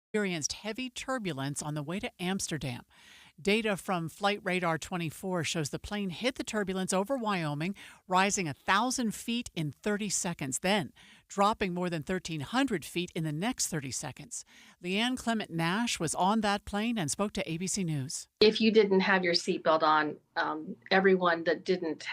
experienced heavy turbulence on the way to Amsterdam. Data from Flight Radar 24 shows the plane hit the turbulence over Wyoming, rising 1,000 feet in 30 seconds, then dropping more than 1,300 feet in the next 30 seconds. Leanne Clement Nash was on that plane and spoke to ABC News. If you didn't have your seatbelt on, everyone that didn't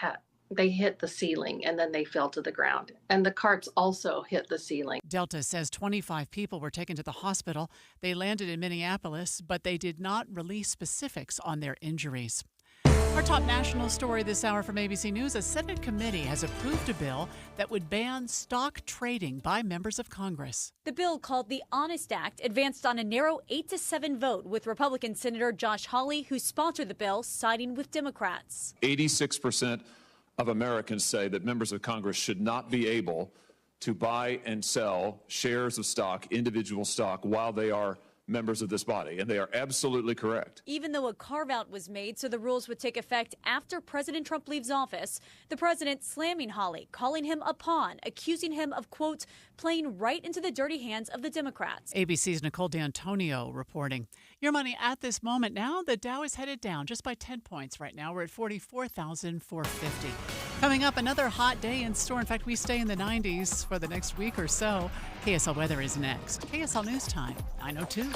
they hit the ceiling and then they fell to the ground. And the carts also hit the ceiling. Delta says 25 people were taken to the hospital. They landed in Minneapolis, but they did not release specifics on their injuries. Our top national story this hour from ABC News: a Senate committee has approved a bill that would ban stock trading by members of Congress. The bill, called the Honest Act, advanced on a narrow 8-7 vote, with Republican Senator Josh Hawley, who sponsored the bill, siding with Democrats. 86% of Americans say that members of Congress should not be able to buy and sell shares of stock, individual stock, while they are members of this body, and they are absolutely correct. Even though a carve-out was made so the rules would take effect after President Trump leaves office, the president slamming Hawley, calling him a pawn, accusing him of, quote, playing right into the dirty hands of the Democrats. ABC's Nicole D'Antonio reporting. Your money at this moment now, the Dow is headed down just by 10 points right now. We're at 44,450. Coming up, another hot day in store. In fact, we stay in the 90s for the next week or so. KSL weather is next. KSL News Time, 9:02.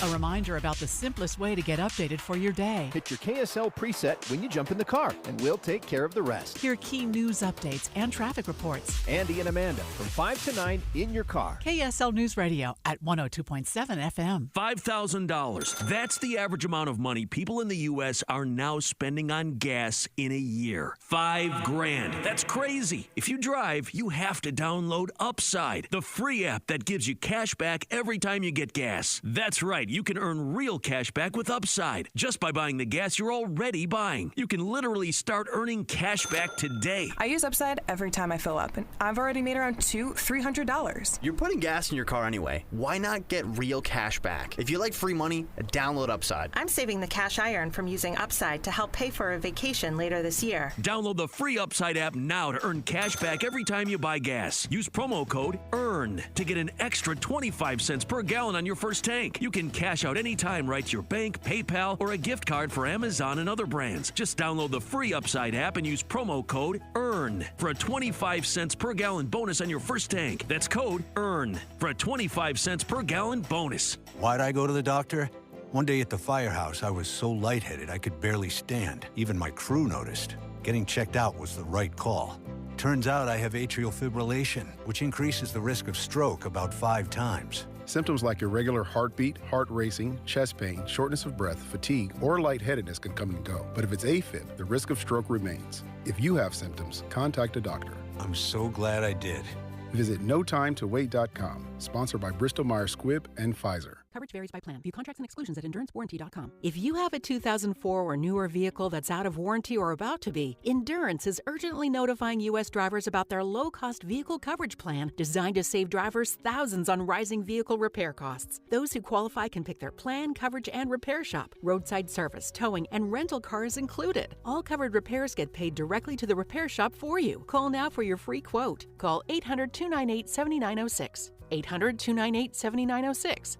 A reminder about the simplest way to get updated for your day. Hit your KSL preset when you jump in the car, and we'll take care of the rest. Hear key news updates and traffic reports. Andy and Amanda from 5 to 9 in your car. KSL News Radio at 102.7 FM. $5,000. That's the average amount of money people in the U.S. are now spending on gas in a year. $5,000. That's crazy. If you drive, you have to download Upside, the free app that gives you cash back every time you get gas. That's right. You can earn real cash back with Upside just by buying the gas you're already buying. You can literally start earning cash back today. I use Upside every time I fill up, and I've already made around $200-$300. You're putting gas in your car anyway. Why not get real cash back? If you like free money, download Upside. I'm saving the cash I earn from using Upside to help pay for a vacation later this year. Download the free Upside app now to earn cash back every time you buy gas. Use promo code EARN to get an extra 25 cents per gallon on your first tank. You can cash out anytime right to your bank, PayPal, or a gift card for Amazon and other brands. Just download the free Upside app and use promo code EARN for a 25 cents per gallon bonus on your first tank. That's code EARN for a 25 cents per gallon bonus. Why'd I go to the doctor? One day at the firehouse, I was so lightheaded I could barely stand. Even my crew noticed. Getting checked out was the right call. Turns out I have atrial fibrillation, which increases the risk of stroke about 5 times. Symptoms like irregular heartbeat, heart racing, chest pain, shortness of breath, fatigue, or lightheadedness can come and go. But if it's AFib, the risk of stroke remains. If you have symptoms, contact a doctor. I'm so glad I did. Visit NoTimeToWait.com. Sponsored by Bristol-Myers Squibb and Pfizer. Coverage varies by plan. View contracts and exclusions at EnduranceWarranty.com. If you have a 2004 or newer vehicle that's out of warranty or about to be, Endurance is urgently notifying U.S. drivers about their low-cost vehicle coverage plan designed to save drivers thousands on rising vehicle repair costs. Those who qualify can pick their plan, coverage, and repair shop. Roadside service, towing, and rental cars included. All covered repairs get paid directly to the repair shop for you. Call now for your free quote. Call 800-298-7906. 800-298-7906.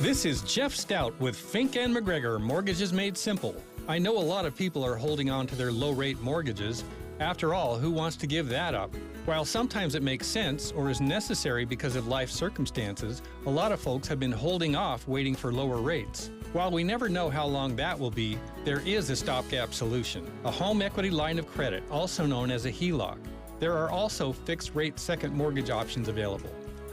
This is Jeff Stout with Fink and McGregor Mortgages Made Simple. I know a lot of people are holding on to their low-rate mortgages. After all, who wants to give that up? While sometimes it makes sense or is necessary because of life circumstances, a lot of folks have been holding off waiting for lower rates. While we never know how long that will be, there is a stopgap solution, a home equity line of credit, also known as a HELOC. There are also fixed-rate second mortgage options available.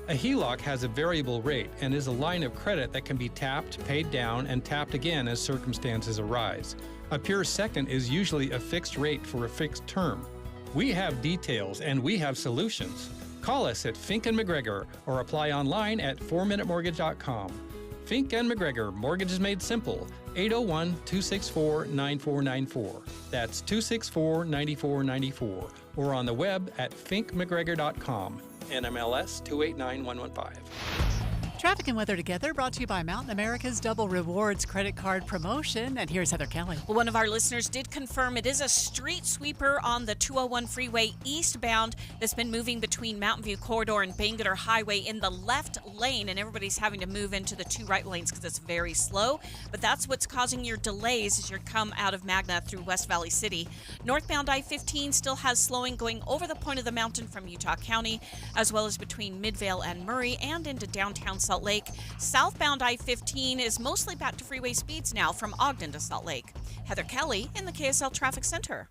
A HELOC has a variable rate and is a line of credit that can be tapped, paid down, and tapped again as circumstances arise. A pure second is usually a fixed rate for a fixed term. We have details and we have solutions. Call us at Fink & McGregor or apply online at 4minutemortgage.com. Fink & McGregor, Mortgages Made Simple, 801-264-9494. That's 264-9494. Or on the web at finkmcgregor.com. NMLS 289115. Traffic and weather together brought to you by Mountain America's Double Rewards credit card promotion. And here's Heather Kelly. Well, one of our listeners did confirm it is a street sweeper on the 201 freeway eastbound that's been moving between Mountain View Corridor and Bangerter Highway in the left lane, and everybody's having to move into the two right lanes because it's very slow. But that's what's causing your delays as you come out of Magna through West Valley City. Northbound I-15 still has slowing going over the point of the mountain from Utah County, as well as between Midvale and Murray and into downtown Salt Lake. Southbound I-15 is mostly back to freeway speeds now from Ogden to Salt Lake. Heather Kelly in the KSL Traffic Center.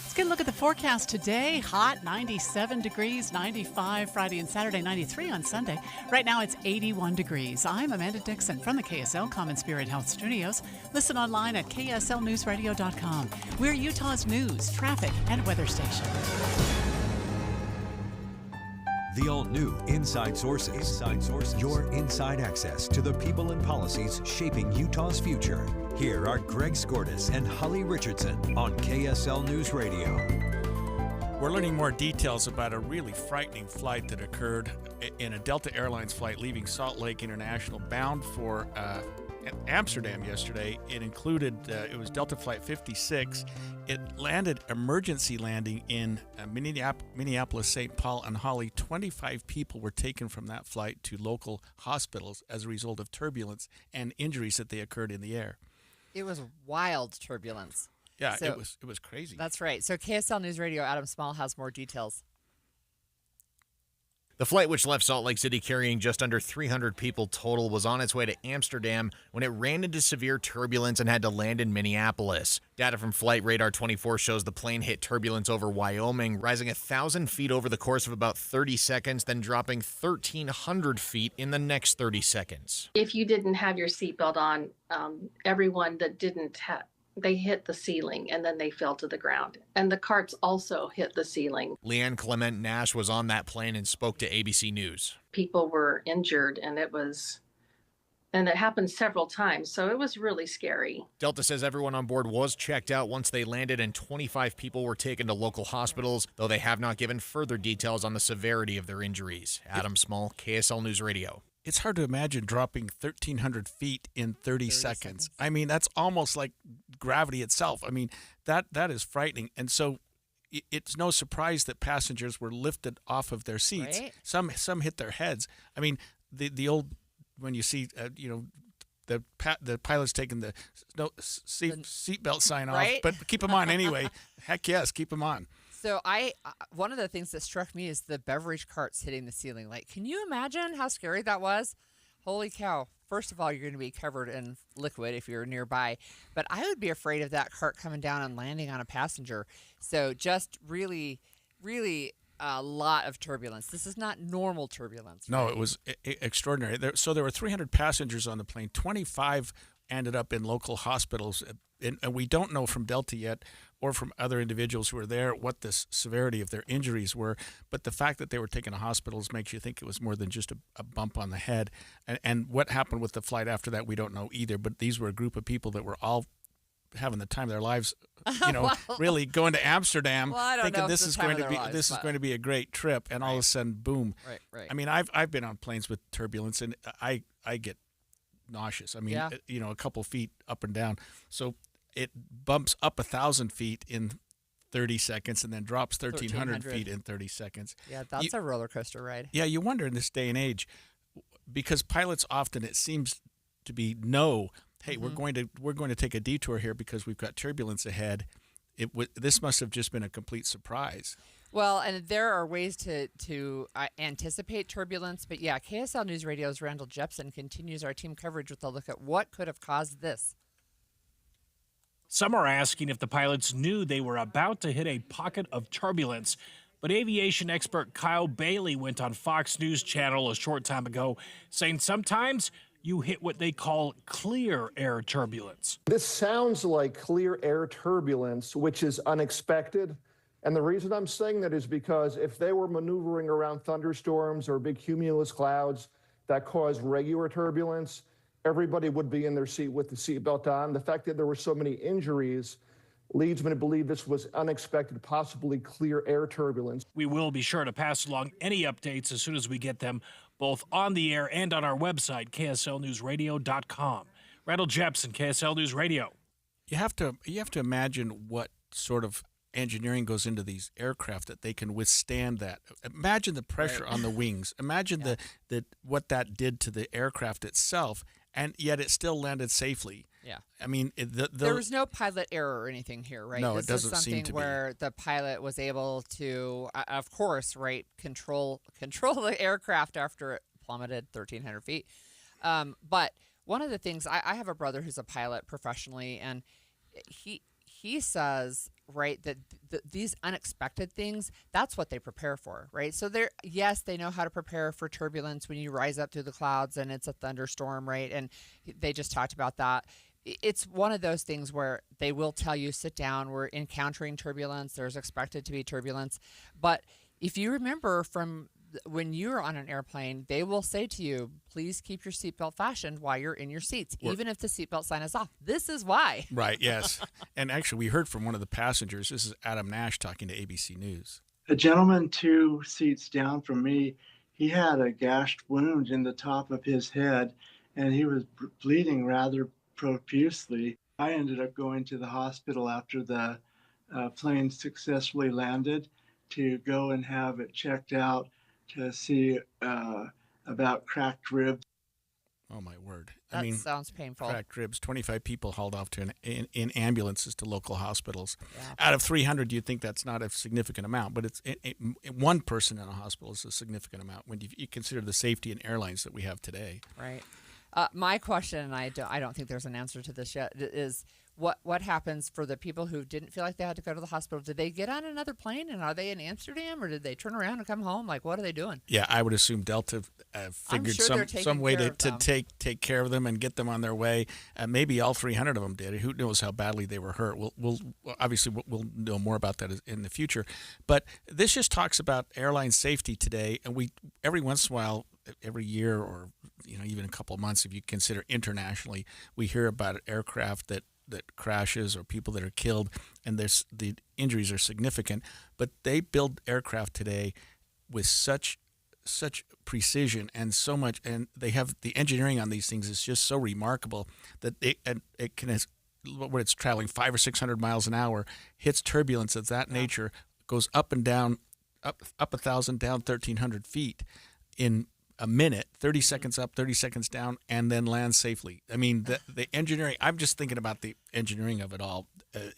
Let's get a look at the forecast today. Hot, 97 degrees, 95 Friday and Saturday, 93 on Sunday. Right now it's 81 degrees. I'm Amanda Dixon from the KSL Common Spirit Health Studios. Listen online at kslnewsradio.com. We're Utah's news, traffic, and weather station. The all-new Inside Sources. Your inside access to the people and policies shaping Utah's future. Here are Greg Skordas and Holly Richardson on KSL News Radio. We're learning more details about a really frightening flight that occurred in a Delta Airlines flight leaving Salt Lake International bound for Amsterdam yesterday. It included, it was Delta Flight 56. It landed emergency landing in Minneapolis, St. Paul, and Holly. 25 people were taken from that flight to local hospitals as a result of turbulence and injuries that they occurred in the air. It was wild turbulence. Yeah, so, it was crazy. That's right. So KSL News Radio, Adam Small has more details. The flight, which left Salt Lake City carrying just under 300 people total, was on its way to Amsterdam when it ran into severe turbulence and had to land in Minneapolis. Data from Flight Radar 24 shows the plane hit turbulence over Wyoming, rising 1,000 feet over the course of about 30 seconds, then dropping 1,300 feet in the next 30 seconds. If you didn't have your seatbelt on, everyone that didn't they hit the ceiling and then they fell to the ground. And the carts also hit the ceiling. Leanne Clement Nash was on that plane and spoke to ABC News. People were injured, and it happened several times, so it was really scary. Delta says everyone on board was checked out once they landed, and 25 people were taken to local hospitals, though they have not given further details on the severity of their injuries. Adam Small, KSL News Radio. It's hard to imagine dropping 1,300 feet in 30 seconds. I mean, that's almost like gravity itself. I mean, that is frightening. And so it's no surprise that passengers were lifted off of their seats. Right. Some hit their heads. I mean, the old, when you see, the pilot's taking the seatbelt sign off, right? But keep them on anyway. Heck yes, keep them on. So one of the things that struck me is the beverage carts hitting the ceiling. Like, can you imagine how scary that was? Holy cow. First of all, you're going to be covered in liquid if you're nearby. But I would be afraid of that cart coming down and landing on a passenger. So just really, really a lot of turbulence. This is not normal turbulence. No, right? It was extraordinary. So there were 300 passengers on the plane. 25 ended up in local hospitals. And we don't know from Delta yet or from other individuals who were there what the severity of their injuries were. But the fact that they were taken to hospitals makes you think it was more than just a bump on the head. And what happened with the flight after that, we don't know either. But these were a group of people that were all having the time of their lives, well, really going to Amsterdam, thinking this is going to be a great trip. And all of a sudden, boom. Right. I mean, I've been on planes with turbulence, and I get nauseous. I mean, a couple feet up and down. So it bumps up 1,000 feet in 30 seconds and then drops 1,300 feet in 30 seconds. Yeah, that's a roller coaster ride. Yeah, you wonder in this day and age, because pilots often, it seems to be hey, we're going to take a detour here because we've got turbulence ahead. This must have just been a complete surprise. Well, and there are ways to anticipate turbulence, but yeah, KSL News Radio's Randall Jepson continues our team coverage with a look at what could have caused this. Some are asking if the pilots knew they were about to hit a pocket of turbulence. But aviation expert Kyle Bailey went on Fox News Channel a short time ago saying sometimes you hit what they call clear air turbulence. This sounds like clear air turbulence, which is unexpected. And the reason I'm saying that is because if they were maneuvering around thunderstorms or big cumulus clouds that cause regular turbulence, everybody would be in their seat with the seatbelt on. The fact that there were so many injuries leads me to believe this was unexpected, possibly clear air turbulence. We will be sure to pass along any updates as soon as we get them, both on the air and on our website, KSLNewsRadio.com. Randall Jepson, KSL News Radio. You have to imagine what sort of engineering goes into these aircraft that they can withstand that. Imagine the pressure on the wings. Imagine what that did to the aircraft itself, and yet it still landed safely. Yeah. I mean, there was no pilot error or anything here, right? No, this it doesn't is something seem to be. where the pilot was able to, of course, right, control the aircraft after it plummeted 1,300 feet. But one of the things, I have a brother who's a pilot professionally, and he says, right, that these unexpected things, that's what they prepare for, right? So they know how to prepare for turbulence when you rise up through the clouds and it's a thunderstorm, right? And they just talked about that. It's one of those things where they will tell you, sit down, we're encountering turbulence, there's expected to be turbulence. But if you remember from when you're on an airplane, they will say to you, please keep your seatbelt fastened while you're in your seats, even if the seatbelt sign is off. This is why. Right, yes. And actually, we heard from one of the passengers. This is Adam Nash talking to ABC News. A gentleman 2 seats down from me, he had a gashed wound in the top of his head, and he was bleeding rather profusely. I ended up going to the hospital after the plane successfully landed to go and have it checked out to see about cracked ribs. Oh, my word. That sounds painful. Cracked ribs. 25 people hauled off to in ambulances to local hospitals. Yeah. Out of 300, you'd think that's not a significant amount, but it's one person in a hospital is a significant amount when you consider the safety in airlines that we have today. Right. My question, and I don't think there's an answer to this yet, is what happens for the people who didn't feel like they had to go to the hospital? Did they get on another plane, and are they in Amsterdam, or did they turn around and come home? Like, what are they doing? Yeah, I would assume Delta figured some way to take care of them and get them on their way. Maybe all 300 of them did. Who knows how badly they were hurt? We'll know more about that in the future. But this just talks about airline safety today, and we every once in a while, every year, or even a couple of months, if you consider internationally, we hear about an aircraft that crashes or people that are killed, and the injuries are significant. But they build aircraft today with such precision and so much, and they have the engineering on these things is just so remarkable that it can, when it's traveling 500 or 600 miles an hour, hits turbulence of that nature, goes up and down, up 1,000, down 1,300 feet in a minute, 30 seconds up, 30 seconds down, and then land safely. I mean, the engineering, I'm just thinking about the engineering of it all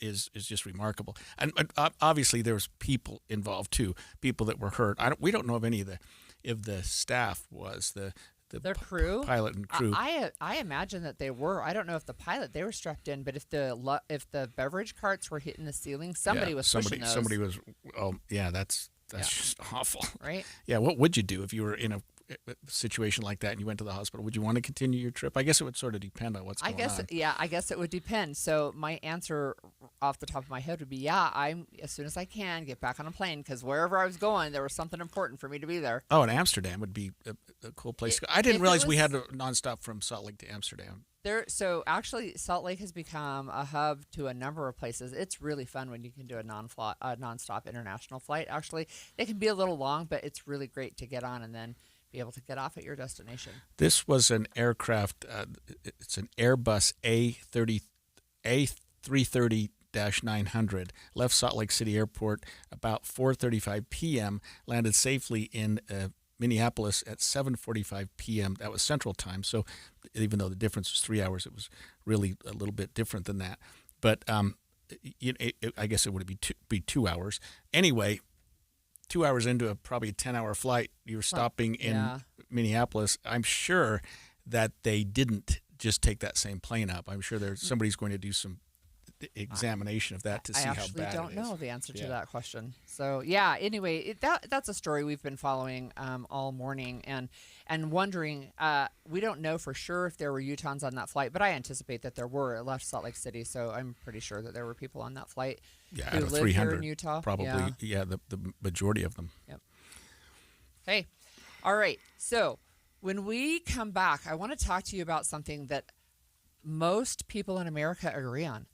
is just remarkable. And obviously there's people involved too, people that were hurt. We don't know of any of the staff was the crew, pilot and crew. I imagine that they were. I don't know if the pilot, they were strapped in, but if the beverage carts were hitting the ceiling, somebody was pushing those. Somebody was. Oh yeah, that's just awful. Right? Yeah. What would you do if you were in a situation like that and you went to the hospital? Would you want to continue your trip? I guess it would sort of depend on what's going on. Yeah, I guess it would depend. So my answer off the top of my head would be, yeah, I'm as soon as I can get back on a plane, because wherever I was going, there was something important for me to be there. Oh, and Amsterdam would be a cool place to go. I didn't realize we had a nonstop from Salt Lake to Amsterdam. So actually, Salt Lake has become a hub to a number of places. It's really fun when you can do a nonstop international flight. Actually, they can be a little long, but it's really great to get on and then be able to get off at your destination. This was an aircraft. It's an Airbus A330-900. Left Salt Lake City Airport about 4:35 p.m. Landed safely in Minneapolis at 7:45 p.m. That was Central Time. So even though the difference was 3 hours, it was really a little bit different than that. But I guess it would be 2 hours. Anyway, 2 hours into probably a 10-hour flight, you're stopping in Minneapolis. I'm sure that they didn't just take that same plane up. I'm sure somebody's going to do some examination of that to see how bad it is. I actually don't know the answer to that question. So anyway, that's a story we've been following all morning and wondering. We don't know for sure if there were Utahns on that flight, but I anticipate that there were. It left Salt Lake City, so I'm pretty sure that there were people on that flight who out of live 300, here in Utah. Probably, the majority of them. Yep. Okay. All right. So when we come back, I want to talk to you about something that most people in America agree on.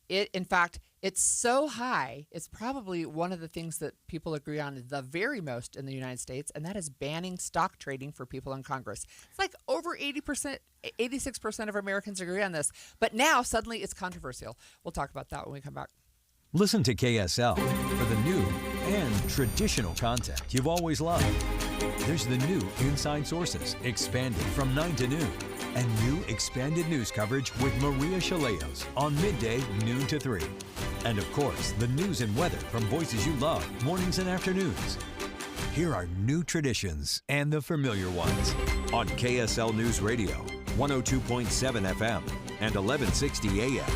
In fact, It's so high, it's probably one of the things that people agree on the very most in the United States, and that is banning stock trading for people in Congress. It's like over 80%, 86% of Americans agree on this. But now, suddenly, it's controversial. We'll talk about that when we come back. Listen to KSL for the new and traditional content you've always loved. There's the new Inside Sources, expanded from 9 to noon, and new expanded news coverage with Maria Chaleos on midday, noon to 3. And of course, the news and weather from voices you love, mornings and afternoons. Here are new traditions and the familiar ones on KSL News Radio, 102.7 FM and 1160 AM.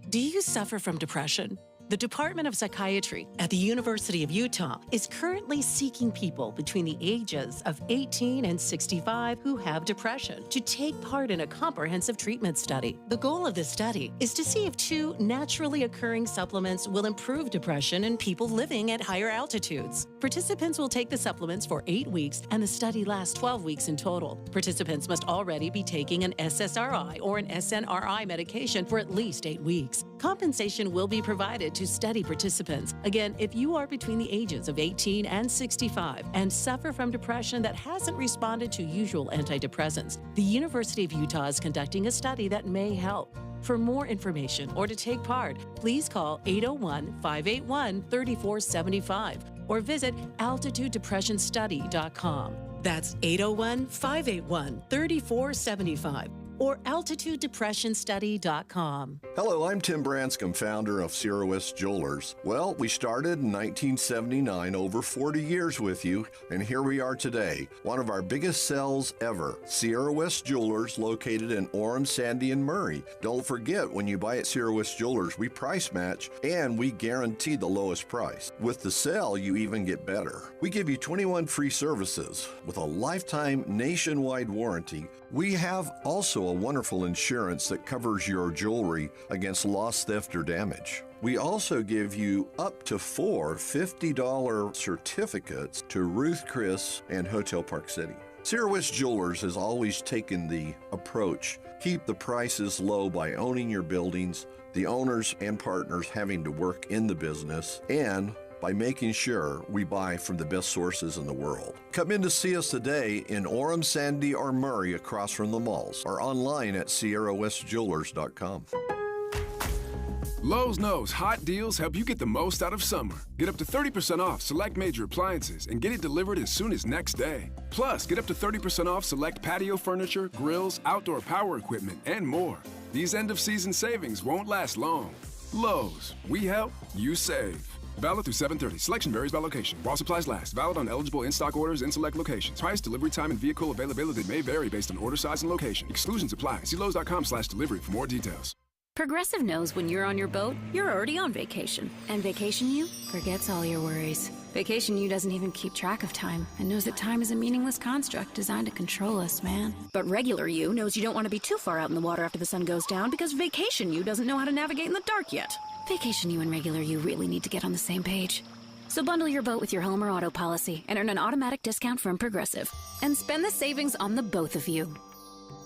Do you suffer from depression? The Department of Psychiatry at the University of Utah is currently seeking people between the ages of 18 and 65 who have depression to take part in a comprehensive treatment study. The goal of this study is to see if 2 naturally occurring supplements will improve depression in people living at higher altitudes. Participants will take the supplements for 8 weeks, and the study lasts 12 weeks in total. Participants must already be taking an SSRI or an SNRI medication for at least 8 weeks. Compensation will be provided to study participants. Again, if you are between the ages of 18 and 65 and suffer from depression that hasn't responded to usual antidepressants, the University of Utah is conducting a study that may help. For more information or to take part, please call 801-581-3475 or visit altitudedepressionstudy.com. That's 801-581-3475. or altitudedepressionstudy.com. Hello, I'm Tim Branscombe, founder of Sierra West Jewelers. Well, we started in 1979, over 40 years with you, and here we are today. One of our biggest sales ever. Sierra West Jewelers, located in Orem, Sandy, and Murray. Don't forget, when you buy at Sierra West Jewelers, we price match, and we guarantee the lowest price. With the sale, you even get better. We give you 21 free services with a lifetime nationwide warranty. We have also a wonderful insurance that covers your jewelry against loss, theft, or damage. We also give you up to 4 $50 certificates to Ruth Chris and Hotel Park City. Sierra West Jewelers has always taken the approach, keep the prices low by owning your buildings, the owners and partners having to work in the business, and by making sure we buy from the best sources in the world. Come in to see us today in Orem, Sandy, or Murray across from the malls, or online at SierraWestJewelers.com. Lowe's knows hot deals help you get the most out of summer. Get up to 30% off select major appliances and get it delivered as soon as next day. Plus, get up to 30% off select patio furniture, grills, outdoor power equipment, and more. These end-of-season savings won't last long. Lowe's, we help, you save. Valid through 7/30. Selection varies by location. While supplies last. Valid on eligible in-stock orders in select locations. Price, delivery time, and vehicle availability may vary based on order size and location. Exclusions apply. See Lowes.com/delivery for more details. Progressive knows when you're on your boat, you're already on vacation. And Vacation You forgets all your worries. Vacation You doesn't even keep track of time and knows that time is a meaningless construct designed to control us, man. But Regular You knows you don't want to be too far out in the water after the sun goes down because Vacation You doesn't know how to navigate in the dark yet. Vacation You and Regular You really need to get on the same page. So bundle your boat with your home or auto policy and earn an automatic discount from Progressive. And spend the savings on the both of you.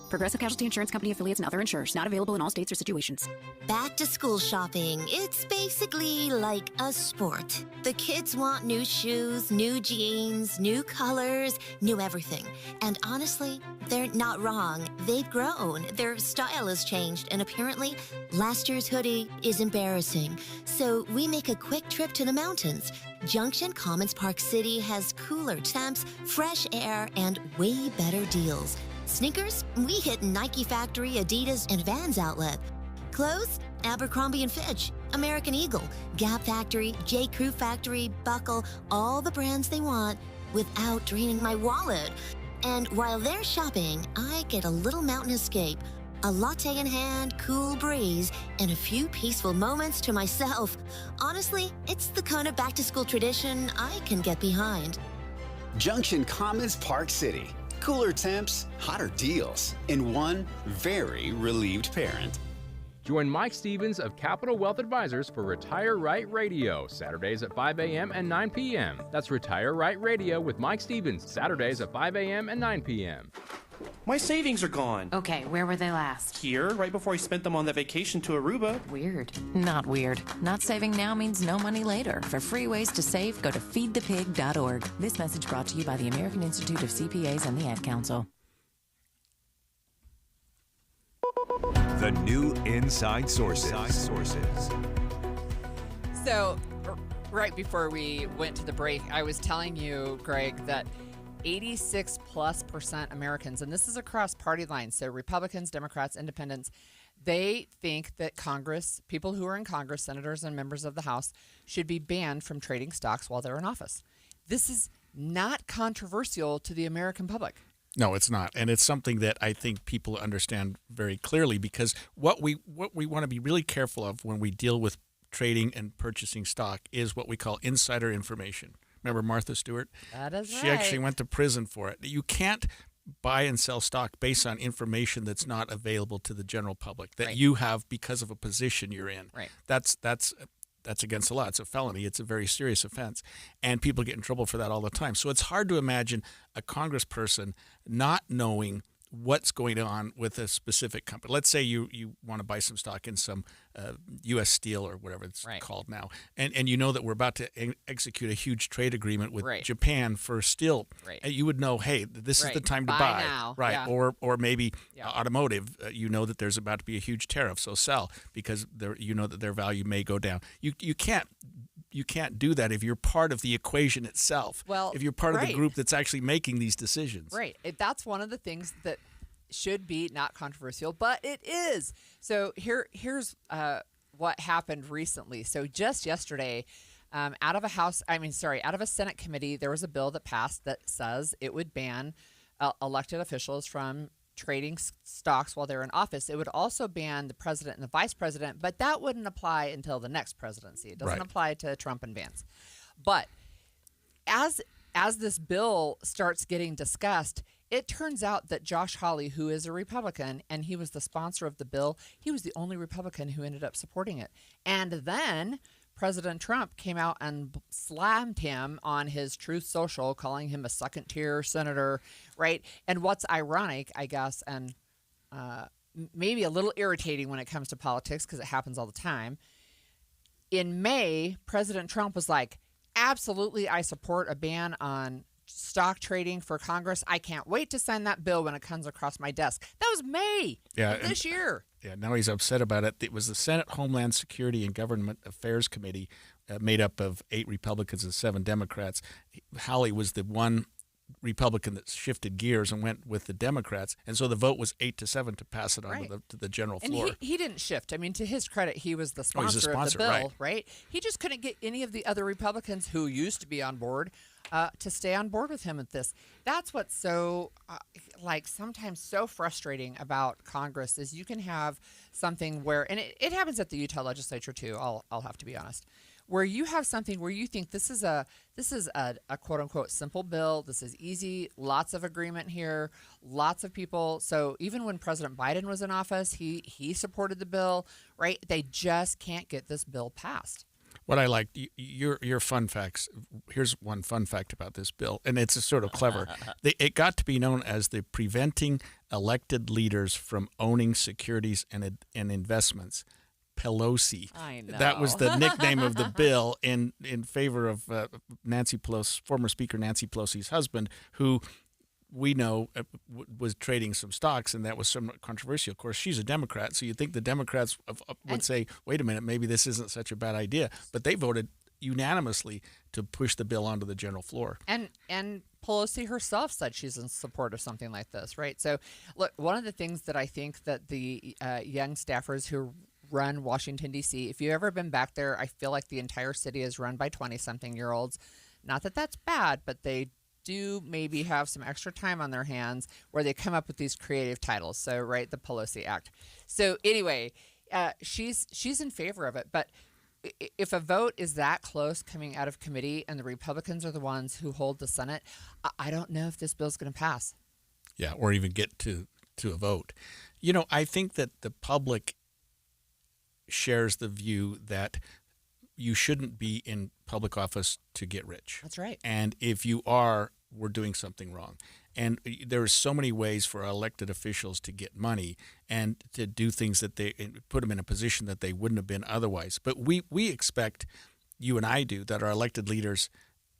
Progressive Casualty Insurance Company affiliates and other insurers. Not available in all states or situations. Back to school shopping. It's basically like a sport. The kids want new shoes, new jeans, new colors, new everything. And honestly, they're not wrong. They've grown. Their style has changed. And apparently, last year's hoodie is embarrassing. So we make a quick trip to the mountains. Junction Commons Park City has cooler temps, fresh air, and way better deals. Sneakers? We hit Nike Factory, Adidas, and Vans Outlet. Clothes? Abercrombie & Fitch, American Eagle, Gap Factory, J. Crew Factory, Buckle, all the brands they want without draining my wallet. And while they're shopping, I get a little mountain escape, a latte in hand, cool breeze, and a few peaceful moments to myself. Honestly, it's the kind of back-to-school tradition I can get behind. Junction Commons Park City. Cooler temps, hotter deals, and one very relieved parent. Join Mike Stevens of Capital Wealth Advisors for Retire Right Radio, Saturdays at 5 a.m. and 9 p.m. That's Retire Right Radio with Mike Stevens, Saturdays at 5 a.m. and 9 p.m. My savings are gone. Okay, where were they last? Here, right before I spent them on that vacation to Aruba. Weird. Not weird. Not saving now means no money later. For free ways to save, go to feedthepig.org. This message brought to you by the American Institute of CPAs and the Ad Council. The new Inside Sources. So, right before we went to the break, I was telling you, Greg, that 86+% Americans, and this is across party lines, so Republicans, Democrats, Independents, they think that Congress, people who are in Congress, senators and members of the House, should be banned from trading stocks while they're in office. This is not controversial to the American public. No, it's not. And it's something that I think people understand very clearly, because what we want to be really careful of when we deal with trading and purchasing stock is what we call insider information. Remember Martha Stewart? That is right. She actually went to prison for it. You can't buy and sell stock based on information that's not available to the general public, that you have because of a position you're in. Right. That's against the law. It's a felony. It's a very serious offense. And people get in trouble for that all the time. So it's hard to imagine a congressperson not knowing what's going on with a specific company. Let's say you want to buy some stock in some U.S. Steel or whatever it's called now, and you know that we're about to execute a huge trade agreement with Japan for steel. And you would know, hey, this is the time to buy. Now. Right. Yeah. Or maybe automotive, you know that there's about to be a huge tariff, so sell, because you know that their value may go down. You can't do that if you're part of the equation itself. Well, if you're part of the group that's actually making these decisions. Right. That's one of the things that should be not controversial, but it is. So here's what happened recently. So just yesterday, out of a Senate committee, there was a bill that passed that says it would ban elected officials from trading stocks while they're in office. It would also ban the president and the vice president, but that wouldn't apply until the next presidency. It doesn't apply to Trump and Vance. But as this bill starts getting discussed, it turns out that Josh Hawley, who is a Republican, and he was the sponsor of the bill, he was the only Republican who ended up supporting it. And then President Trump came out and slammed him on his Truth Social, calling him a second-tier senator, right? And what's ironic, I guess, and maybe a little irritating when it comes to politics, because it happens all the time, in May, President Trump was like, absolutely, I support a ban on stock trading for Congress. I can't wait to sign that bill when it comes across my desk. That was May of this year. Yeah, now he's upset about it. It was the Senate Homeland Security and Government Affairs Committee, made up of 8 Republicans and 7 Democrats. Hawley was the one Republican that shifted gears and went with the Democrats, and so the vote was 8-7 to pass it on to the general floor. And he didn't shift. I mean, to his credit, he was the sponsor of the bill, right? He just couldn't get any of the other Republicans who used to be on board to stay on board with him at this. That's what's so, sometimes so frustrating about Congress is you can have something where, and it happens at the Utah legislature too, I'll have to be honest, where you have something where you think this is a quote unquote simple bill. This is easy. Lots of agreement here. Lots of people. So even when President Biden was in office, he supported the bill, right? They just can't get this bill passed. What I liked, your fun facts. Here's one fun fact about this bill, and it's sort of clever. It got to be known as the Preventing Elected Leaders from Owning Securities and Investments. Pelosi. I know. That was the nickname of the bill in favor of Nancy Pelosi, former Speaker Nancy Pelosi's husband, who we know was trading some stocks, and that was somewhat controversial. Of course, she's a Democrat, so you'd think the Democrats would say, wait a minute, maybe this isn't such a bad idea. But they voted unanimously to push the bill onto the general floor. And Pelosi herself said she's in support of something like this, right? So, look, one of the things that I think that the young staffers who run Washington, D.C., if you've ever been back there, I feel like the entire city is run by 20-something-year-olds. Not that that's bad, but they do maybe have some extra time on their hands where they come up with these creative titles. So, right, the Pelosi Act. So, anyway, she's in favor of it. But if a vote is that close coming out of committee and the Republicans are the ones who hold the Senate, I don't know if this bill's going to pass. Yeah, or even get to a vote. You know, I think that the public shares the view that you shouldn't be in public office to get rich. That's right. And if you are we're doing something wrong. And there are so many ways for our elected officials to get money and to do things that they put them in a position that they wouldn't have been otherwise. But we expect, you and I do, that our elected leaders,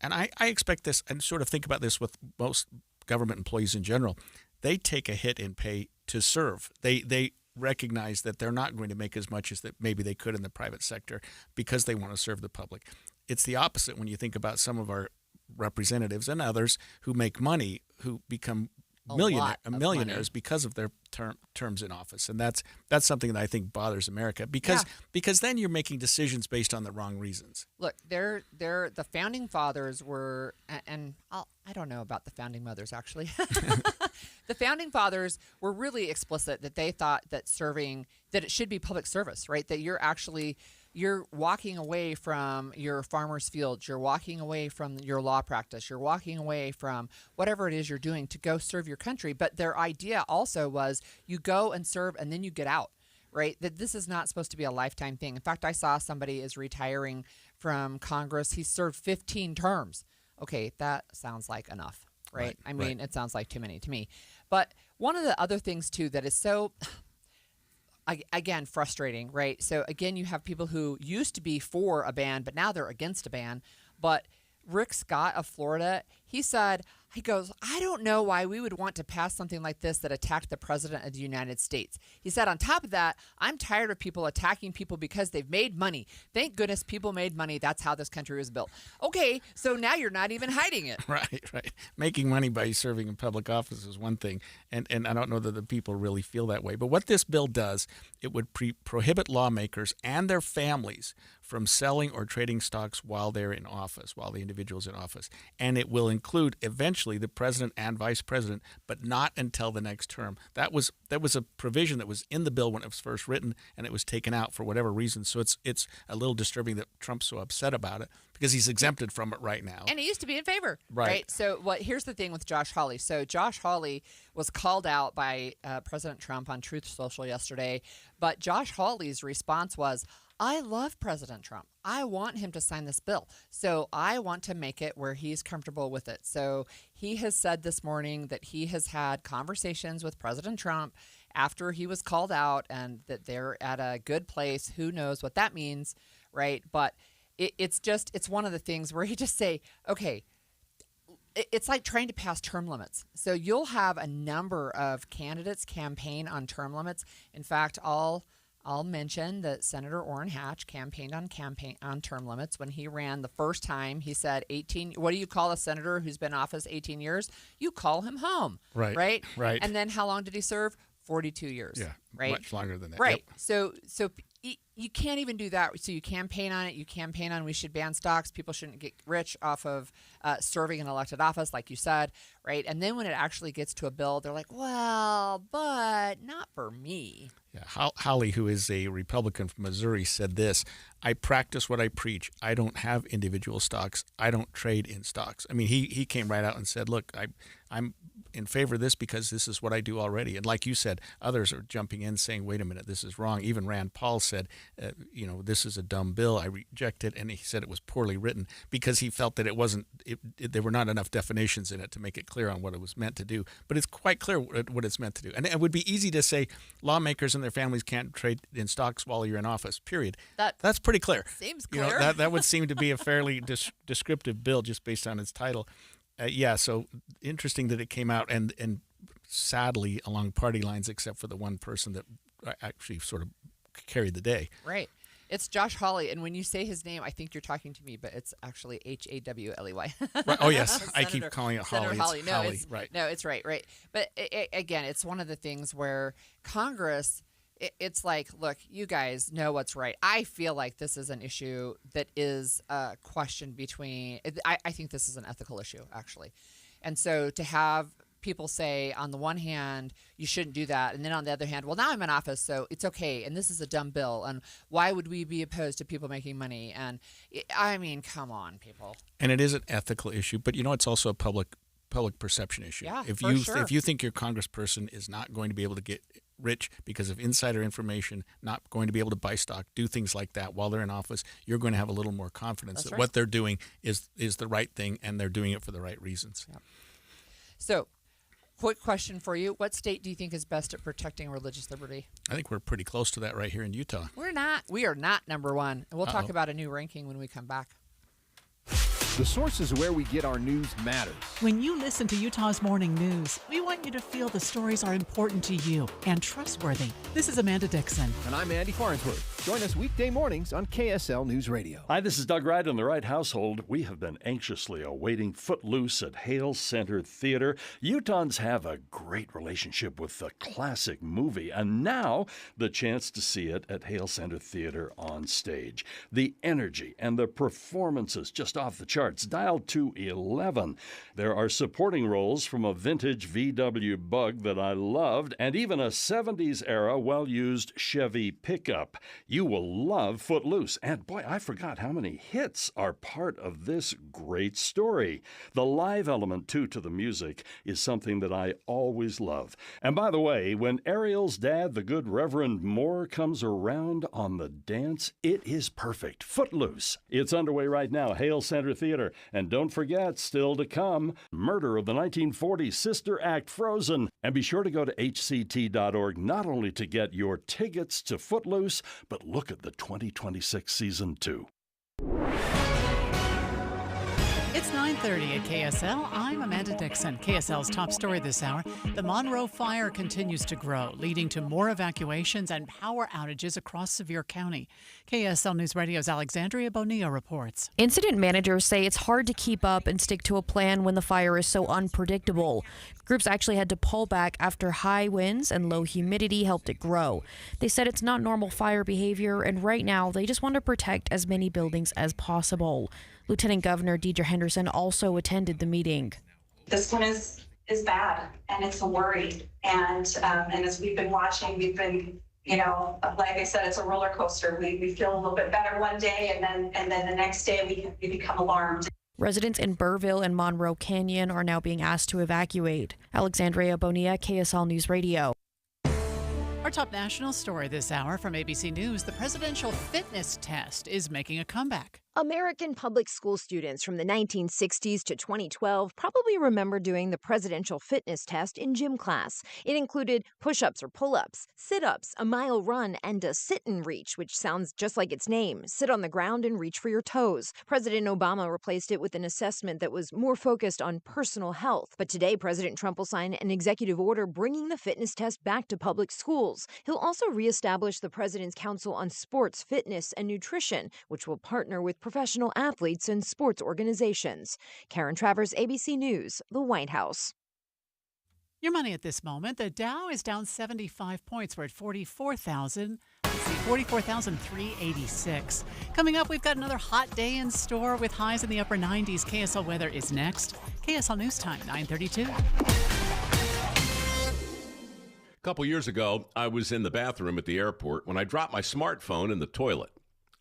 and I expect this and sort of think about this with most government employees in general, they take a hit in pay to serve. They recognize that they're not going to make as much as that maybe they could in the private sector because they want to serve the public. It's the opposite when you think about some of our representatives and others who make money, who become millionaires because of their terms in office, and that's something that I think bothers America because then you're making decisions based on the wrong reasons. Look, they're the founding fathers were, and I don't know about the founding mothers actually. The founding fathers were really explicit that they thought that it should be public service, right? That you're walking away from your farmer's fields, you're walking away from your law practice, you're walking away from whatever it is you're doing to go serve your country. But their idea also was you go and serve and then you get out, right? That this is not supposed to be a lifetime thing. In fact, I saw somebody is retiring from Congress. He served 15 terms. Okay, that sounds like enough, right? I mean, it sounds like too many to me. But one of the other things, too, that is so... again, frustrating, right? So again, you have people who used to be for a ban, but now they're against a ban. But Rick Scott of Florida, he goes, I don't know why we would want to pass something like this that attacked the president of the United States. He said, on top of that, I'm tired of people attacking people because they've made money. Thank goodness people made money. That's how this country was built. Okay, so now you're not even hiding it. Right. Making money by serving in public office is one thing, and I don't know that the people really feel that way. But what this bill does, it would prohibit lawmakers and their families from selling or trading stocks while they're in office, while the individual's in office. And it will include eventually the president and vice president, but not until the next term. That was a provision that was in the bill when it was first written, and it was taken out for whatever reason. So it's a little disturbing that Trump's so upset about it because he's exempted from it right now. And he used to be in favor, right? So here's the thing with Josh Hawley. So Josh Hawley was called out by President Trump on Truth Social yesterday, but Josh Hawley's response was, I love President Trump. I want him to sign this bill. So I want to make it where he's comfortable with it. So he has said this morning that he has had conversations with President Trump after he was called out and that they're at a good place. Who knows what that means, right? But it's one of the things where he just say, okay, it's like trying to pass term limits. So you'll have a number of candidates campaign on term limits. In fact, I'll mention that Senator Orrin Hatch campaigned on term limits when he ran the first time. He said 18. What do you call a senator who's been in office 18 years? You call him home. Right. And then how long did he serve? 42 years. Yeah. Right. Much longer than that. Right. Yep. So you can't even do that. So you campaign on it. You campaign on we should ban stocks. People shouldn't get rich off of serving in elected office, like you said, right? And then when it actually gets to a bill, they're like, well, but not for me. Yeah. Hawley, who is a Republican from Missouri, said this: I practice what I preach. I don't have individual stocks. I don't trade in stocks. I mean, he came right out and said, look, I'm in favor of this because this is what I do already. And like you said, others are jumping in saying, wait a minute, this is wrong. Even Rand Paul said, this is a dumb bill. I reject it. And he said it was poorly written because he felt that there were not enough definitions in it to make it clear on what it was meant to do. But it's quite clear what it's meant to do. And it would be easy to say lawmakers and their families can't trade in stocks while you're in office, period. That's pretty clear. Seems clear. That would seem to be a fairly descriptive bill just based on its title. So interesting that it came out and sadly along party lines, except for the one person that actually sort of carried the day. Right. It's Josh Hawley, and when you say his name, I think you're talking to me, but it's actually Hawley. Right. Oh, yes. I keep calling it Hawley. Hawley. It's Hawley. Right. No, it's right. But again, it's one of the things where Congress, it's like, look, you guys know what's right. I feel like this is an issue that is a question between, I think this is an ethical issue, actually. And so to have people say, on the one hand, you shouldn't do that, and then on the other hand, well, now I'm in office, so it's okay, and this is a dumb bill, and why would we be opposed to people making money? And I mean, come on, people. And it is an ethical issue, but it's also a public public perception issue. Yeah, if for you sure. if you think your congressperson is not going to be able to get rich because of insider information, not going to be able to buy stock, do things like that while they're in office, you're going to have a little more confidence That's that right. what they're doing is the right thing and they're doing it for the right reasons. Yep. So, quick question for you. What state do you think is best at protecting religious liberty? I think we're pretty close to that right here in Utah. We're not. We are not number one. And we'll talk Uh-oh. about a new ranking when we come back. The sources where we get our news matters. When you listen to Utah's Morning News, we want you to feel the stories are important to you and trustworthy. This is Amanda Dixon. And I'm Andy Farnsworth. Join us weekday mornings on KSL News Radio. Hi, this is Doug Wright in the Wright household. We have been anxiously awaiting Footloose at Hale Center Theater. Utahns have a great relationship with the classic movie, and now the chance to see it at Hale Center Theater on stage. The energy and the performances just off the charts. Dialed to 11. There are supporting roles from a vintage VW Bug that I loved, and even a 70s era well-used Chevy pickup. You will love Footloose. And boy, I forgot how many hits are part of this great story. The live element, too, to the music is something that I always love. And by the way, when Ariel's dad, the good Reverend Moore, comes around on the dance, it is perfect. Footloose. It's underway right now, Hale Center Theater. And don't forget, still to come, Murder of the 1940s Sister Act Frozen. And be sure to go to hct.org not only to get your tickets to Footloose, but look at the 2026 season 2. It's 9:30 at KSL. I'm Amanda Dixon. KSL's top story this hour. The Monroe fire continues to grow, leading to more evacuations and power outages across Sevier County. KSL News Radio's Alexandria Bonilla reports. Incident managers say it's hard to keep up and stick to a plan when the fire is so unpredictable. Groups actually had to pull back after high winds and low humidity helped it grow. They said it's not normal fire behavior, and right now they just want to protect as many buildings as possible. Lieutenant Governor Deidre Henderson also attended the meeting. This one is bad, and it's a worry. And as we've been watching, we've been, like I said, it's a roller coaster. We feel a little bit better one day, and then the next day we become alarmed. Residents in Burrville and Monroe Canyon are now being asked to evacuate. Alexandria Bonilla, KSL News Radio. Our top national story this hour from ABC News, the presidential fitness test is making a comeback. American public school students from the 1960s to 2012 probably remember doing the presidential fitness test in gym class. It included push-ups or pull-ups, sit-ups, a mile run, and a sit and reach, which sounds just like its name. Sit on the ground and reach for your toes. President Obama replaced it with an assessment that was more focused on personal health. But today, President Trump will sign an executive order bringing the fitness test back to public schools. He'll also reestablish the President's Council on Sports, Fitness, and Nutrition, which will partner with professional athletes and sports organizations. Karen Travers, ABC News, the White House. Your money at this moment. The Dow is down 75 points. We're at 44,386. Coming up, we've got another hot day in store with highs in the upper 90s. KSL weather is next. KSL News Time, 9:32. A couple years ago, I was in the bathroom at the airport when I dropped my smartphone in the toilet.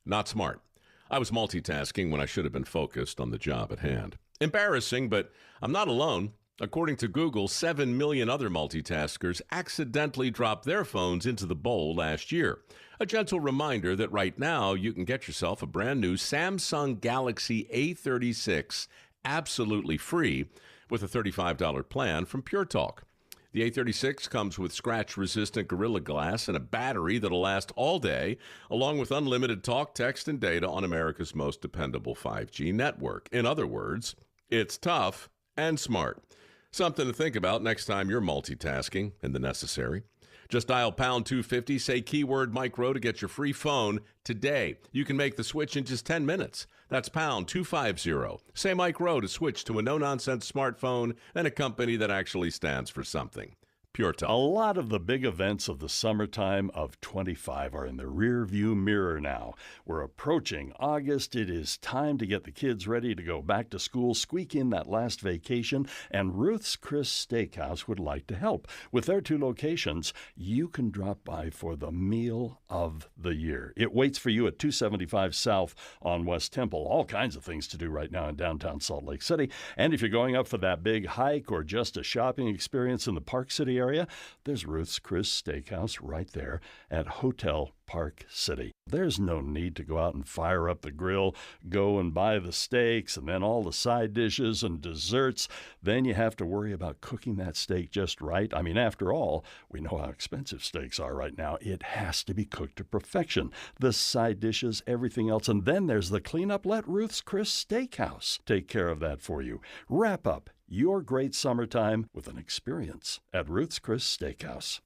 Not smart. I was multitasking when I should have been focused on the job at hand. Embarrassing, but I'm not alone. According to Google, 7 million other multitaskers accidentally dropped their phones into the bowl last year. A gentle reminder that right now you can get yourself a brand new Samsung Galaxy A36 absolutely free with a $35 plan from Pure Talk. The A36 comes with scratch-resistant Gorilla Glass and a battery that'll last all day, along with unlimited talk, text, and data on America's most dependable 5G network. In other words, it's tough and smart. Something to think about next time you're multitasking in the necessary. Just dial pound 250, say keyword Mike Rowe to get your free phone today. You can make the switch in just 10 minutes. That's pound 250. Say Mike Rowe to switch to a no-nonsense smartphone and a company that actually stands for something. Pure Talk. A lot of the big events of the summertime of 25 are in the rearview mirror now. We're approaching August. It is time to get the kids ready to go back to school, squeak in that last vacation, and Ruth's Chris Steakhouse would like to help. With their 2 locations, you can drop by for the meal of the year. It waits for you at 275 South on West Temple. All kinds of things to do right now in downtown Salt Lake City. And if you're going up for that big hike or just a shopping experience in the Park City area, there's Ruth's Chris Steakhouse right there at Hotel Park City. There's no need to go out and fire up the grill, go and buy the steaks and then all the side dishes and desserts. Then you have to worry about cooking that steak just right. I mean, after all, we know how expensive steaks are right now. It has to be cooked to perfection. The side dishes, everything else. And then there's the cleanup. Let Ruth's Chris Steakhouse take care of that for you. Wrap up your great summertime with an experience at Ruth's Chris Steakhouse.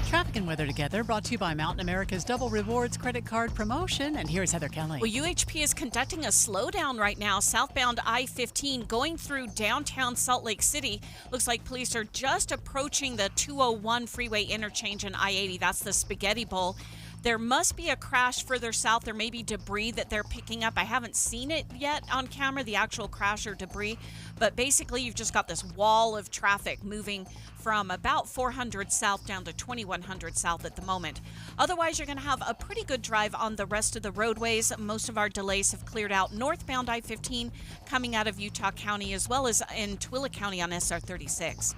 Traffic and weather together, brought to you by Mountain America's Double Rewards credit card promotion. And here's Heather Kelly. Well, UHP is conducting a slowdown right now, southbound I-15 going through downtown Salt Lake City. Looks like police are just approaching the 201 freeway interchange in I-80. That's the Spaghetti Bowl. There must be a crash further south. There may be debris that they're picking up. I haven't seen it yet on camera, the actual crash or debris. But basically, you've just got this wall of traffic moving from about 400 south down to 2100 south at the moment. Otherwise, you're going to have a pretty good drive on the rest of the roadways. Most of our delays have cleared out northbound I-15 coming out of Utah County, as well as in Tooele County on SR 36.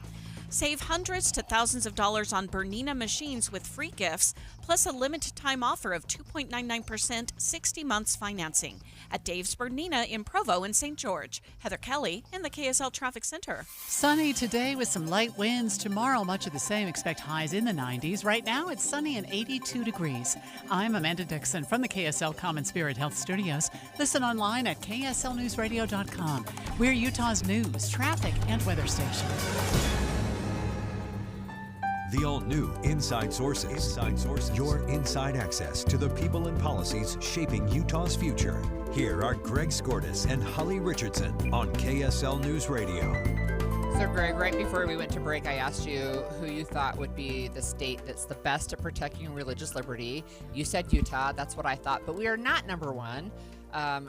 Save hundreds to thousands of dollars on Bernina machines with free gifts, plus a limited time offer of 2.99% 60 months financing at Dave's Bernina in Provo and St. George. Heather Kelly in the KSL Traffic Center. Sunny today with some light winds. Tomorrow, much of the same. Expect highs in the 90s. Right now, it's sunny and 82 degrees. I'm Amanda Dixon from the KSL Common Spirit Health Studios. Listen online at kslnewsradio.com. We're Utah's news, traffic, and weather station. The all-new Inside Sources. Your inside access to the people and policies shaping Utah's future. Here are Greg Skordas and Holly Richardson on KSL News Radio. So, Greg, right before we went to break, I asked you who you thought would be the state that's the best at protecting religious liberty. You said Utah. That's what I thought. But we are not number one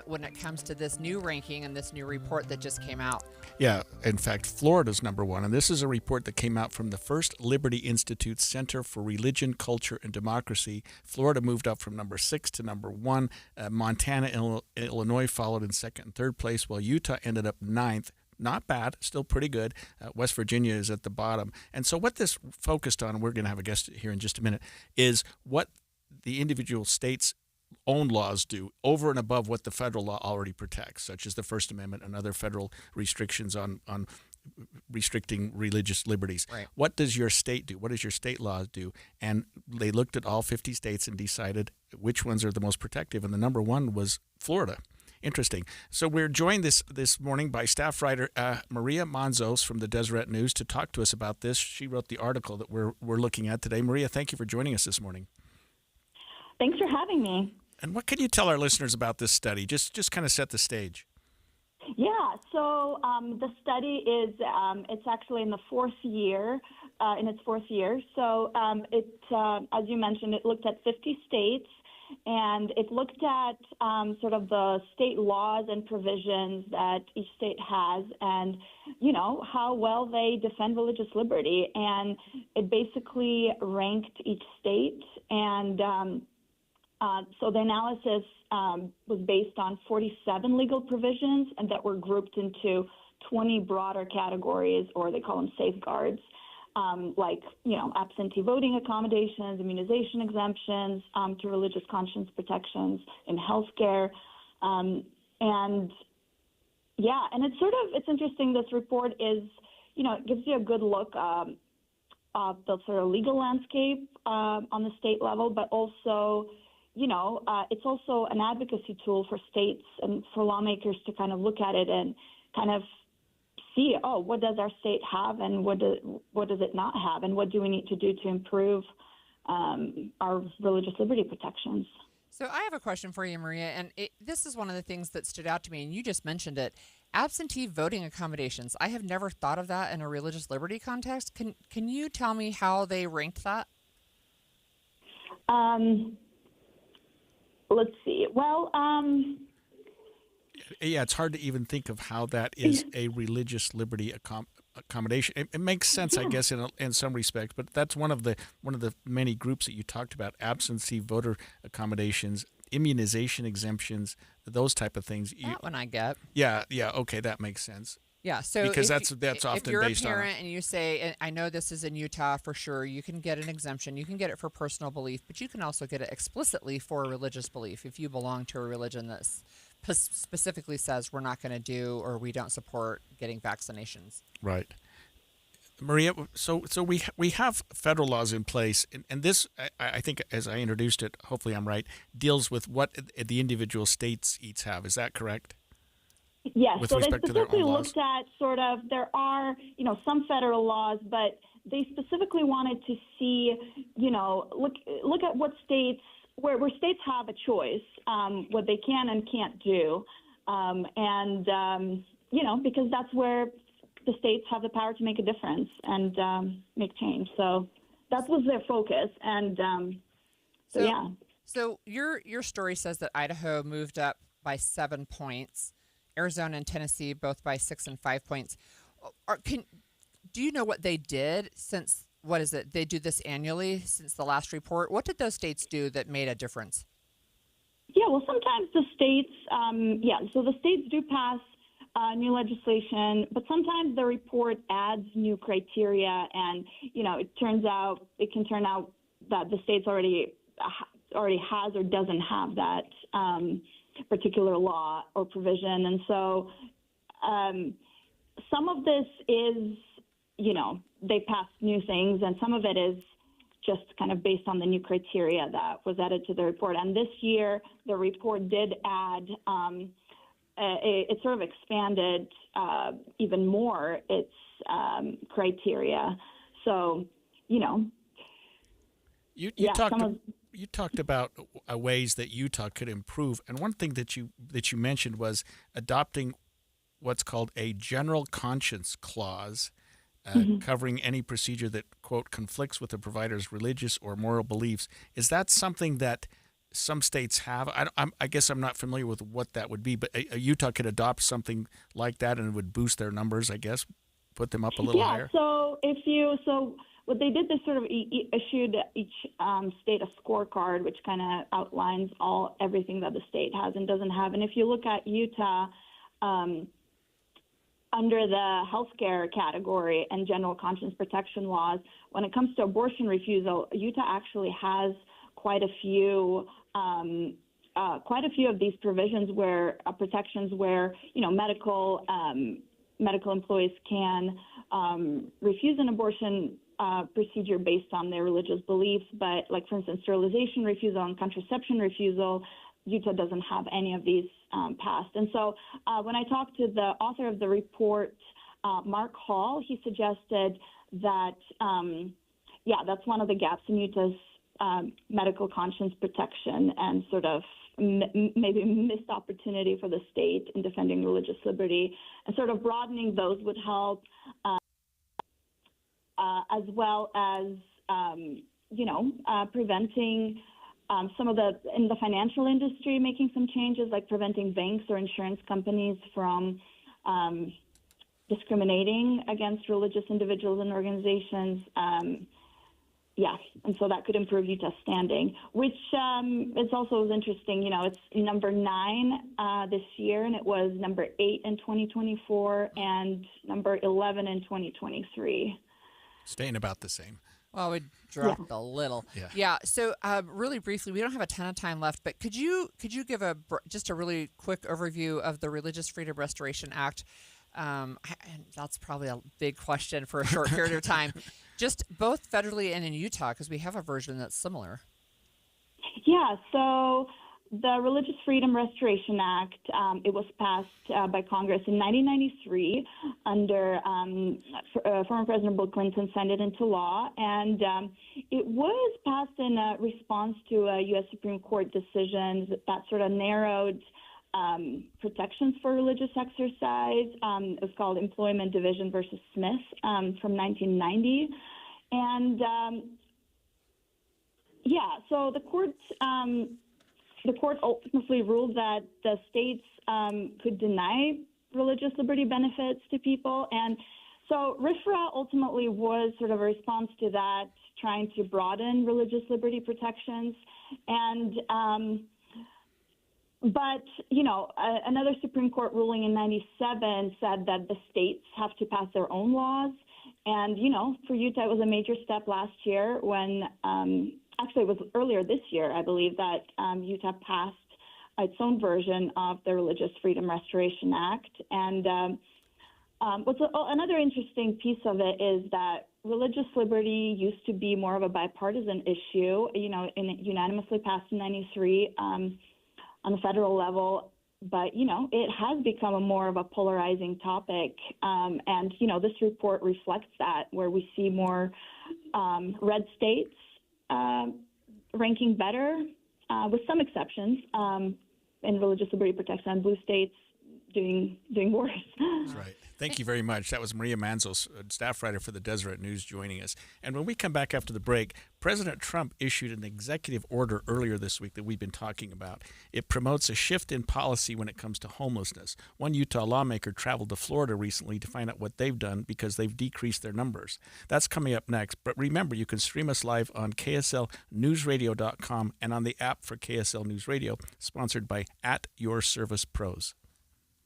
when it comes to this new ranking and this new report that just came out. Yeah, in fact, Florida's number one. And this is a report that came out from the First Liberty Institute Center for Religion, Culture, and Democracy. Florida moved up from number 6 to number 1. Montana, Illinois followed in second and third place, while Utah ended up 9th. Not bad, still pretty good. West Virginia is at the bottom. And so what this focused on, we're going to have a guest here in just a minute, is what the individual states' own laws do over and above what the federal law already protects, such as the First Amendment and other federal restrictions on restricting religious liberties. Right. What does your state do? What does your state laws do? And they looked at all 50 states and decided which ones are the most protective, and the number one was Florida. Interesting. So we're joined this morning by staff writer Maria Manzos from the Deseret News to talk to us about this. She wrote the article that we're looking at today. Maria, thank you for joining us this morning. Thanks for having me. And what can you tell our listeners about this study? Just kind of set the stage. Yeah, so the study is it's actually in the fourth year, So as you mentioned, it looked at 50 states, and it looked at sort of the state laws and provisions that each state has, and how well they defend religious liberty. And it basically ranked each state, and so the analysis was based on 47 legal provisions and that were grouped into 20 broader categories, or they call them safeguards, like, absentee voting accommodations, immunization exemptions, to religious conscience protections in healthcare. And it's interesting. This report is, it gives you a good look of the sort of legal landscape on the state level, but also it's also an advocacy tool for states and for lawmakers to kind of look at it and kind of see, what does our state have and what does it not have, and what do we need to do to improve our religious liberty protections. So I have a question for you, Maria, and this is one of the things that stood out to me, and you just mentioned it. Absentee voting accommodations. I have never thought of that in a religious liberty context. Can you tell me how they ranked that? Let's see. Well, yeah, it's hard to even think of how that is a religious liberty accommodation. It makes sense, I guess, in some respects, but that's one of the many groups that you talked about: absentee voter accommodations, immunization exemptions, those type of things. That one I get. Yeah, okay, that makes sense. Yeah, so because that's often if you're based a on parent and you say, and I know this is in Utah for sure, you can get an exemption. You can get it for personal belief, but you can also get it explicitly for a religious belief if you belong to a religion that specifically says we're not going to do or we don't support getting vaccinations. Right. Maria, so we have federal laws in place, and this, I think, as I introduced it, hopefully I'm right, deals with what the individual states each have. Is that correct? Yes. With so they respect to their specifically own laws? looked at sort of, there are, some federal laws, but they specifically wanted to see, look at what states, where states have a choice, what they can and can't do. Because that's where the states have the power to make a difference and make change. So that was their focus. And yeah. So your story says that Idaho moved up by 7 points, Arizona and Tennessee both by 6 and 5 points. Do you know what they did since, what is it, they do this annually since the last report? What did those states do that made a difference? Yeah, well, sometimes the states, so the states do pass new legislation, but sometimes the report adds new criteria, and it can turn out that the states already has or doesn't have that particular law or provision, and so some of this is they passed new things, and some of it is just kind of based on the new criteria that was added to the report. And this year, the report did add. It sort of expanded even more its criteria. So, you talked about ways that Utah could improve, and one thing that you mentioned was adopting what's called a general conscience clause, covering any procedure that, quote, conflicts with the provider's religious or moral beliefs. Is that something that some states have? I guess I'm not familiar with what that would be, but Utah could adopt something like that and it would boost their numbers, I guess, put them up a little higher. So what they did, they sort of issued each state a scorecard, which kind of outlines everything that the state has and doesn't have. And if you look at Utah, under the healthcare category and general conscience protection laws, when it comes to abortion refusal, Utah actually has quite a few of these provisions where protections where medical employees can refuse an abortion procedure based on their religious beliefs, but like for instance sterilization refusal and contraception refusal, Utah doesn't have any of these passed. And so when I talked to the author of the report, Mark Hall, he suggested that that's one of the gaps in Utah's medical conscience protection and sort of maybe missed opportunity for the state in defending religious liberty, and sort of broadening those would help, as well as preventing some of in the financial industry, making some changes like preventing banks or insurance companies from discriminating against religious individuals and organizations. And so that could improve Utah's standing, which is also interesting. It's number 9 this year, and it was number 8 in 2024 and number 11 in 2023. Staying about the same. Well, we dropped a little. Yeah. So really briefly, we don't have a ton of time left, but could you give just a really quick overview of the Religious Freedom Restoration Act? And that's probably a big question for a short period of time. Just both federally and in Utah, because we have a version that's similar. Yeah, so the Religious Freedom Restoration Act, it was passed by Congress in 1993 under former President Bill Clinton signed it into law, and it was passed in response to a U.S. Supreme Court decision that sort of narrowed protections for religious exercise. It was called Employment Division versus Smith from 1990. And so the court ultimately ruled that the states could deny religious liberty benefits to people. And so RFRA ultimately was sort of a response to that, trying to broaden religious liberty protections. And but, another Supreme Court ruling in 97 said that the states have to pass their own laws. And, for Utah, it was a major step last year when, actually it was earlier this year, I believe, that Utah passed its own version of the Religious Freedom Restoration Act. And another interesting piece of it is that religious liberty used to be more of a bipartisan issue, unanimously passed in 93 on the federal level. But, it has become more of a polarizing topic. And, this report reflects that, where we see more red states ranking better, with some exceptions, in religious liberty protection, and blue states doing worse. That's right. Thank you very much. That was Maria Manzos, staff writer for the Deseret News, joining us. And when we come back after the break, President Trump issued an executive order earlier this week that we've been talking about. It promotes a shift in policy when it comes to homelessness. One Utah lawmaker traveled to Florida recently to find out what they've done because they've decreased their numbers. That's coming up next. But remember, you can stream us live on KSLNewsRadio.com and on the app for KSL News Radio, sponsored by @YourServicePros.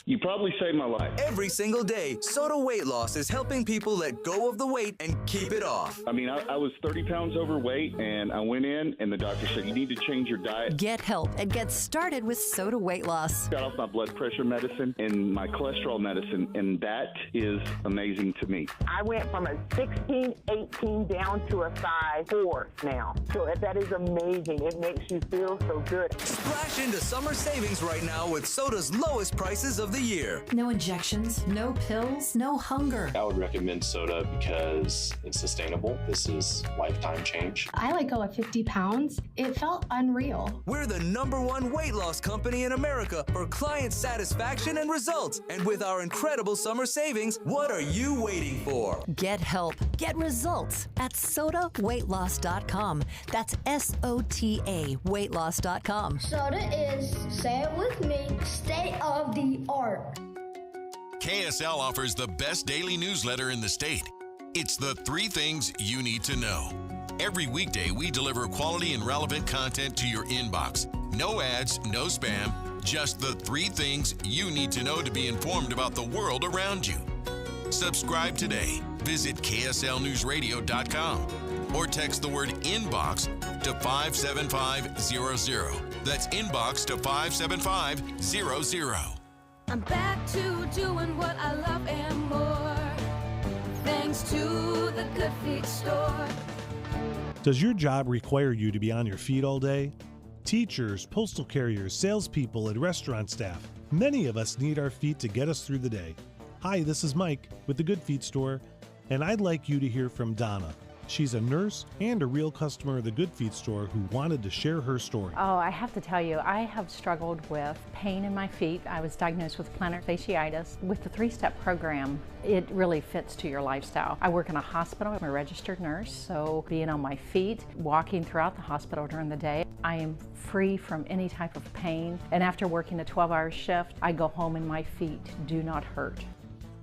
You probably saved my life. Every single day, Soda Weight Loss is helping people let go of the weight and keep it off. I mean, I was 30 pounds overweight, and I went in, and the doctor said, you need to change your diet. Get help and get started with Soda Weight Loss. Got off my blood pressure medicine and my cholesterol medicine, and that is amazing to me. I went from a 16, 18 down to a size 4 now. So that is amazing. It makes you feel so good. Splash into summer savings right now with Soda's lowest prices of the year. No injections, no pills, no hunger. I would recommend Soda because it's sustainable. This is lifetime change. I let go of 50 pounds. It felt unreal. We're the #1 weight loss company in America for client satisfaction and results. And with our incredible summer savings, what are you waiting for? Get help. Get results at SodaWeightLoss.com. That's SOTA weightloss.com. Soda is, say it with me, state of the art. KSL offers the best daily newsletter in the state. It's the 3 things you need to know. Every weekday, we deliver quality and relevant content to your inbox. No ads, no spam, just the 3 things you need to know to be informed about the world around you. Subscribe today. Visit KSLNewsRadio.com or text the word inbox to 57500. That's inbox to 57500. I'm back to doing what I love and more, thanks to the Good Feet store. Does your job require you to be on your feet all day? Teachers, postal carriers, salespeople, and restaurant staff. Many of us need our feet to get us through the day. Hi, this is Mike with the Good Feet store, and I'd like you to hear from Donna. She's a nurse and a real customer of the Good Feet store who wanted to share her story. Oh, I have to tell you, I have struggled with pain in my feet. I was diagnosed with plantar fasciitis. With the 3-step program, it really fits to your lifestyle. I work in a hospital. I'm a registered nurse, so being on my feet, walking throughout the hospital during the day, I am free from any type of pain. And after working a 12-hour shift, I go home and my feet do not hurt.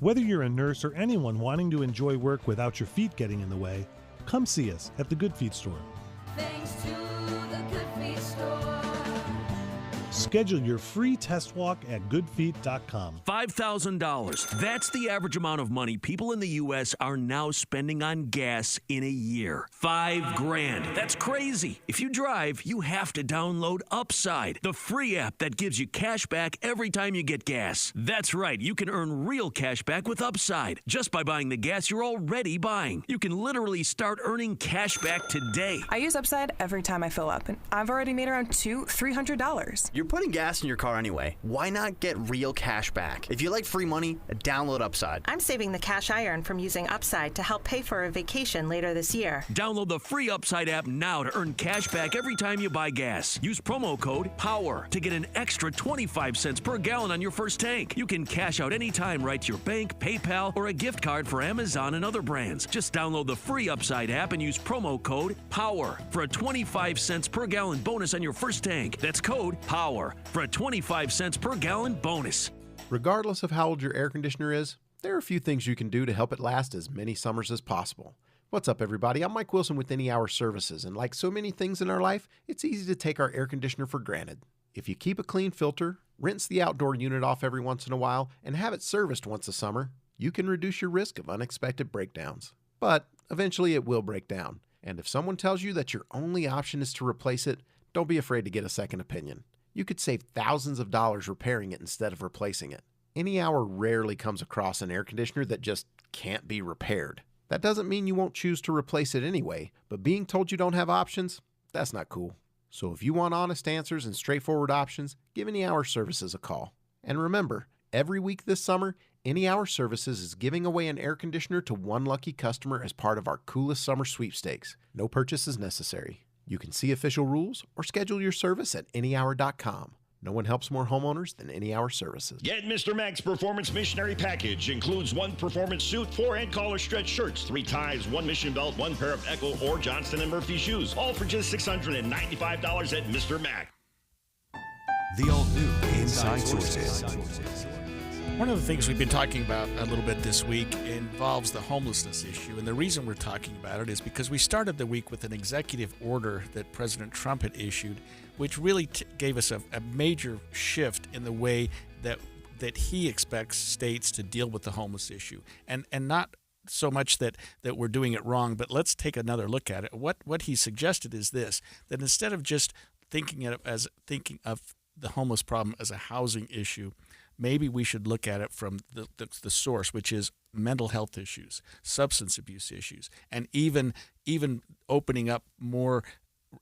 Whether you're a nurse or anyone wanting to enjoy work without your feet getting in the way, come see us at the Good Feet store. Thanks to the Good Feet store. Schedule your free test walk at goodfeet.com. $5,000. That's the average amount of money people in the U.S. are now spending on gas in a year. $5,000. That's crazy. If you drive, you have to download Upside, the free app that gives you cash back every time you get gas. That's right. You can earn real cash back with Upside just by buying the gas you're already buying. You can literally start earning cash back today. I use Upside every time I fill up, and I've already made around $200-300. You're you're putting gas in your car anyway, why not get real cash back? If you like free money, download Upside. I'm saving the cash I earn from using Upside to help pay for a vacation later this year. Download the free Upside app now to earn cash back every time you buy gas. Use promo code POWER to get an extra 25 cents per gallon on your first tank. You can cash out anytime right to your bank, PayPal, or a gift card for Amazon and other brands. Just download the free Upside app and use promo code POWER for a 25 cents per gallon bonus on your first tank. That's code POWER for a 25 cents per gallon bonus. Regardless of how old your air conditioner is, there are a few things you can do to help it last as many summers as possible. What's up, everybody? I'm Mike Wilson with Any Hour Services, and like so many things in our life, it's easy to take our air conditioner for granted. If you keep a clean filter, rinse the outdoor unit off every once in a while, and have it serviced once a summer, you can reduce your risk of unexpected breakdowns. But eventually it will break down, and if someone tells you that your only option is to replace it, don't be afraid to get a second opinion. You could save thousands of dollars repairing it instead of replacing it. Any Hour rarely comes across an air conditioner that just can't be repaired. That doesn't mean you won't choose to replace it anyway, but being told you don't have options, that's not cool. So if you want honest answers and straightforward options, give Any Hour Services a call. And remember, every week this summer, Any Hour Services is giving away an air conditioner to one lucky customer as part of our Coolest Summer Sweepstakes. No purchase is necessary. You can see official rules or schedule your service at anyhour.com. No one helps more homeowners than Any Hour Services. Get Mr. Mac's Performance Missionary Package. Includes 1 performance suit, 4 head collar stretch shirts, 3 ties, 1 mission belt, 1 pair of Echo or Johnston & Murphy shoes. All for just $695 at Mr. Mac. The all-new Inside Sources. One of the things we've been talking about a little bit this week involves the homelessness issue. And the reason we're talking about it is because we started the week with an executive order that President Trump had issued, which really gave us a major shift in the way that he expects states to deal with the homeless issue. And not so much that we're doing it wrong, but let's take another look at it. What he suggested is this, that instead of just thinking of the homeless problem as a housing issue, maybe we should look at it from the source, which is mental health issues, substance abuse issues, and even opening up more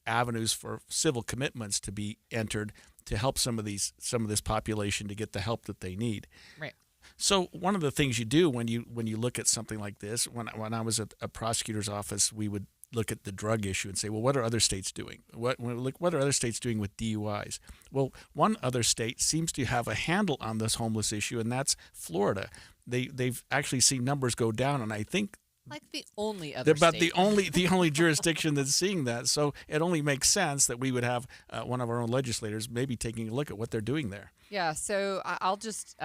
avenues for civil commitments to be entered to help some of this population to get the help that they need. Right. So one of the things you do when you look at something like this, when I was at a prosecutor's office, we would look at the drug issue and say, well, what are other states doing? What are other states doing with DUIs? Well, one other state seems to have a handle on this homeless issue, and that's Florida. They've actually seen numbers go down, and I think like the only other they're about state. the only jurisdiction that's seeing that. So it only makes sense that we would have one of our own legislators maybe taking a look at what they're doing there. Yeah, so I'll just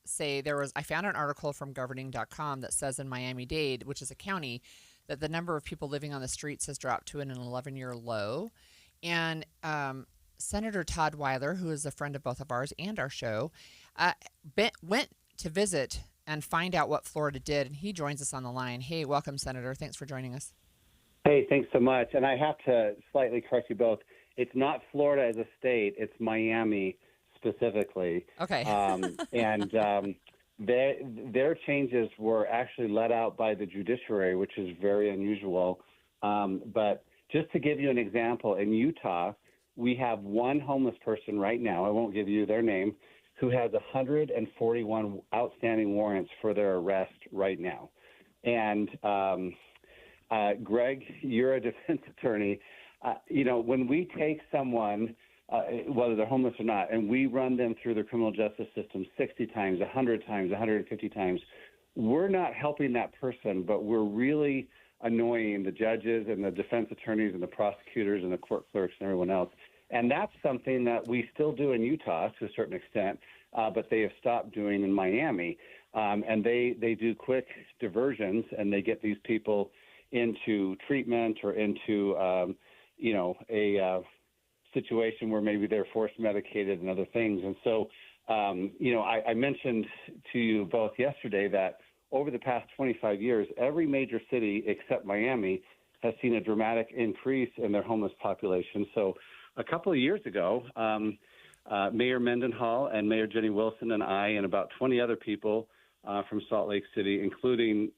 say I found an article from governing.com that says in Miami-Dade, which is a county, that the number of people living on the streets has dropped to an 11-year low. And Senator Todd Weiler, who is a friend of both of ours and our show, went to visit and find out what Florida did, and he joins us on the line. Hey, welcome, Senator. Thanks for joining us. Hey, thanks so much. And I have to slightly correct you both. It's not Florida as a state. It's Miami specifically. Okay. Their changes were actually let out by the judiciary, which is very unusual. But just to give you an example, in Utah, we have one homeless person right now, I won't give you their name, who has 141 outstanding warrants for their arrest right now. And Greg, you're a defense attorney. When we take someone, whether they're homeless or not, and we run them through the criminal justice system 60 times, 100 times, 150 times, we're not helping that person, but we're really annoying the judges and the defense attorneys and the prosecutors and the court clerks and everyone else. And that's something that we still do in Utah to a certain extent, but they have stopped doing in Miami. And they do quick diversions, and they get these people into treatment or into, a situation where maybe they're force medicated and other things. And so, I mentioned to you both yesterday that over the past 25 years, every major city except Miami has seen a dramatic increase in their homeless population. So a couple of years ago, Mayor Mendenhall and Mayor Jenny Wilson and I and about 20 other people from Salt Lake City, including,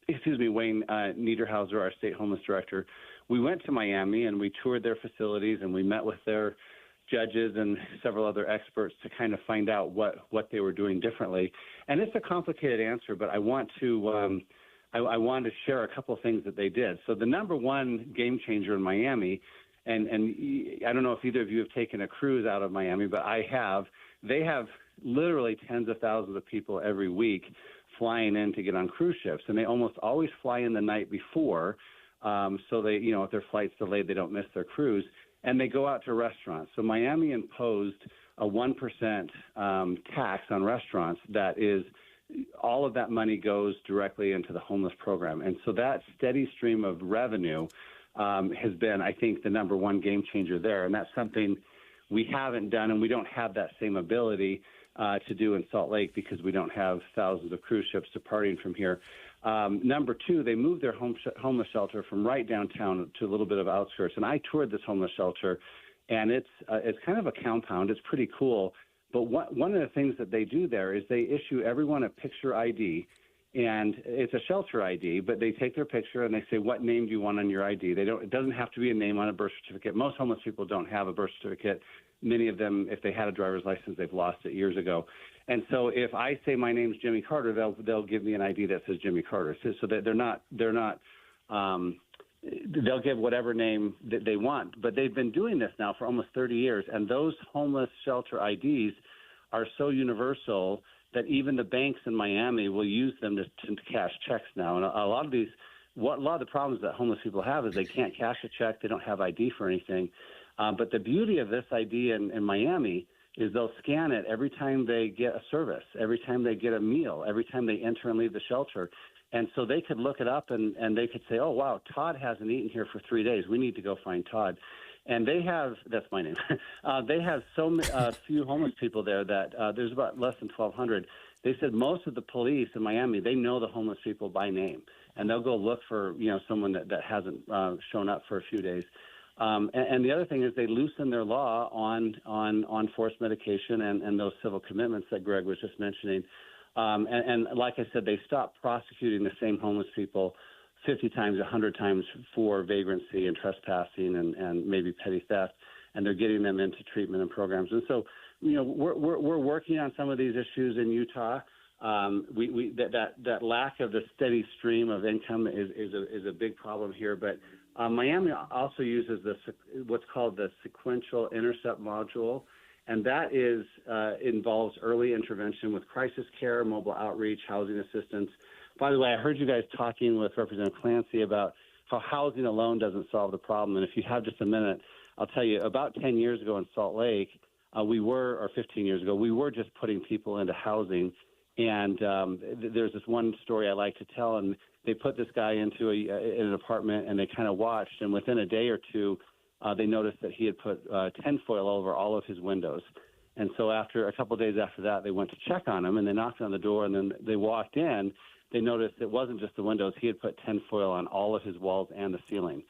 Wayne Niederhauser, our state homeless director, we went to Miami and we toured their facilities and we met with their judges and several other experts to kind of find out what they were doing differently. And it's a complicated answer, but I want to I wanted to share a couple of things that they did. So the number one game changer in Miami, and I don't know if either of you have taken a cruise out of Miami, but I have. They have literally tens of thousands of people every week flying in to get on cruise ships, and they almost always fly in the night before, so they, if their flight's delayed, they don't miss their cruise, and they go out to restaurants. So Miami imposed a 1% tax on restaurants that is all of that money goes directly into the homeless program. And so that steady stream of revenue has been, I think, the number one game changer there. And that's something we haven't done, and we don't have that same ability to do in Salt Lake because we don't have thousands of cruise ships departing from here. Number two, they moved their homeless shelter from right downtown to a little bit of outskirts. And I toured this homeless shelter, and it's kind of a compound. It's pretty cool. But one of the things that they do there is they issue everyone a picture ID, and it's a shelter ID, but they take their picture and they say, what name do you want on your ID? It doesn't have to be a name on a birth certificate. Most homeless people don't have a birth certificate. Many of them, if they had a driver's license, they've lost it years ago. And so if I say my name's Jimmy Carter, they'll give me an ID that says Jimmy Carter. So that they're not they'll give whatever name that they want. But they've been doing this now for almost 30 years, and those homeless shelter IDs are so universal that even the banks in Miami will use them to cash checks now. And a lot of the problems that homeless people have is they can't cash a check, they don't have ID for anything. But the beauty of this ID in Miami is they'll scan it every time they get a service, every time they get a meal, every time they enter and leave the shelter. And so they could look it up and they could say, oh, wow, Todd hasn't eaten here for 3 days. We need to go find Todd. And they have, that's my name, they have so few homeless people there that there's about less than 1,200. They said most of the police in Miami, they know the homeless people by name. And they'll go look for, someone that hasn't shown up for a few days. And the other thing is they loosen their law on forced medication and those civil commitments that Greg was just mentioning. And like I said, they stopped prosecuting the same homeless people 50 times, 100 times for vagrancy and trespassing and maybe petty theft, and they're getting them into treatment and programs. And so, we're working on some of these issues in Utah. That lack of the steady stream of income is a big problem here. But Miami also uses what's called the sequential intercept module, and that involves early intervention with crisis care, mobile outreach, housing assistance. By the way, I heard you guys talking with Representative Clancy about how housing alone doesn't solve the problem. And if you have just a minute, I'll tell you, about 10 years ago in Salt Lake, or 15 years ago, we were just putting people into housing. And there's this one story I like to tell, and they put this guy into an apartment, and they kind of watched. And within a day or two, they noticed that he had put tinfoil over all of his windows. And so after a couple of days after that, they went to check on him, and they knocked on the door, and then they walked in. They noticed it wasn't just the windows. He had put tinfoil on all of his walls and the ceiling.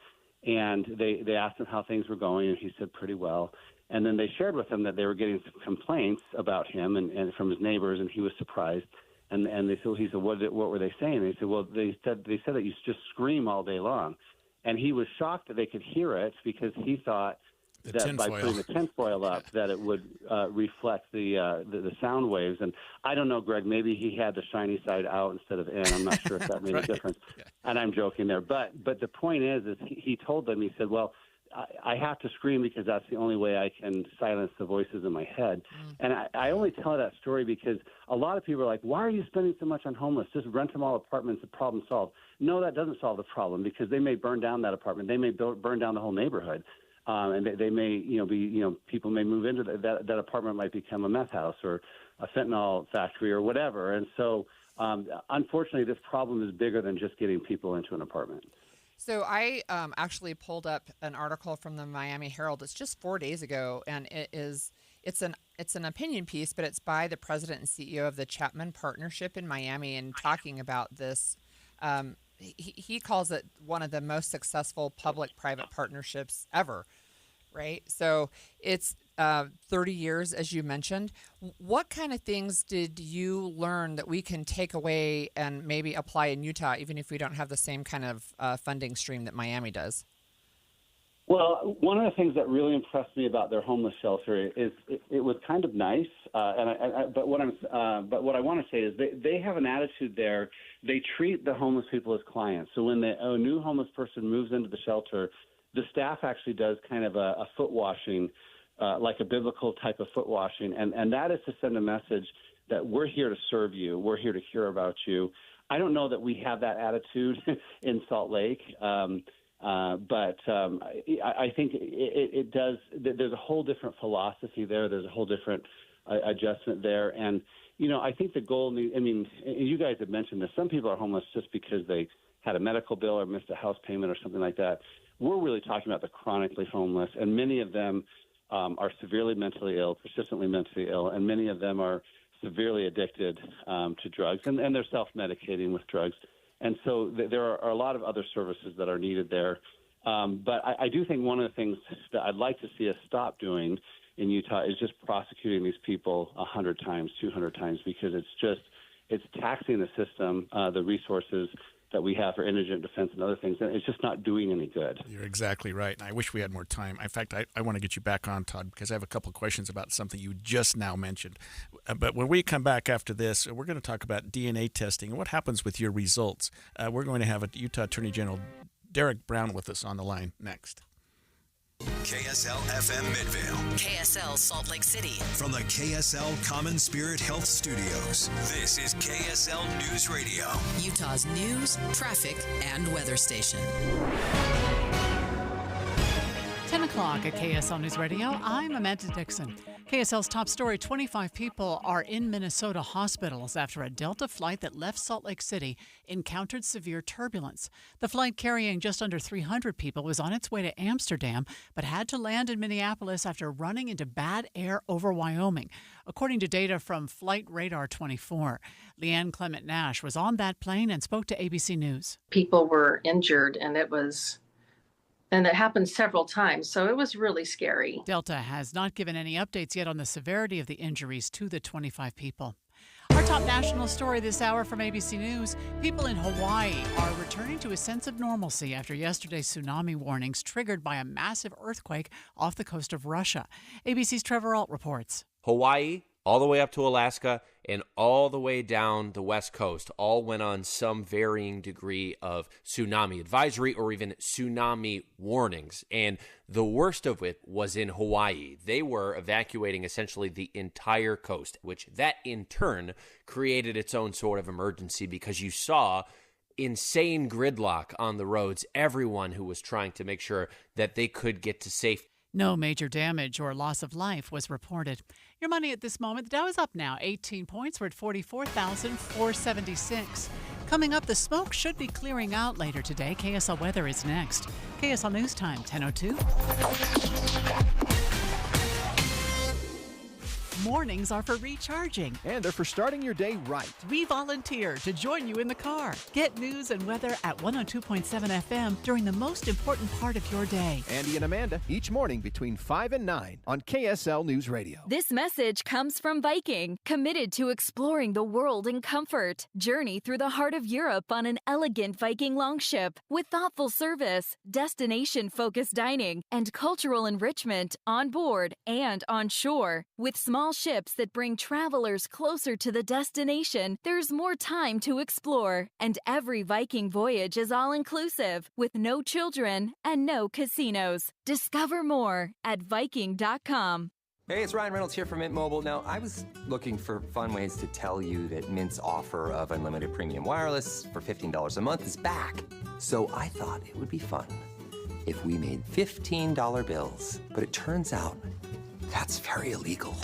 And they asked him how things were going, and he said pretty well. And then they shared with him that they were getting some complaints about him and from his neighbors, and he was surprised. And they said, he said, what were they saying? And they said, well, they said that you just scream all day long. And he was shocked that they could hear it because he thought that by putting the tinfoil up that it would reflect the sound waves. And I don't know, Greg, maybe he had the shiny side out instead of in. I'm not sure if that made a difference. Yeah. And I'm joking there. But the point is he told them, he said, well, I have to scream because that's the only way I can silence the voices in my head. And I only tell that story because a lot of people are like, why are you spending so much on homeless? Just rent them all apartments, the problem solved. No, that doesn't solve the problem because they may burn down that apartment. They may burn down the whole neighborhood. And they may, people may move into that apartment might become a meth house or a fentanyl factory or whatever. And so, unfortunately, this problem is bigger than just getting people into an apartment. So I actually pulled up an article from the Miami Herald. It's just 4 days ago, and it's an opinion piece, but it's by the president and CEO of the Chapman Partnership in Miami, and talking about this. He calls it one of the most successful public-private partnerships ever, right? So it's 30 years, as you mentioned. What kind of things did you learn that we can take away and maybe apply in Utah, even if we don't have the same kind of funding stream that Miami does? Well, one of the things that really impressed me about their homeless shelter is it was kind of nice. But what I want to say is they have an attitude there. They treat the homeless people as clients. So when a new homeless person moves into the shelter, the staff actually does kind of a foot washing, like a biblical type of foot washing, and that is to send a message that we're here to serve you. We're here to hear about you. I don't know that we have that attitude in Salt Lake. But I think it does. There's a whole different philosophy there. There's a whole different adjustment there. And, I think the goal, you guys have mentioned this. Some people are homeless just because they had a medical bill or missed a house payment or something like that. We're really talking about the chronically homeless, and many of them are severely mentally ill, persistently mentally ill, and many of them are severely addicted to drugs, and they're self-medicating with drugs. And so there are a lot of other services that are needed there. But I do think one of the things that I'd like to see us stop doing in Utah is just prosecuting these people 100 times, 200 times, because it's taxing the system, the resources that we have for indigent defense and other things, and it's just not doing any good. You're exactly right, and I wish we had more time. In fact, I want to get you back on, Todd, because I have a couple of questions about something you just now mentioned. But when we come back after this, we're going to talk about DNA testing and what happens with your results. We're going to have Utah Attorney General Derek Brown with us on the line next. KSL FM Midvale. KSL Salt Lake City. From the KSL Common Spirit Health Studios, this is KSL News Radio. Utah's news, traffic, and weather station. 10 o'clock at KSL News Radio. I'm Amanda Dixon. KSL's top story, 25 people are in Minnesota hospitals after a Delta flight that left Salt Lake City encountered severe turbulence. The flight carrying just under 300 people was on its way to Amsterdam, but had to land in Minneapolis after running into bad air over Wyoming, according to data from Flight Radar 24. Leanne Clement Nash was on that plane and spoke to ABC News. People were injured, and it happened several times, so it was really scary. Delta has not given any updates yet on the severity of the injuries to the 25 people. Our top national story this hour from ABC News. People in Hawaii are returning to a sense of normalcy after yesterday's tsunami warnings triggered by a massive earthquake off the coast of Russia. ABC's Trevor Ault reports. Hawaii, all the way up to Alaska, and all the way down the West Coast, all went on some varying degree of tsunami advisory or even tsunami warnings. And the worst of it was in Hawaii. They were evacuating essentially the entire coast, which that in turn created its own sort of emergency because you saw insane gridlock on the roads, everyone who was trying to make sure that they could get to safety. No major damage or loss of life was reported. Your money at this moment, the Dow is up now 18 points. We're at 44,476. Coming up, the smoke should be clearing out later today. KSL weather is next. KSL News Time, 10:02. Mornings are for recharging. And they're for starting your day right. We volunteer to join you in the car. Get news and weather at 102.7 FM during the most important part of your day. Andy and Amanda, each morning between 5 and 9 on KSL News Radio. This message comes from Viking, committed to exploring the world in comfort. Journey through the heart of Europe on an elegant Viking longship with thoughtful service, destination-focused dining, and cultural enrichment on board and on shore. With small ships that bring travelers closer to the destination, there's more time to explore. And every Viking voyage is all-inclusive, with no children and no casinos. Discover more at Viking.com. Hey, it's Ryan Reynolds here from Mint Mobile. Now, I was looking for fun ways to tell you that Mint's offer of unlimited premium wireless for $15 a month is back. So I thought it would be fun if we made $15 bills. But it turns out that's very illegal.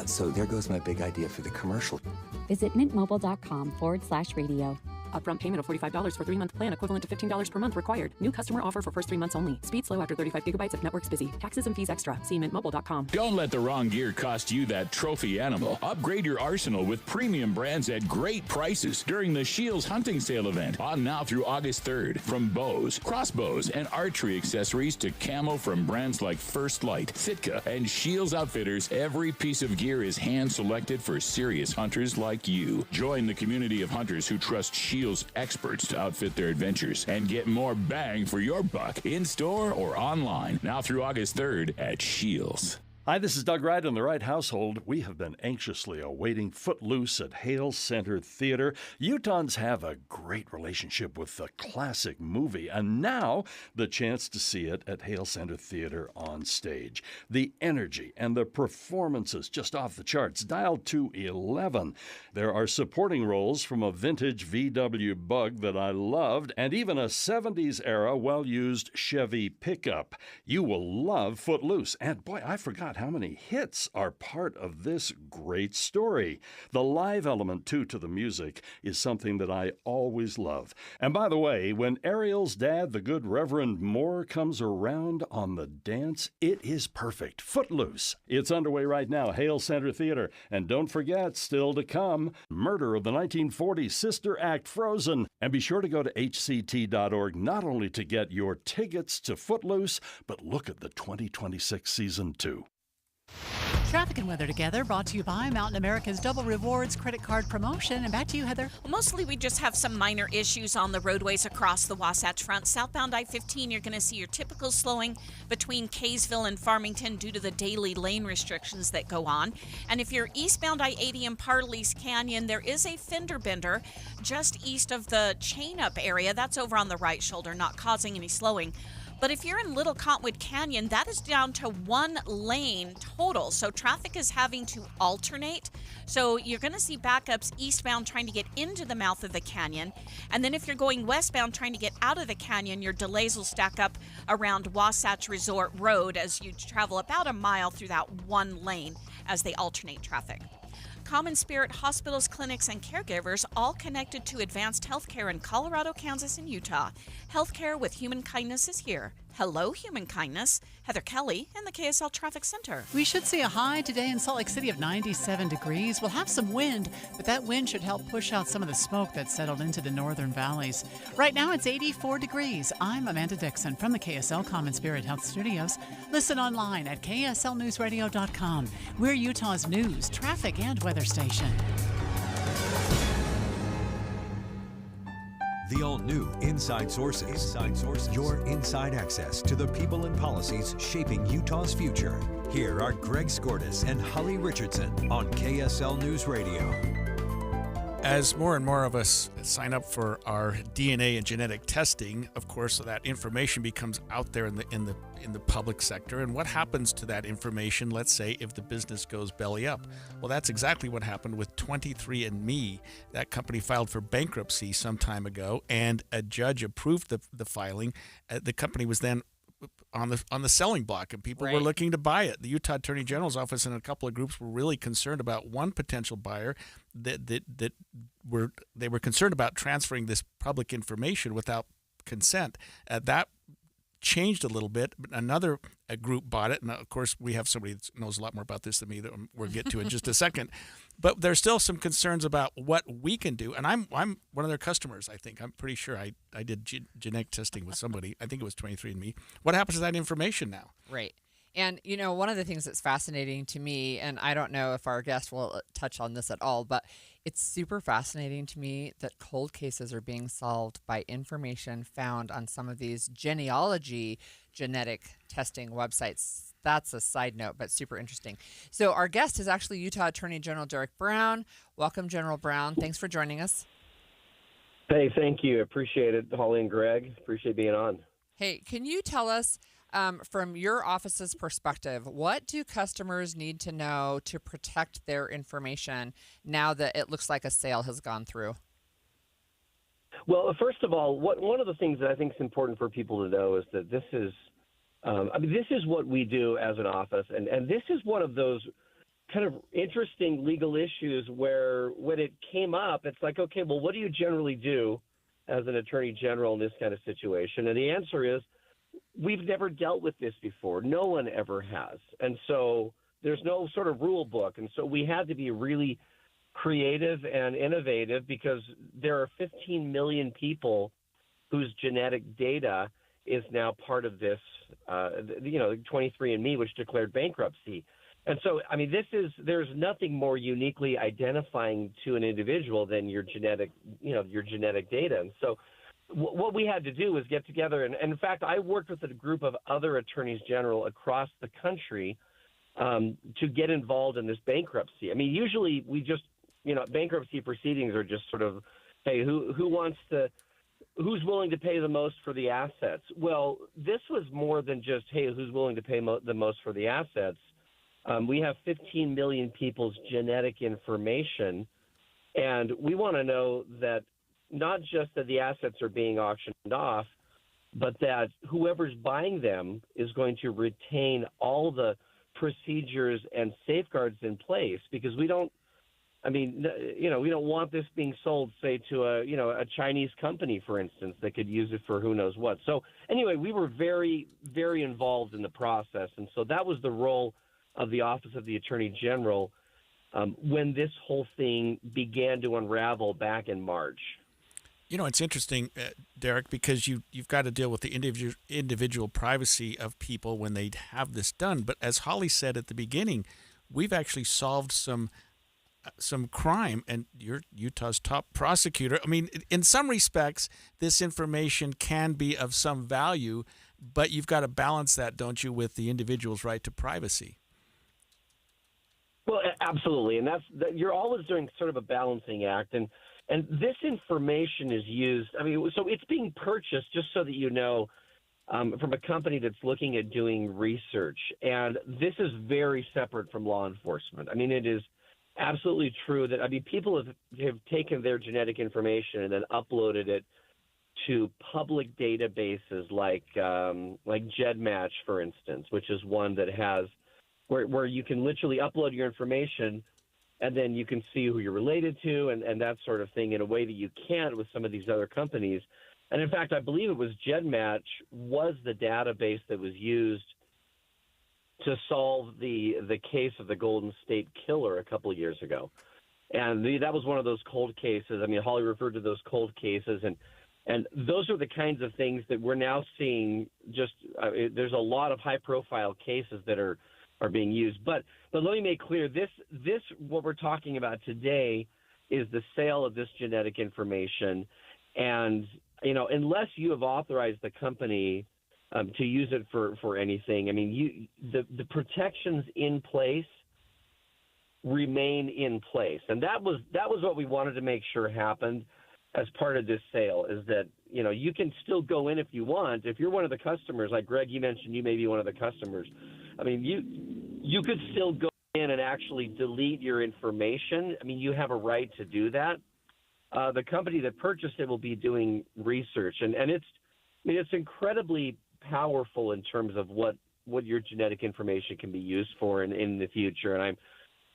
So there goes my big idea for the commercial. Visit mintmobile.com/radio. Upfront payment of $45 for 3-month plan equivalent to $15 per month required. New customer offer for first 3 months only. Speed slow after 35 gigabytes if network's busy. Taxes and fees extra. See mintmobile.com. Don't let the wrong gear cost you that trophy animal. Upgrade your arsenal with premium brands at great prices during the Shields Hunting Sale event on now through August 3rd. From bows, crossbows, and archery accessories to camo from brands like First Light, Sitka, and Shields Outfitters, every piece of gear is hand-selected for serious hunters like you. Join the community of hunters who trust Shields Scheels experts to outfit their adventures and get more bang for your buck in-store or online now through August 3rd at Scheels. Hi, this is Doug Wright in the Wright household. We have been anxiously awaiting Footloose at Hale Center Theater. Utahns have a great relationship with the classic movie, and now the chance to see it at Hale Center Theater on stage. The energy and the performances just off the charts, dialed to 11. There are supporting roles from a vintage VW Bug that I loved, and even a 70s-era well-used Chevy pickup. You will love Footloose, and boy, I forgot how many hits are part of this great story. The live element, too, to the music is something that I always love. And by the way, when Ariel's dad, the good Reverend Moore, comes around on the dance, it is perfect. Footloose. It's underway right now, Hale Center Theater. And don't forget, still to come, Murder of the 1940s Sister Act Frozen. And be sure to go to hct.org not only to get your tickets to Footloose, but look at the 2026 season 2. Traffic and weather together, brought to you by Mountain America's Double Rewards credit card promotion. And back to you, Heather. Mostly we just have some minor issues on the roadways across the Wasatch Front. Southbound I-15, you're going to see your typical slowing between Kaysville and Farmington due to the daily lane restrictions that go on. And if you're eastbound I-80 in Parley's Canyon, there is a fender bender just east of the chain-up area. That's over on the right shoulder, not causing any slowing. But if you're in Little Cottonwood Canyon, that is down to one lane total. So traffic is having to alternate. So you're going to see backups eastbound trying to get into the mouth of the canyon. And then if you're going westbound trying to get out of the canyon, your delays will stack up around Wasatch Resort Road as you travel about a mile through that one lane as they alternate traffic. Common Spirit hospitals, clinics, and caregivers all connected to advanced healthcare in Colorado, Kansas, and Utah. Healthcare with human kindness is here. Hello, human kindness. Heather Kelly in the KSL Traffic Center. We should see a high today in Salt Lake City of 97 degrees. We'll have some wind, but that wind should help push out some of the smoke that settled into the northern valleys. Right now it's 84 degrees. I'm Amanda Dixon from the KSL Common Spirit Health Studios. Listen online at kslnewsradio.com. We're Utah's news, traffic, and weather station. The all-new Inside Sources. Inside Sources. Your inside access to the people and policies shaping Utah's future. Here are Greg Skordas and Holly Richardson on KSL News Radio. As more and more of us sign up for our DNA and genetic testing, of course, that information becomes out there in the public sector. And what happens to that information, let's say, if the business goes belly up? Well, that's exactly what happened with 23andMe. That company filed for bankruptcy some time ago, and a judge approved the filing. The company was then on the selling block, and people were looking to buy it. The Utah Attorney General's office and a couple of groups were really concerned about one potential buyer that were concerned about transferring this public information without consent. That changed a little bit, but another group bought it, and of course we have somebody that knows a lot more about this than me that we'll get to in just a second. But there's still some concerns about what we can do, and I'm one of their customers. I think I'm pretty sure I did genetic testing with somebody. I think it was 23andMe. What happens to that information now? Right. And, you know, one of the things that's fascinating to me, and I don't know if our guest will touch on this at all, but it's super fascinating to me that cold cases are being solved by information found on some of these genealogy genetic testing websites. That's a side note, but super interesting. So our guest is actually Utah Attorney General Derek Brown. Welcome, General Brown. Thanks for joining us. Hey, thank you. Appreciate it, Holly and Greg. Appreciate being on. Hey, can you tell us, from your office's perspective, what do customers need to know to protect their information now that it looks like a sale has gone through? Well, first of all, one of the things that I think is important for people to know is that this is, this is what we do as an office, and this is one of those kind of interesting legal issues where when it came up, it's like, okay, well, what do you generally do as an attorney general in this kind of situation? And the answer is, we've never dealt with this before. No one ever has. And so there's no sort of rule book. And so we had to be really creative and innovative because there are 15 million people whose genetic data is now part of this, 23andMe, which declared bankruptcy. And so, I mean, there's nothing more uniquely identifying to an individual than your genetic data. And so what we had to do was get together. And in fact, I worked with a group of other attorneys general across the country to get involved in this bankruptcy. I mean, usually we just, bankruptcy proceedings are just sort of, hey, who's willing to pay the most for the assets? Well, this was more than just, hey, who's willing to pay the most for the assets? We have 15 million people's genetic information, and we want to know that not just that the assets are being auctioned off, but that whoever's buying them is going to retain all the procedures and safeguards in place, because we don't want this being sold, say, to a Chinese company, for instance, that could use it for who knows what. So anyway, we were very, very involved in the process, and so that was the role of the Office of the Attorney General when this whole thing began to unravel back in March. It's interesting, Derek, because you've got to deal with the individual privacy of people when they have this done. But as Holly said at the beginning, we've actually solved some crime, and you're Utah's top prosecutor. I mean, in some respects, this information can be of some value, but you've got to balance that, don't you, with the individual's right to privacy? Well, absolutely, and you're always doing sort of a balancing act, and this information is used. I mean, so it's being purchased, just so that you know, from a company that's looking at doing research, and this is very separate from law enforcement. I mean, it is absolutely true that people have taken their genetic information and then uploaded it to public databases like GEDmatch, for instance, which is one that has where you can literally upload your information and then you can see who you're related to and that sort of thing in a way that you can't with some of these other companies. And in fact, I believe it was GEDmatch was the database that was used to solve the case of the Golden State Killer a couple of years ago. And that was one of those cold cases. I mean, Holly referred to those cold cases, and those are the kinds of things that we're now seeing. There's a lot of high-profile cases that are being used. But let me make clear, this what we're talking about today is the sale of this genetic information. And, unless you have authorized the company to use it for anything, I mean, the protections in place remain in place. And that was what we wanted to make sure happened as part of this sale, is that, you can still go in if you want. If you're one of the customers, like Greg, you mentioned you may be one of the customers. I mean, you could still go in and actually delete your information. I mean, you have a right to do that. The company that purchased it will be doing research, and it's incredibly powerful in terms of what your genetic information can be used for in the future. And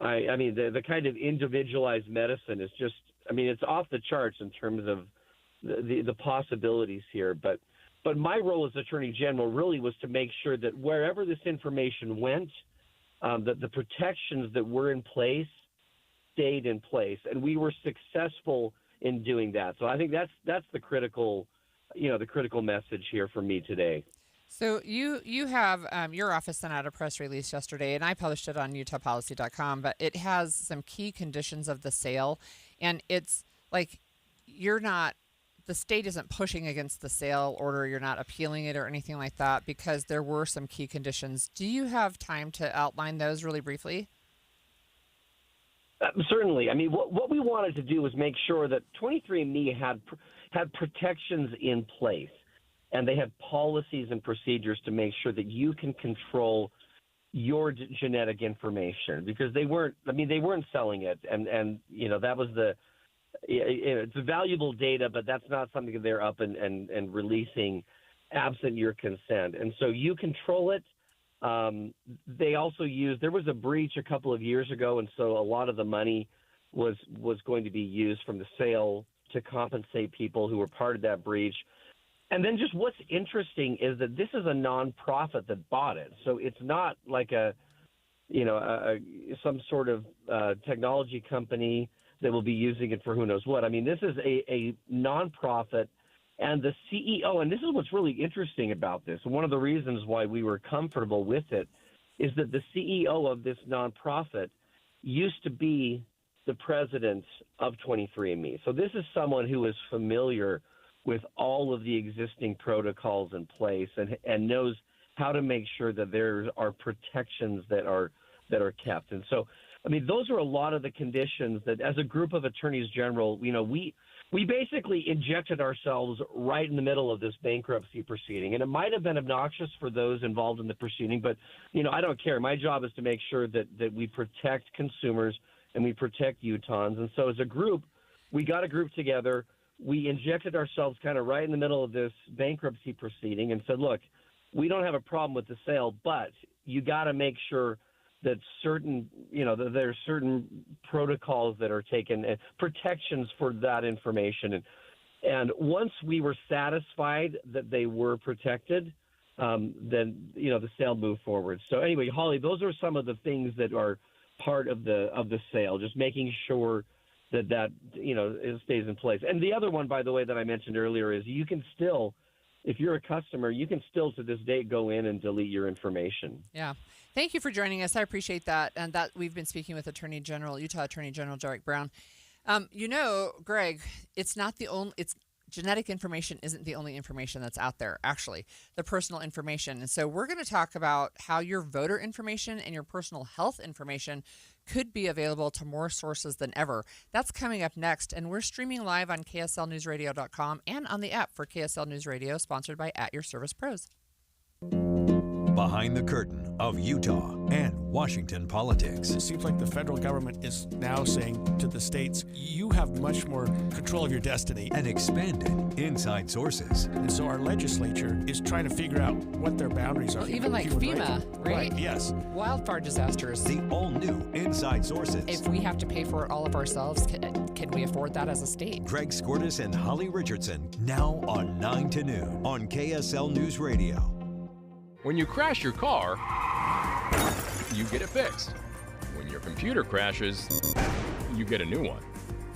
I mean, the kind of individualized medicine is just, it's off the charts in terms of the possibilities here. But my role as Attorney General really was to make sure that wherever this information went, that the protections that were in place stayed in place, and we were successful in doing that. So I think that's the critical message here for me today. So you have your office sent out a press release yesterday, and I published it on utahpolicy.com, but it has some key conditions of the sale, and it's like the state isn't pushing against the sale order, you're not appealing it or anything like that, because there were some key conditions. Do you have time to outline those really briefly? Certainly. I mean, what we wanted to do was make sure that 23andMe had protections in place, and they had policies and procedures to make sure that you can control your genetic information, because they weren't selling it, and that was it's valuable data, but that's not something that they're up and releasing absent your consent. And so you control it. They also there was a breach a couple of years ago, and so a lot of the money was going to be used from the sale to compensate people who were part of that breach. And then just what's interesting is that this is a nonprofit that bought it. So it's not like some sort of technology company that will be using it for who knows what. I mean, this is a nonprofit, and the CEO, and this is what's really interesting about this, one of the reasons why we were comfortable with it, is that the CEO of this nonprofit used to be the president of 23andMe. So this is someone who is familiar with all of the existing protocols in place and knows how to make sure that there are protections that are kept. And so, I mean, those are a lot of the conditions that, as a group of attorneys general, we basically injected ourselves right in the middle of this bankruptcy proceeding. And it might have been obnoxious for those involved in the proceeding, but, I don't care. My job is to make sure that we protect consumers and we protect Utahns. And so as a group, we got a group together. We injected ourselves kind of right in the middle of this bankruptcy proceeding and said, look, we don't have a problem with the sale, but you got to make sure that certain, that there are certain protocols that are taken and protections for that information. And once we were satisfied that they were protected, then, the sale moved forward. So anyway, Holly, those are some of the things that are part of the sale, just making sure that it stays in place. And the other one, by the way, that I mentioned earlier is you can still, if you're a customer, you can still to this day go in and delete your information. Yeah. Thank you for joining us. I appreciate that. And that we've been speaking with Utah Attorney General Derek Brown. Greg, genetic information isn't the only information that's out there, actually, the personal information. And so we're going to talk about how your voter information and your personal health information could be available to more sources than ever. That's coming up next, and we're streaming live on KSLNewsRadio.com and on the app for KSL News Radio, sponsored by At Your Service Pros. Behind the curtain of Utah and Washington politics. It seems like the federal government is now saying to the states, you have much more control of your destiny. And expanded inside sources. And so our legislature is trying to figure out what their boundaries are. Well, even like FEMA, right? Yes. Wildfire disasters. The all-new Inside Sources. If we have to pay for it all of ourselves, can we afford that as a state? Greg Skordas and Holly Richardson, now on 9 to noon on KSL News Radio. When you crash your car, you get it fixed. When your computer crashes, you get a new one.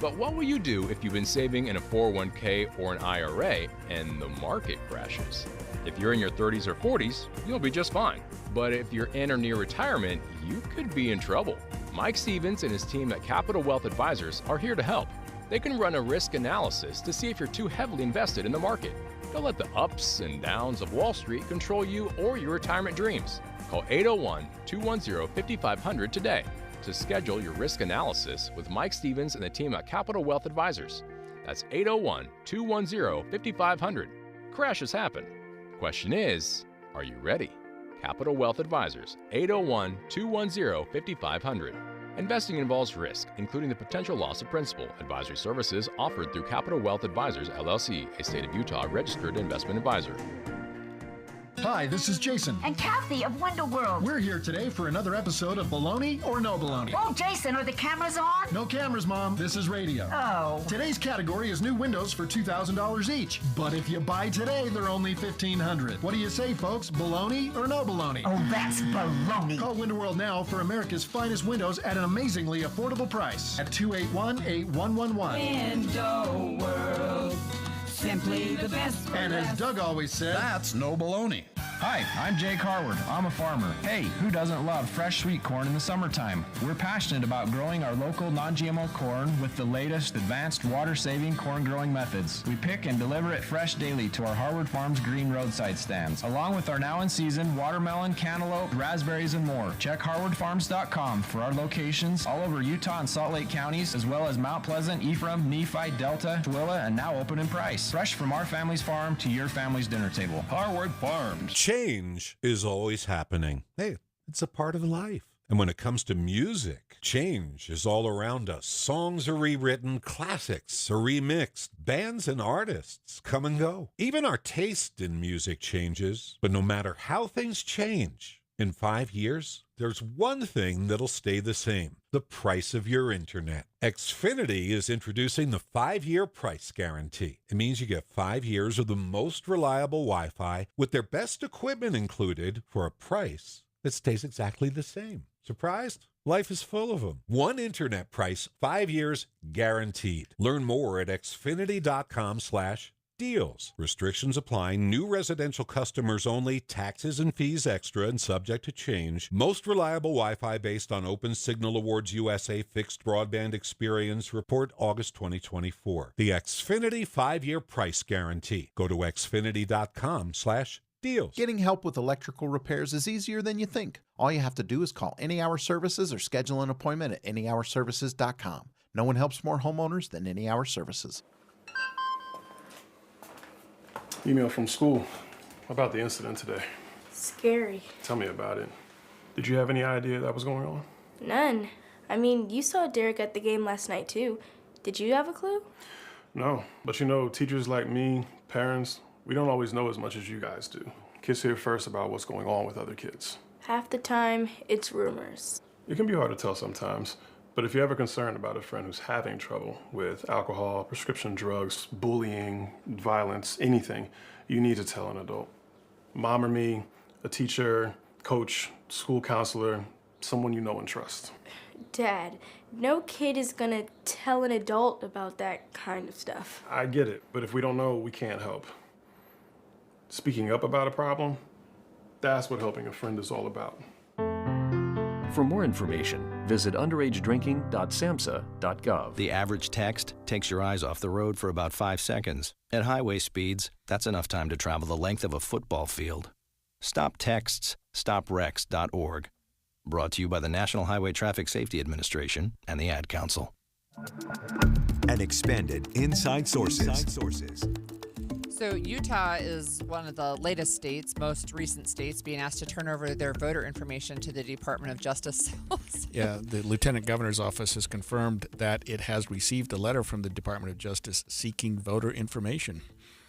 But what will you do if you've been saving in a 401k or an IRA and the market crashes? If you're in your 30s or 40s, you'll be just fine. But if you're in or near retirement, you could be in trouble. Mike Stevens and his team at Capital Wealth Advisors are here to help. They can run a risk analysis to see if you're too heavily invested in the market. Don't let the ups and downs of Wall Street control you or your retirement dreams. Call 801-210-5500 today to schedule your risk analysis with Mike Stevens and the team at Capital Wealth Advisors. That's 801-210-5500. Crashes happen. Question is, are you ready? Capital Wealth Advisors, 801-210-5500. Investing involves risk, including the potential loss of principal. Advisory services offered through Capital Wealth Advisors, LLC, a state of Utah registered investment advisor. Hi, this is Jason. And Kathy of Window World. We're here today for another episode of Baloney or No Baloney. Oh, Jason, are the cameras on? No cameras, Mom. This is radio. Oh. Today's category is new windows for $2,000 each. But if you buy today, they're only $1,500. What do you say, folks? Baloney or no baloney? Oh, that's baloney. Call Window World now for America's finest windows at an amazingly affordable price at 281-8111. Window World. Simply the best. And as Doug always said, that's no baloney. Hi, I'm Jake Harward. I'm a farmer. Hey, who doesn't love fresh sweet corn in the summertime? We're passionate about growing our local non-GMO corn with the latest advanced water-saving corn growing methods. We pick and deliver it fresh daily to our Harward Farms green roadside stands, along with our now-in-season watermelon, cantaloupe, raspberries, and more. Check harwardfarms.com for our locations all over Utah and Salt Lake counties, as well as Mount Pleasant, Ephraim, Nephi, Delta, Tooele, and now open in Price. Fresh from our family's farm to your family's dinner table. Harward Farms. Change is always happening. Hey, it's a part of life. And when it comes to music, change is all around us. Songs are rewritten, classics are remixed, bands and artists come and go. Even our taste in music changes. But no matter how things change, in 5 years, there's one thing that'll stay the same: the price of your internet. Xfinity is introducing the 5-year price guarantee. It means you get 5 years of the most reliable Wi-Fi with their best equipment included for a price that stays exactly the same. Surprised? Life is full of them. One internet price, 5 years guaranteed. Learn more at xfinity.com/deals. deals. Restrictions apply. New residential customers only. Taxes and fees extra and subject to change. Most reliable Wi-Fi based on Open Signal Awards USA fixed broadband experience. Report August 2024. The Xfinity 5-year price guarantee. Go to xfinity.com/deals. Getting help with electrical repairs is easier than you think. All you have to do is call Any Hour Services or schedule an appointment at anyhourservices.com. No one helps more homeowners than Any Hour Services. Email from school about the incident today. Scary. Tell me about it. Did you have any idea that was going on? None. I mean, you saw Derek at the game last night too. Did you have a clue? No, but you know, teachers like me, parents, we don't always know as much as you guys do. Kids hear first about what's going on with other kids. Half the time, it's rumors. It can be hard to tell sometimes, but if you're ever concerned about a friend who's having trouble with alcohol, prescription drugs, bullying, violence, anything, you need to tell an adult. Mom or me, a teacher, coach, school counselor, someone you know and trust. Dad, no kid is gonna tell an adult about that kind of stuff. I get it, but if we don't know, we can't help. Speaking up about a problem, that's what helping a friend is all about. For more information, visit underagedrinking.samhsa.gov. The average text takes your eyes off the road for about 5 seconds. At highway speeds, that's enough time to travel the length of a football field. Stop texts, stopwrecks.org. Brought to you by the National Highway Traffic Safety Administration and the Ad Council. And expanded Inside Sources. So Utah is one of the latest states, most recent states, being asked to turn over their voter information to the Department of Justice. Yeah, the Lieutenant Governor's office has confirmed that it has received a letter from the Department of Justice seeking voter information.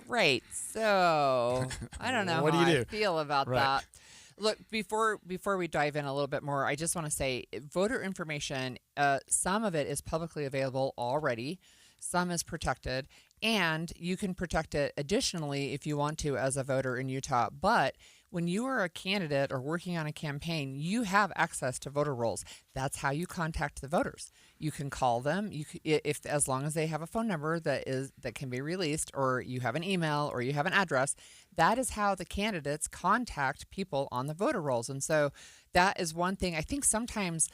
Right. So I don't know What how do you I do? feel about Right. that. Look, before we dive in a little bit more, I just want to say voter information, some of it is publicly available already. Some is protected, and you can protect it additionally if you want to as a voter in Utah. But when you are a candidate or working on a campaign, you have access to voter rolls. That's how you contact the voters. You can call them. If as long as they have a phone number that can be released, or you have an email, or you have an address. That is how the candidates contact people on the voter rolls. And so that is one thing. I think sometimes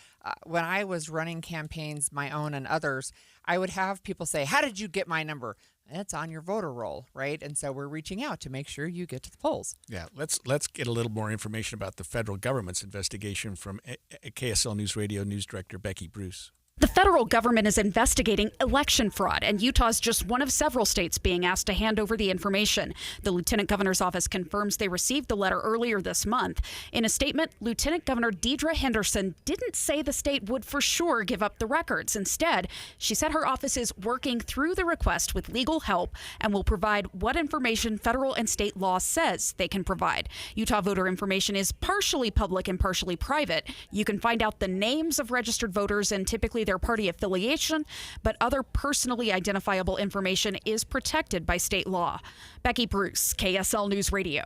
when I was running campaigns, my own and others, I would have people say, "How did you get my number?" It's on your voter roll, right? And so we're reaching out to make sure you get to the polls. Yeah, let's get a little more information about the federal government's investigation from KSL News Radio News Director Becky Bruce. The federal government is investigating election fraud, and Utah is just one of several states being asked to hand over the information. The Lieutenant Governor's office confirms they received the letter earlier this month. In a statement, Lieutenant Governor Deidre Henderson didn't say the state would for sure give up the records. Instead, she said her office is working through the request with legal help and will provide what information federal and state law says they can provide. Utah voter information is partially public and partially private. You can find out the names of registered voters and typically their party affiliation, but other personally identifiable information is protected by state law. Becky Bruce, KSL News Radio.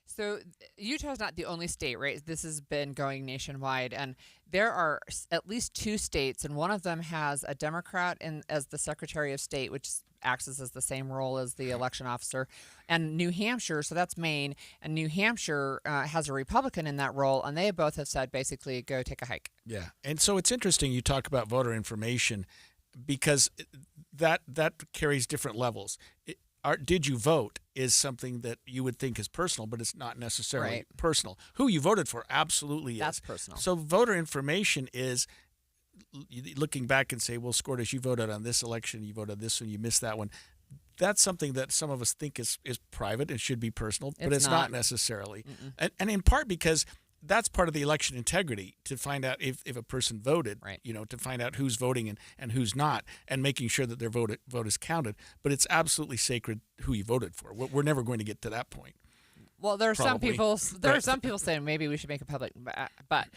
So Utah's not the only state, right? This has been going nationwide, and there are at least 2 states, and one of them has a Democrat as the Secretary of State, which acts as the same role as the election officer, and New Hampshire, so that's Maine, and New Hampshire has a Republican in that role, and they both have said basically go take a hike. Yeah, and so it's interesting you talk about voter information because that carries different levels. Did you vote is something that you would think is personal, but it's not necessarily personal. Who you voted for absolutely is. That's personal. So voter information is looking back and say, well, Skordas, you voted on this election, you voted on this one, you missed that one. That's something that some of us think is private and should be personal, but it's not necessarily. And in part because that's part of the election integrity, to find out if a person voted, to find out who's voting and who's not, and making sure that their vote is counted. But it's absolutely sacred who you voted for. We're never going to get to that point. Well, there are Probably. some people saying maybe we should make it public, but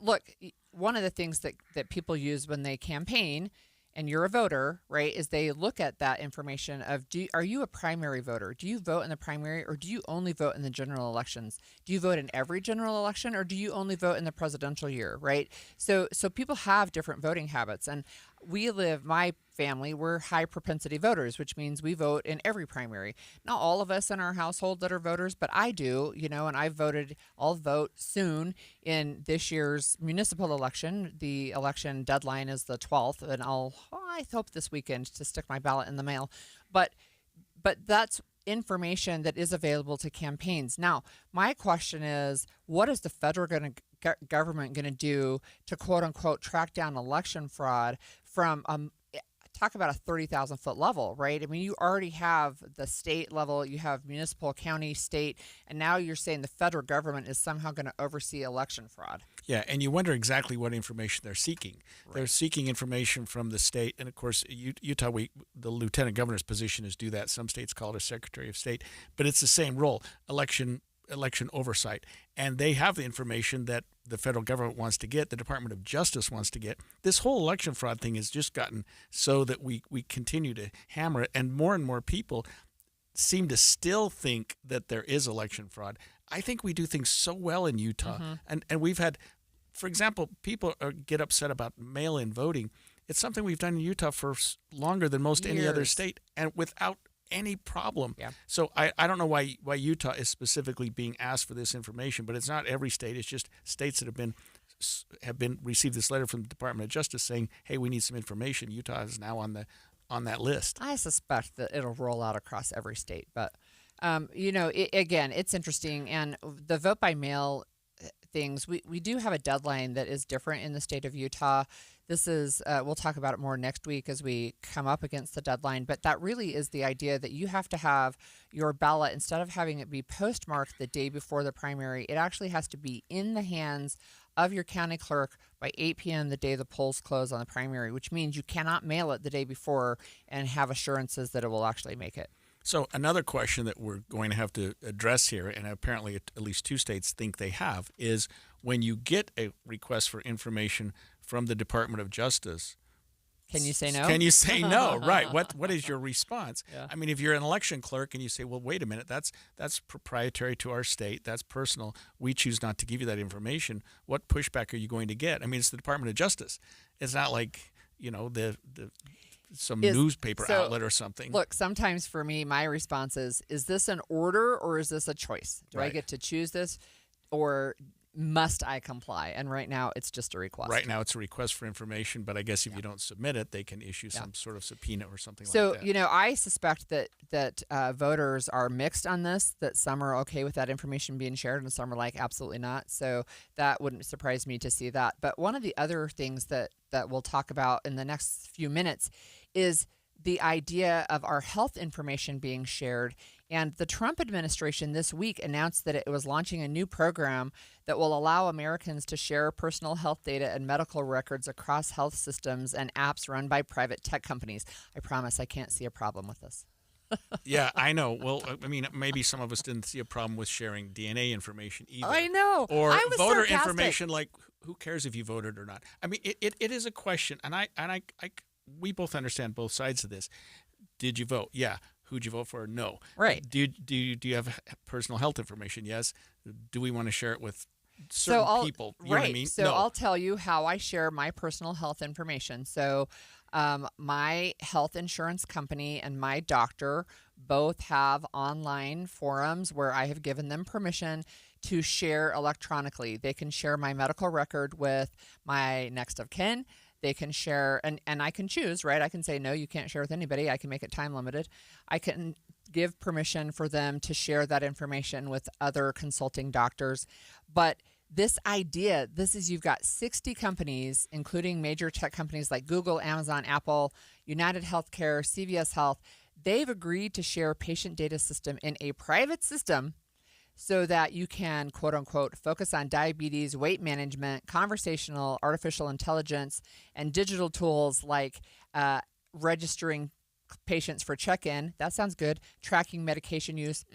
look, one of the things that people use when they campaign, and you're a voter, right, is they look at that information of, are you a primary voter? Do you vote in the primary, or do you only vote in the general elections? Do you vote in every general election, or do you only vote in the presidential year, right? So people have different voting habits, and my family, we're high propensity voters, which means we vote in every primary. Not all of us in our household that are voters, but I do, and I'll vote soon in this year's municipal election. The election deadline is the 12th, and I hope this weekend to stick my ballot in the mail. But that's information that is available to campaigns. Now, my question is, what is the federal government going to do to quote unquote track down election fraud from talk about a 30,000 foot level, right? I mean, you already have the state level, you have municipal, county, state, and now you're saying the federal government is somehow going to oversee election fraud. Yeah, and you wonder exactly what information they're seeking. Right. They're seeking information from the state, and of course, Utah, the lieutenant governor's position is do that. Some states call it a secretary of state, but it's the same role, election oversight. And they have the information that the federal government wants to get, the Department of Justice wants to get. This whole election fraud thing has just gotten so that we continue to hammer it, and more people seem to still think that there is election fraud. I think we do things so well in Utah, and we've had, for example, people get upset about mail-in voting. It's something we've done in Utah for longer than most any other state, and without any problem. Yeah. So I don't know why Utah is specifically being asked for this information, but it's not every state. It's just states that have been received this letter from the Department of Justice saying, "Hey, we need some information." Utah is now on that list. I suspect that it'll roll out across every state, but again, it's interesting, and the vote by mail things, we do have a deadline that is different in the state of Utah. This is, we'll talk about it more next week as we come up against the deadline, but that really is the idea that you have to have your ballot, instead of having it be postmarked the day before the primary, it actually has to be in the hands of your county clerk by 8 p.m. the day the polls close on the primary, which means you cannot mail it the day before and have assurances that it will actually make it. So another question that we're going to have to address here, and apparently at least 2 states think they have, is when you get a request for information from the Department of Justice, can you say no? Can you say no? Right. What is your response? Yeah. I mean, if you're an election clerk and you say, well, wait a minute, that's proprietary to our state, that's personal, we choose not to give you that information, what pushback are you going to get? I mean, it's the Department of Justice. It's not like, some newspaper outlet or something. Look, sometimes for me, my response is this an order or is this a choice? Do I get to choose this, or must I comply? And right now, it's just a request. Right now, it's a request for information, but I guess if you don't submit it, they can issue some sort of subpoena or something like that. So, I suspect that voters are mixed on this, that some are okay with that information being shared and some are like, absolutely not. So that wouldn't surprise me to see that. But one of the other things that we'll talk about in the next few minutes is the idea of our health information being shared. And the Trump administration this week announced that it was launching a new program that will allow Americans to share personal health data and medical records across health systems and apps run by private tech companies. I promise I can't see a problem with this. Yeah, I know. Well, I mean, maybe some of us didn't see a problem with sharing DNA information either. I know. Or I was voter sarcastic. information, like who cares if you voted or not? I mean, it is a question, and we both understand both sides of this. Did you vote? Yeah. Who'd you vote for? No. Right. Do you have personal health information? Yes. Do we want to share it with certain people? You know what I mean? So no. I'll tell you how I share my personal health information. So my health insurance company and my doctor both have online forums where I have given them permission to share electronically. They can share my medical record with my next of kin. They can share, and I can choose, right? I can say, no, you can't share with anybody. I can make it time limited. I can give permission for them to share that information with other consulting doctors. But this idea, you've got 60 companies, including major tech companies like Google, Amazon, Apple, United Healthcare, CVS Health. They've agreed to share patient data system in a private system so that you can, quote unquote, focus on diabetes, weight management, conversational, artificial intelligence, and digital tools like registering patients for check-in. That sounds good. Tracking medication use,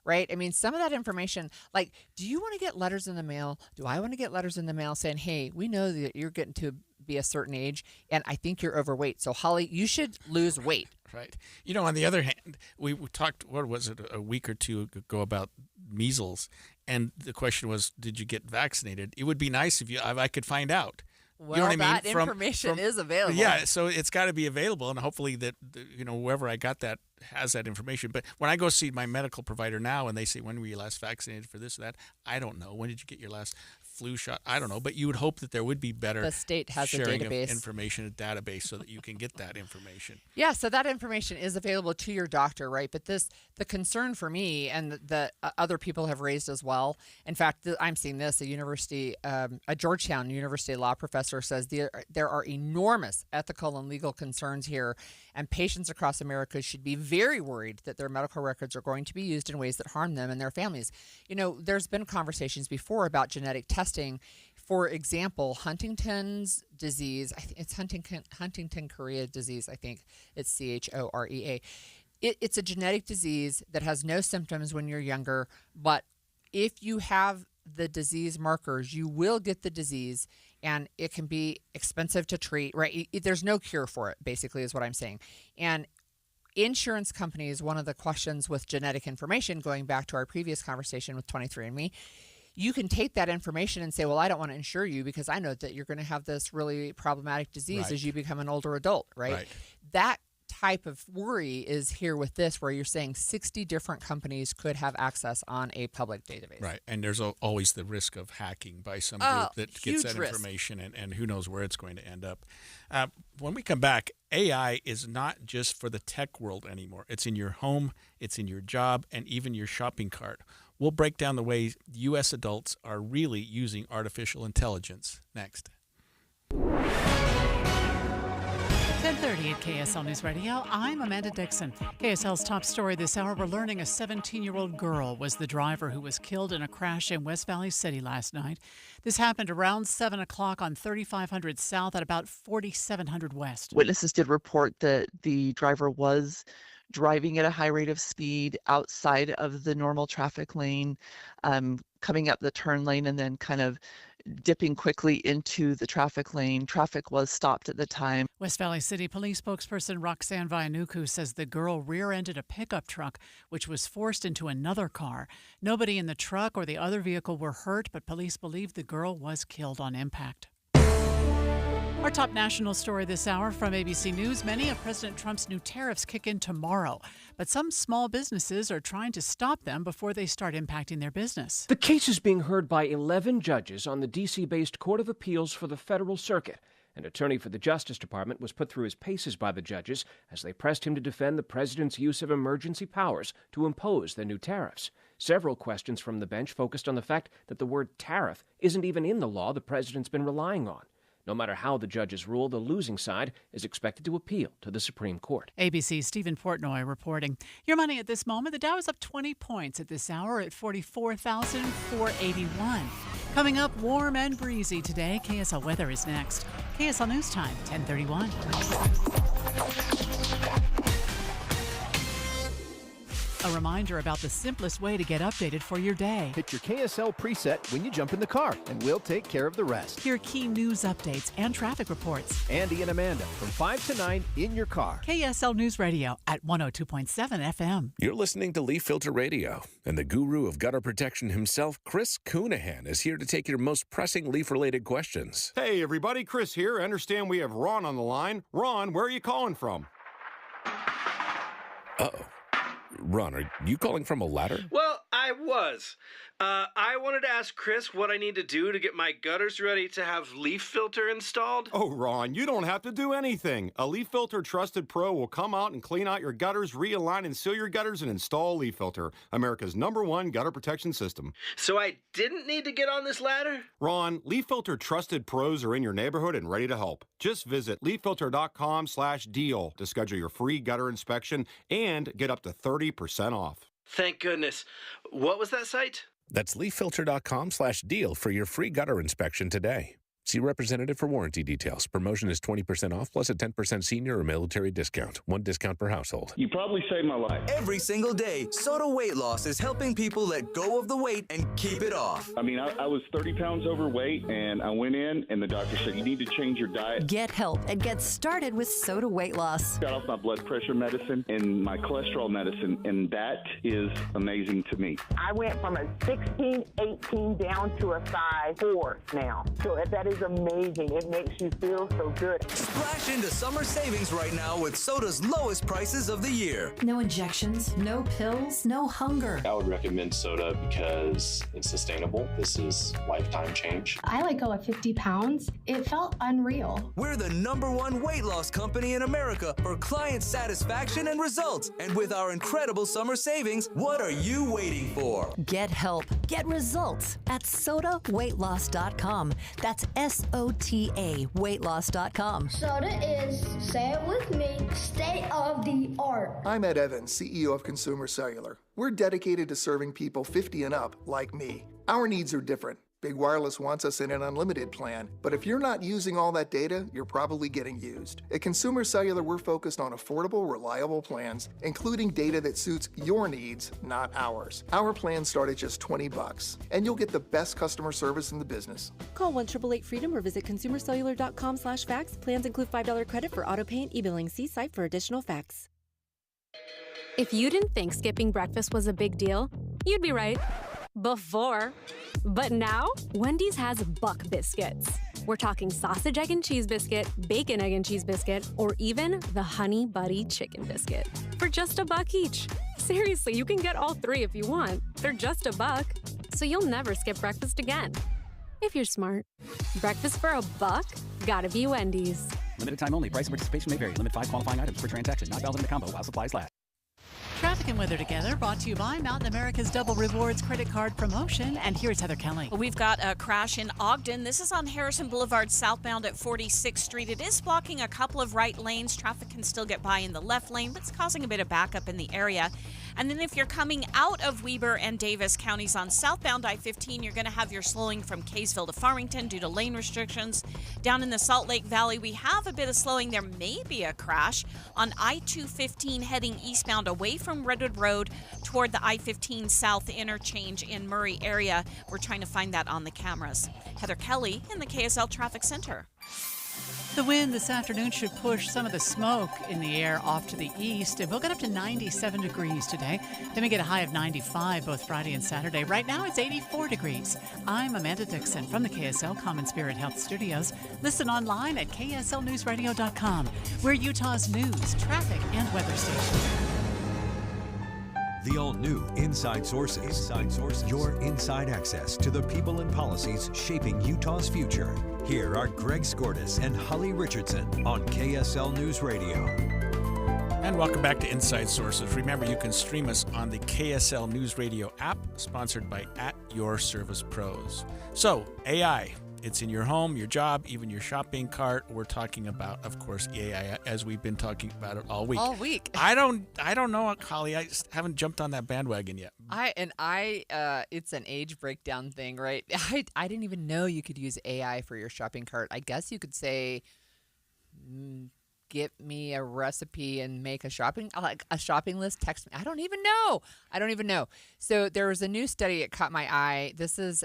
right? I mean, some of that information, like, do you want to get letters in the mail? Do I want to get letters in the mail saying, hey, we know that you're getting to be a certain age, and I think you're overweight. So, Holly, you should lose weight. Right. On the other hand, we talked, what was it, a week or two ago about measles, and the question was, did you get vaccinated? It would be nice if I could find out. Well, you know what I mean? that information is available. Yeah, so it's got to be available, and hopefully that whoever I got that has that information. But when I go see my medical provider now, and they say, "When were you last vaccinated for this or that?" I don't know. When did you get your last flu shot? I don't know. But you would hope that there would be better the state has sharing a database. of information, a database, so that you can get that information. Yeah, so that information is available to your doctor, right? But the concern for me, and the other people have raised as well. In fact, I'm seeing this. A Georgetown University law professor says there are enormous ethical and legal concerns here, and patients across America should be very worried that their medical records are going to be used in ways that harm them and their families. There's been conversations before about genetic testing. For example, Huntington's disease, I think it's Huntington chorea disease, I think it's CHOREA. It's a genetic disease that has no symptoms when you're younger, but if you have the disease markers, you will get the disease, and it can be expensive to treat, right? There's no cure for it, basically, is what I'm saying. And insurance companies, one of the questions with genetic information, going back to our previous conversation with 23andMe, you can take that information and say, well, I don't want to insure you because I know that you're going to have this really problematic disease as you become an older adult, right? That type of worry is here with this, where you're saying 60 different companies could have access on a public database. Right, and there's always the risk of hacking by some group that gets that information, and who knows where it's going to end up. When we come back, AI is not just for the tech world anymore. It's in your home, it's in your job, and even your shopping cart. We'll break down the ways U.S. adults are really using artificial intelligence next. 10:30 at KSL News Radio. I'm Amanda Dixon. KSL's top story this hour, we're learning a 17-year-old girl was the driver who was killed in a crash in West Valley City last night. This happened around 7 o'clock on 3500 South at about 4700 West. Witnesses did report that the driver was driving at a high rate of speed outside of the normal traffic lane, coming up the turn lane and then kind of dipping quickly into the traffic lane. Traffic was stopped at the time. West Valley City Police spokesperson Roxanne Vianuku says the girl rear-ended a pickup truck, which was forced into another car. Nobody in the truck or the other vehicle were hurt, but police believe the girl was killed on impact. Our top national story this hour from ABC News. Many of President Trump's new tariffs kick in tomorrow, but some small businesses are trying to stop them before they start impacting their business. The case is being heard by 11 judges on the D.C.-based Court of Appeals for the Federal Circuit. An attorney for the Justice Department was put through his paces by the judges as they pressed him to defend the president's use of emergency powers to impose the new tariffs. Several questions from the bench focused on the fact that the word tariff isn't even in the law the president's been relying on. No matter how the judges rule, the losing side is expected to appeal to the Supreme Court. ABC's Stephen Portnoy reporting. Your money at this moment, the Dow is up 20 points at this hour at 44,481. Coming up, warm and breezy today. KSL weather is next. KSL News Time, 10:31. A reminder about the simplest way to get updated for your day. Hit your KSL preset when you jump in the car, and we'll take care of the rest. Hear key news updates and traffic reports. Andy and Amanda from 5 to 9 in your car. KSL News Radio at 102.7 FM. You're listening to Leaf Filter Radio, and the guru of gutter protection himself, Chris Coonahan, is here to take your most pressing leaf-related questions. Hey, everybody, Chris here. I understand we have Ron on the line. Ron, where are you calling from? Uh-oh. Ron, are you calling from a ladder? Well, I was. I wanted to ask Chris what I need to do to get my gutters ready to have Leaf Filter installed. Oh, Ron, you don't have to do anything. A Leaf Filter Trusted Pro will come out and clean out your gutters, realign and seal your gutters, and install Leaf Filter, America's #1 gutter protection system. So I didn't need to get on this ladder? Ron, Leaf Filter Trusted Pros are in your neighborhood and ready to help. Just visit leaffilter.com/deal to schedule your free gutter inspection and get up to 30% off. Thank goodness. What was that site? That's leaffilter.com/deal for your free gutter inspection today. See representative for warranty details. Promotion is 20% off plus a 10% senior or military discount. One discount per household. You probably saved my life. Every single day, Soda Weight Loss is helping people let go of the weight and keep it off. I mean, I was 30 pounds overweight, and I went in, and the doctor said, you need to change your diet. Get help and get started with Soda Weight Loss. Got off my blood pressure medicine and my cholesterol medicine, and that is amazing to me. I went from a 16, 18 down to a size 4 now. So that is is amazing. It makes you feel so good. Splash into summer savings right now with Soda's lowest prices of the year. No injections, no pills, no hunger. I would recommend Soda because it's sustainable. This is lifetime change. I let go of 50 pounds. It felt unreal. We're the #1 weight loss company in America for client satisfaction and results. And with our incredible summer savings, what are you waiting for? Get help. Get results at sodaweightloss.com. That's SOTA weightloss.com. Soda is, say it with me, state of the art. I'm Ed Evans, CEO of Consumer Cellular. We're dedicated to serving people 50 and up like me. Our needs are different. Big Wireless wants us in an unlimited plan, but if you're not using all that data, you're probably getting used. At Consumer Cellular, we're focused on affordable, reliable plans, including data that suits your needs, not ours. Our plans start at just $20, and you'll get the best customer service in the business. Call 1-888-FREEDOM or visit consumercellular.com/facts. Plans include $5 credit for auto pay and e-billing. See site for additional facts. If you didn't think skipping breakfast was a big deal, you'd be right. Before. But now, Wendy's has Buck Biscuits. We're talking sausage, egg, and cheese biscuit, bacon, egg, and cheese biscuit, or even the Honey Buddy chicken biscuit for just $1 each. Seriously, you can get all three if you want. They're just $1, so you'll never skip breakfast again. If you're smart. Breakfast for $1? Gotta be Wendy's. Limited time only. Price and participation may vary. Limit 5 qualifying items per transaction. Not valid in a combo while supplies last. Traffic and weather together, brought to you by Mountain America's Double Rewards credit card promotion. And here's Heather Kelly. Well, we've got a crash in Ogden. This is on Harrison Boulevard southbound at 46th Street. It is blocking a couple of right lanes. Traffic can still get by in the left lane, but it's causing a bit of backup in the area. And then if you're coming out of Weber and Davis counties on southbound I-15, you're going to have your slowing from Kaysville to Farmington due to lane restrictions. Down in the Salt Lake Valley, we have a bit of slowing. There may be a crash on I-215 heading eastbound away from Redwood Road toward the I-15 South interchange in Murray area. We're trying to find that on the cameras. Heather Kelly in the KSL Traffic Center. The wind this afternoon should push some of the smoke in the air off to the east, and we'll get up to 97 degrees today. Then we get a high of 95 both Friday and Saturday. Right now it's 84 degrees. I'm Amanda Dixon from the KSL Common Spirit Health Studios. Listen online at kslnewsradio.com. We're Utah's news, traffic, and weather station. The all-new Inside Sources. Inside Sources. Your inside access to the people and policies shaping Utah's future. Here are Greg Skordas and Holly Richardson on KSL News Radio. And welcome back to Inside Sources. Remember, you can stream us on the KSL News Radio app, sponsored by @YourServicePros. So, AI. It's in your home, your job, even your shopping cart. We're talking about, of course, AI, as we've been talking about it all week. All week. I don't know, Holly. I just haven't jumped on that bandwagon yet. It's an age breakdown thing, right? I didn't even know you could use AI for your shopping cart. I guess you could say, get me a recipe and make a shopping list. Text me. I don't even know. So there was a new study that caught my eye. This is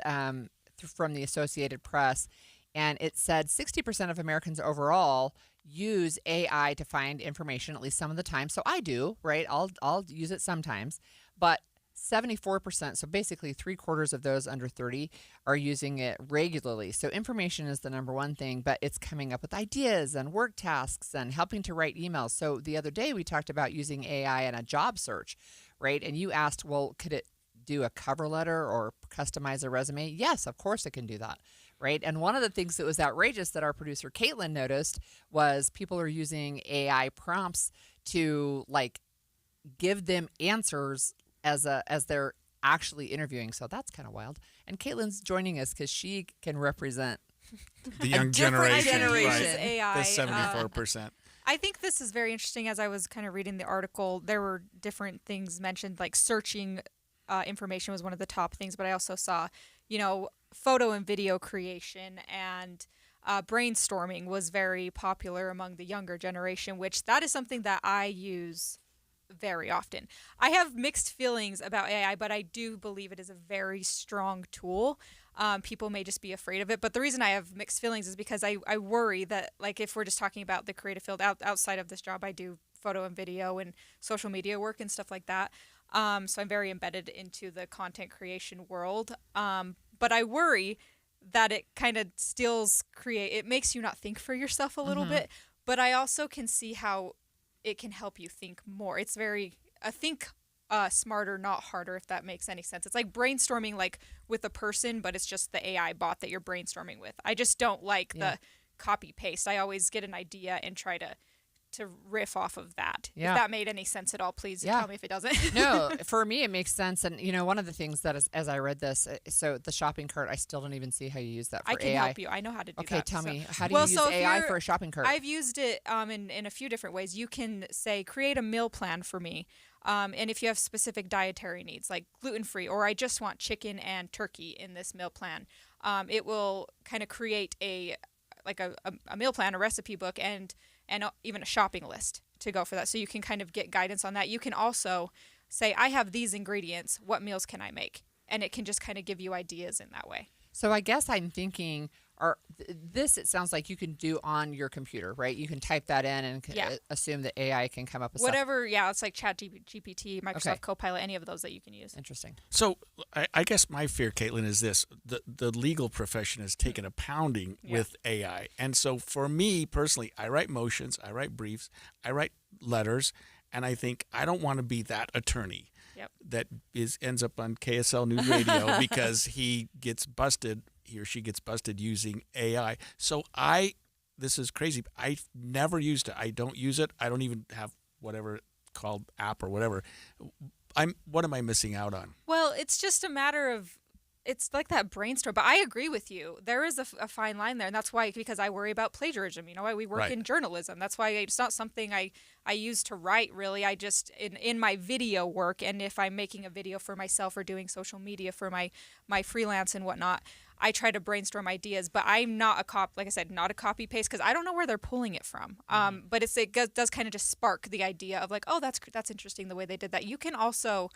from the Associated Press, and it said 60% of Americans overall use AI to find information at least some of the time. So I do, right? I'll use it sometimes, but 74%, so basically 3/4 of those under 30 are using it regularly. So information is the number one thing, but it's coming up with ideas and work tasks and helping to write emails. So the other day we talked about using AI in a job search, right? And you asked, well, could it do a cover letter or customize a resume? Yes, of course it can do that, right? And one of the things that was outrageous that our producer Caitlin noticed was people are using AI prompts to give them answers as they're actually interviewing. So that's kind of wild. And Caitlin's joining us because she can represent the young generation, right. AI, the 74%. I think this is very interesting. As I was kind of reading the article, there were different things mentioned, like searching information was one of the top things, but I also saw, photo and video creation and brainstorming was very popular among the younger generation, which that is something that I use very often. I have mixed feelings about AI, but I do believe it is a very strong tool. People may just be afraid of it, but the reason I have mixed feelings is because I worry that, if we're just talking about the creative field outside of this job, I do photo and video and social media work and stuff like that. So I'm very embedded into the content creation world. But I worry that it kind of it makes you not think for yourself a little bit, but I also can see how it can help you think more. It's think smarter, not harder, if that makes any sense. It's like brainstorming like with a person, but it's just the AI bot that you're brainstorming with. I just don't like the copy paste. I always get an idea and try to riff off of that. Yeah. If that made any sense at all, please tell me if it doesn't. No, for me it makes sense. And one of the things that is, as I read this, so the shopping cart, I still don't even see how you use that for AI. I can help you. I know how to do that. Okay, tell me, how do you use AI for a shopping cart? I've used it in a few different ways. You can say, create a meal plan for me. And if you have specific dietary needs, like gluten-free, or I just want chicken and turkey in this meal plan, it will kind of create a meal plan, a recipe book, and even a shopping list to go for that. So you can kind of get guidance on that. You can also say, I have these ingredients. What meals can I make? And it can just kind of give you ideas in that way. So I guess I'm thinking, it sounds like you can do on your computer, right? You can type that in and assume that AI can come up with whatever. Yeah, it's like ChatGPT, Microsoft Copilot, any of those that you can use. Interesting. So I guess my fear, Caitlin, is this. The legal profession has taken a pounding with AI. And so for me personally, I write motions, I write briefs, I write letters, and I think I don't want to be that attorney that ends up on KSL News Radio because he or she gets busted using AI. So this is crazy. I've never used it. I don't use it. I don't even have whatever called app or whatever. What am I missing out on? Well, it's just a matter of, it's like that brainstorm. But I agree with you. There is a fine line there. And that's why, because I worry about plagiarism. We work in journalism. That's why it's not something I use to write, really. I just, in my video work, and if I'm making a video for myself or doing social media for my freelance and whatnot, I try to brainstorm ideas. But I'm not like I said, not a copy paste, because I don't know where they're pulling it from. But it does kind of just spark the idea of like, oh, that's interesting the way they did that. You can also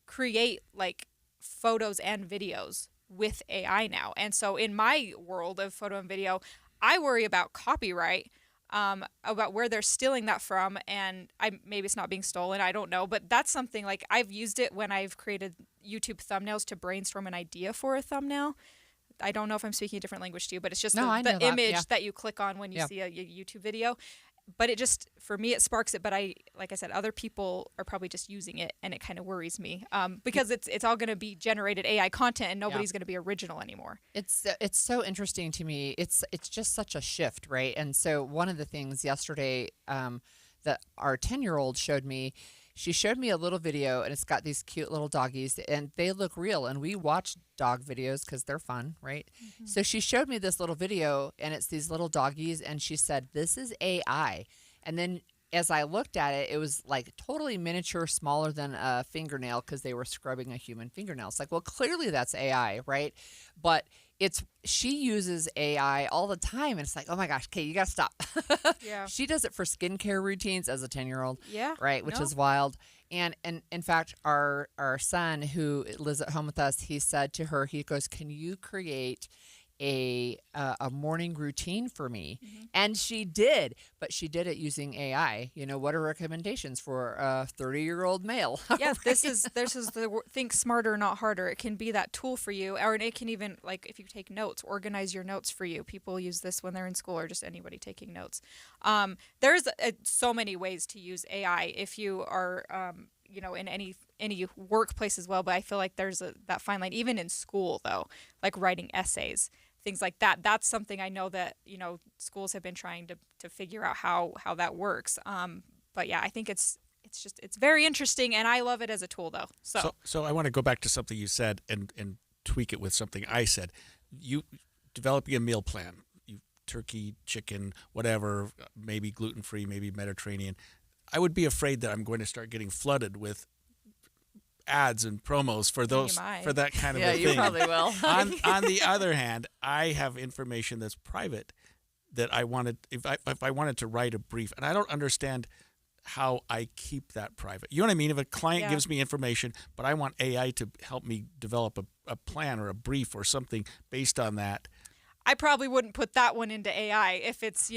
create like photos and videos with AI now. And so in my world of photo and video, I worry about copyright, about where they're stealing that from, and maybe it's not being stolen, I don't know, but that's something like I've used it when I've created YouTube thumbnails to brainstorm an idea for a thumbnail. I don't know if I'm speaking a different language to you, but it's just the image that you click on when you see a YouTube video. But it just, for me, it sparks it. But like I said, other people are probably just using it, and it kind of worries me because it's all going to be generated AI content, and nobody's going to be original anymore. It's so interesting to me. It's just such a shift, right? And so one of the things yesterday that our 10-year-old showed me. She showed me a little video, and it's got these cute little doggies, and they look real. And we watch dog videos because they're fun, right? Mm-hmm. So she showed me this little video, and it's these little doggies, and she said, this is AI. And then as I looked at it, it was like totally miniature, smaller than a fingernail because they were scrubbing a human fingernail. It's like, well, clearly that's AI, right? But she uses AI all the time, and it's like, oh my gosh, Kate, you gotta stop. Yeah. She does it for skincare routines as a 10-year-old. Yeah. Right, which is wild. And in fact, our son who lives at home with us, he said to her, he goes, can you create a morning routine for me? Mm-hmm. And she did, but she did it using AI. What are recommendations for a 30-year-old male? Yeah, right? this is the think smarter, not harder. It can be that tool for you, or it can even, like, if you take notes, organize your notes for you. People use this when they're in school, or just anybody taking notes. There's so many ways to use AI if you are in any workplace as well. But I feel like there's that fine line, even in school though, like writing essays. Things like that. That's something I know that, schools have been trying to figure out how that works. But yeah, I think it's very interesting, and I love it as a tool though. So I want to go back to something you said and tweak it with something I said. You developing a meal plan, turkey, chicken, whatever, maybe gluten-free, maybe Mediterranean. I would be afraid that I'm going to start getting flooded with ads and promos for that kind of a thing. Yeah, you probably will. On the other hand, I have information that's private that I wanted, if I wanted to write a brief, and I don't understand how I keep that private. You know what I mean? If a client gives me information, but I want AI to help me develop a plan or a brief or something based on that. I probably wouldn't put that one into AI if it's,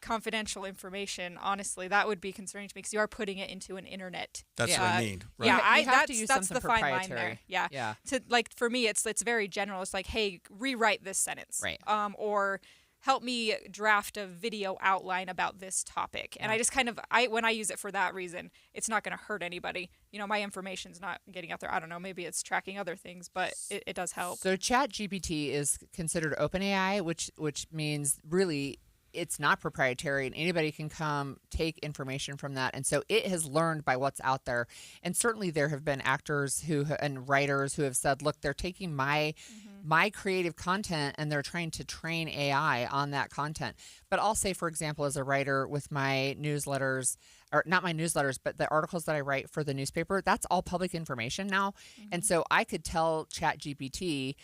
confidential information, honestly, that would be concerning to me because you are putting it into an internet. That's what I mean. Right. Yeah, You have to use that's something the fine line proprietary. there. Yeah. To, like, for me, it's very general. It's like, hey, rewrite this sentence. Right. Or help me draft a video outline about this topic. And I just when I use it for that reason, it's not going to hurt anybody. My information's not getting out there. I don't know. Maybe it's tracking other things, but it does help. So ChatGPT is considered OpenAI, which means really it's not proprietary and anybody can come take information from that. And so it has learned by what's out there. And certainly there have been actors and writers who have said, look, they're taking my creative content and they're trying to train AI on that content. But I'll say, for example, as a writer with my newsletters, or not my newsletters, but the articles that I write for the newspaper, that's all public information now. And so I could tell ChatGPT,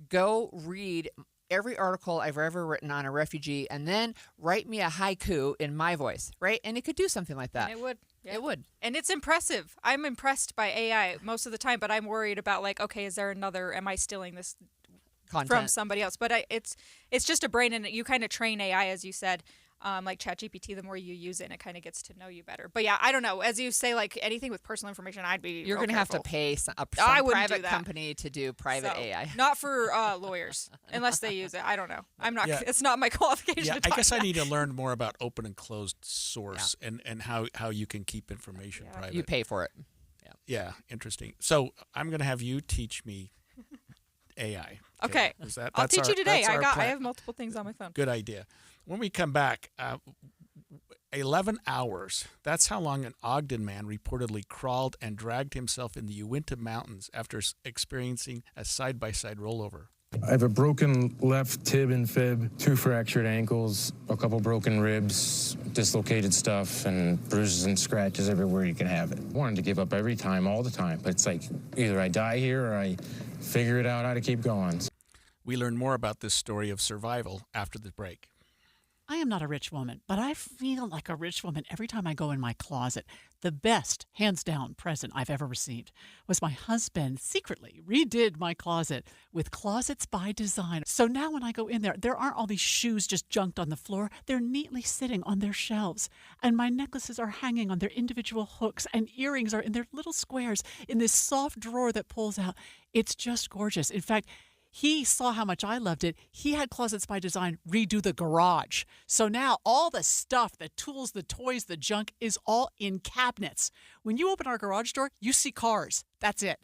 go read every article I've ever written on a refugee and then write me a haiku in my voice, right? And it could do something like that. And it would. Yeah. It would. And it's impressive. I'm impressed by AI most of the time, but I'm worried about okay, is there am I stealing this content from somebody else? But it's just a brain, and you kind of train AI, as you said. Like ChatGPT, the more you use it, and it kind of gets to know you better. But yeah, I don't know. As you say, anything with personal information, You're going to have to pay some private company to do private AI. Not for lawyers, unless they use it. I don't know. I'm not. Yeah. It's not my qualification. Yeah, to talk I guess about. I need to learn more about open and closed source and how you can keep information private. You pay for it. Yeah, interesting. So I'm going to have you teach me AI. Okay. I'll teach you today. I have multiple things on my phone. Good idea. When we come back, 11 hours. That's how long an Ogden man reportedly crawled and dragged himself in the Uinta Mountains after experiencing a side-by-side rollover. I have a broken left tib and fib, 2 fractured ankles, a couple broken ribs, dislocated stuff, and bruises and scratches everywhere you can have it. I wanted to give up every time, all the time, but it's like either I die here or I figure it out how to keep going. We learn more about this story of survival after the break. I am not a rich woman, but I feel like a rich woman every time I go in my closet. The best, hands down, present I've ever received was my husband secretly redid my closet with Closets by Design. So now when I go in there aren't all these shoes just junked on the floor. They're neatly sitting on their shelves. And my necklaces are hanging on their individual hooks, and earrings are in their little squares in this soft drawer that pulls out. It's just gorgeous. In fact, he saw how much I loved it. He had Closets by Design redo the garage. So now all the stuff, the tools, the toys, the junk is all in cabinets. When you open our garage door, you see cars. That's it.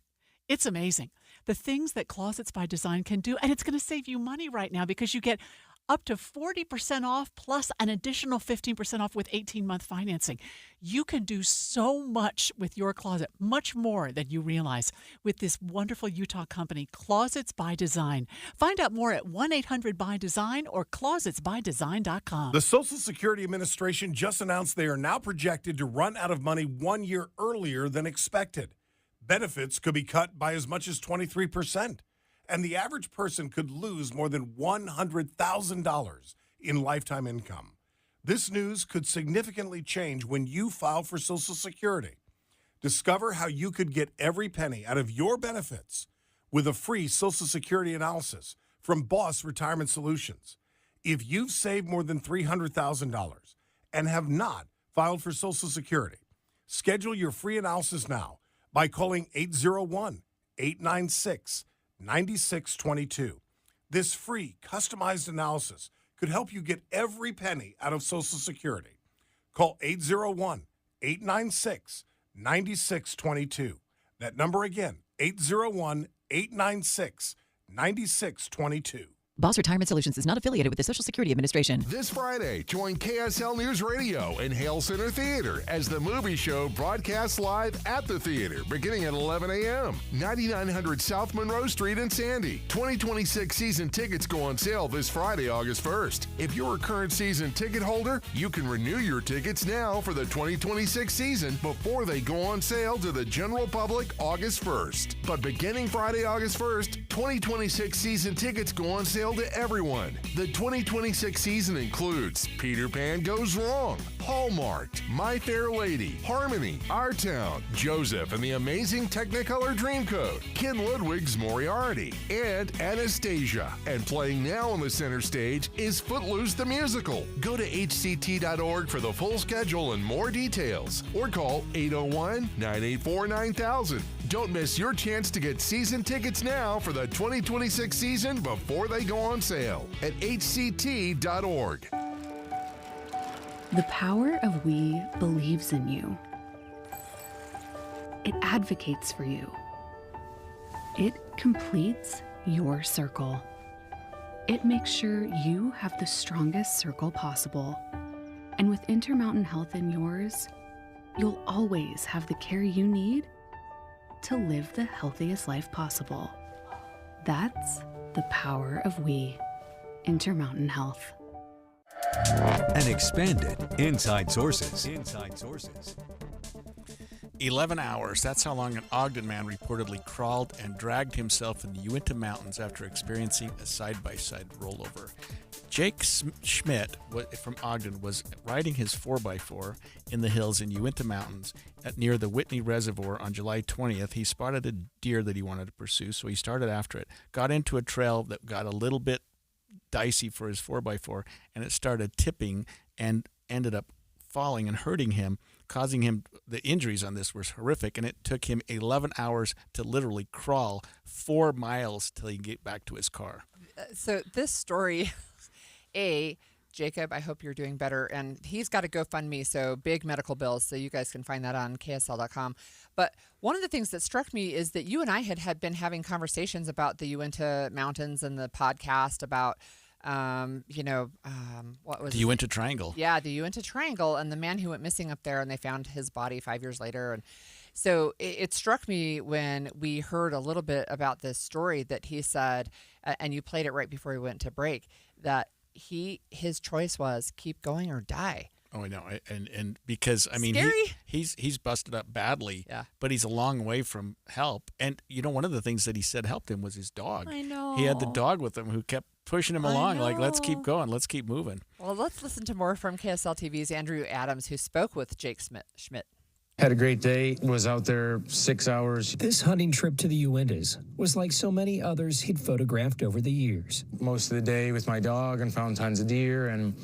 It's amazing. The things that Closets by Design can do, and it's going to save you money right now because you get up to 40% off plus an additional 15% off with 18-month financing. You can do so much with your closet, much more than you realize, with this wonderful Utah company, Closets by Design. Find out more at 1-800-BY-DESIGN or closetsbydesign.com. The Social Security Administration just announced they are now projected to run out of money 1 year earlier than expected. Benefits could be cut by as much as 23%. And the average person could lose more than $100,000 in lifetime income. This news could significantly change when you file for Social Security. Discover how you could get every penny out of your benefits with a free Social Security analysis from Boss Retirement Solutions. If you've saved more than $300,000 and have not filed for Social Security, schedule your free analysis now by calling 801-896-9622. This free, customized analysis could help you get every penny out of Social Security. Call 801-896-9622. That number again, 801-896-9622. Boss Retirement Solutions is not affiliated with the Social Security Administration. This Friday, join KSL News Radio in Hale Center Theater as the movie show broadcasts live at the theater beginning at 11 a.m. 9900 South Monroe Street in Sandy. 2026 season tickets go on sale this Friday, August 1st. If you're a current season ticket holder, you can renew your tickets now for the 2026 season before they go on sale to the general public August 1st. But beginning Friday, August 1st, 2026 season tickets go on sale sale to everyone. The 2026 season includes Peter Pan Goes Wrong, Hallmark, My Fair Lady, Harmony, Our Town, Joseph and the Amazing Technicolor Dreamcoat, Ken Ludwig's Moriarty, and Anastasia. And playing now on the center stage is Footloose the Musical. Go to hct.org for the full schedule and more details, or call 801-984-9000. Don't miss your chance to get season tickets now for the 2026 season before they go on sale at hct.org. The power of we believes in you. It advocates for you. It completes your circle. It makes sure you have the strongest circle possible. And with Intermountain Health in yours, you'll always have the care you need to live the healthiest life possible. That's the power of we. Intermountain Health. And expanded Inside Sources. Inside Sources. 11 hours. That's how long an Ogden man reportedly crawled and dragged himself in the Uinta Mountains after experiencing a side-by-side rollover. Jake Schmidt from Ogden was riding his 4x4 in the hills in Uinta Mountains near the Whitney Reservoir on July 20th. He spotted a deer that he wanted to pursue, so he started after it. Got into a trail that got a little bit dicey for his 4x4, and it started tipping and ended up falling and hurting him, causing him, the injuries on this were horrific, and it took him 11 hours to literally crawl 4 miles till he get back to his car. So this story, Jacob, I hope you're doing better. And he's got a GoFundMe, so big medical bills. So you guys can find that on KSL.com. But one of the things that struck me is that you and I had been having conversations about the Uinta Mountains and the podcast about, what was the Uinta Triangle? Yeah, the Uinta Triangle, and the man who went missing up there, and they found his body 5 years later. And so it struck me when we heard a little bit about this story that he said, and you played it right before we went to break, that his choice was keep going or die. Oh, I know, and because I mean he's busted up badly, yeah, but he's a long way from help. And one of the things that he said helped him was his dog. I know, he had the dog with him who kept pushing him along, like let's keep going, let's keep moving. Well, let's listen to more from KSL TV's Andrew Adams, who spoke with Jake Schmidt. Had a great day, was out there 6 hours. This hunting trip to the Uintas was like so many others he'd photographed over the years. Most of the day with my dog and found tons of deer, and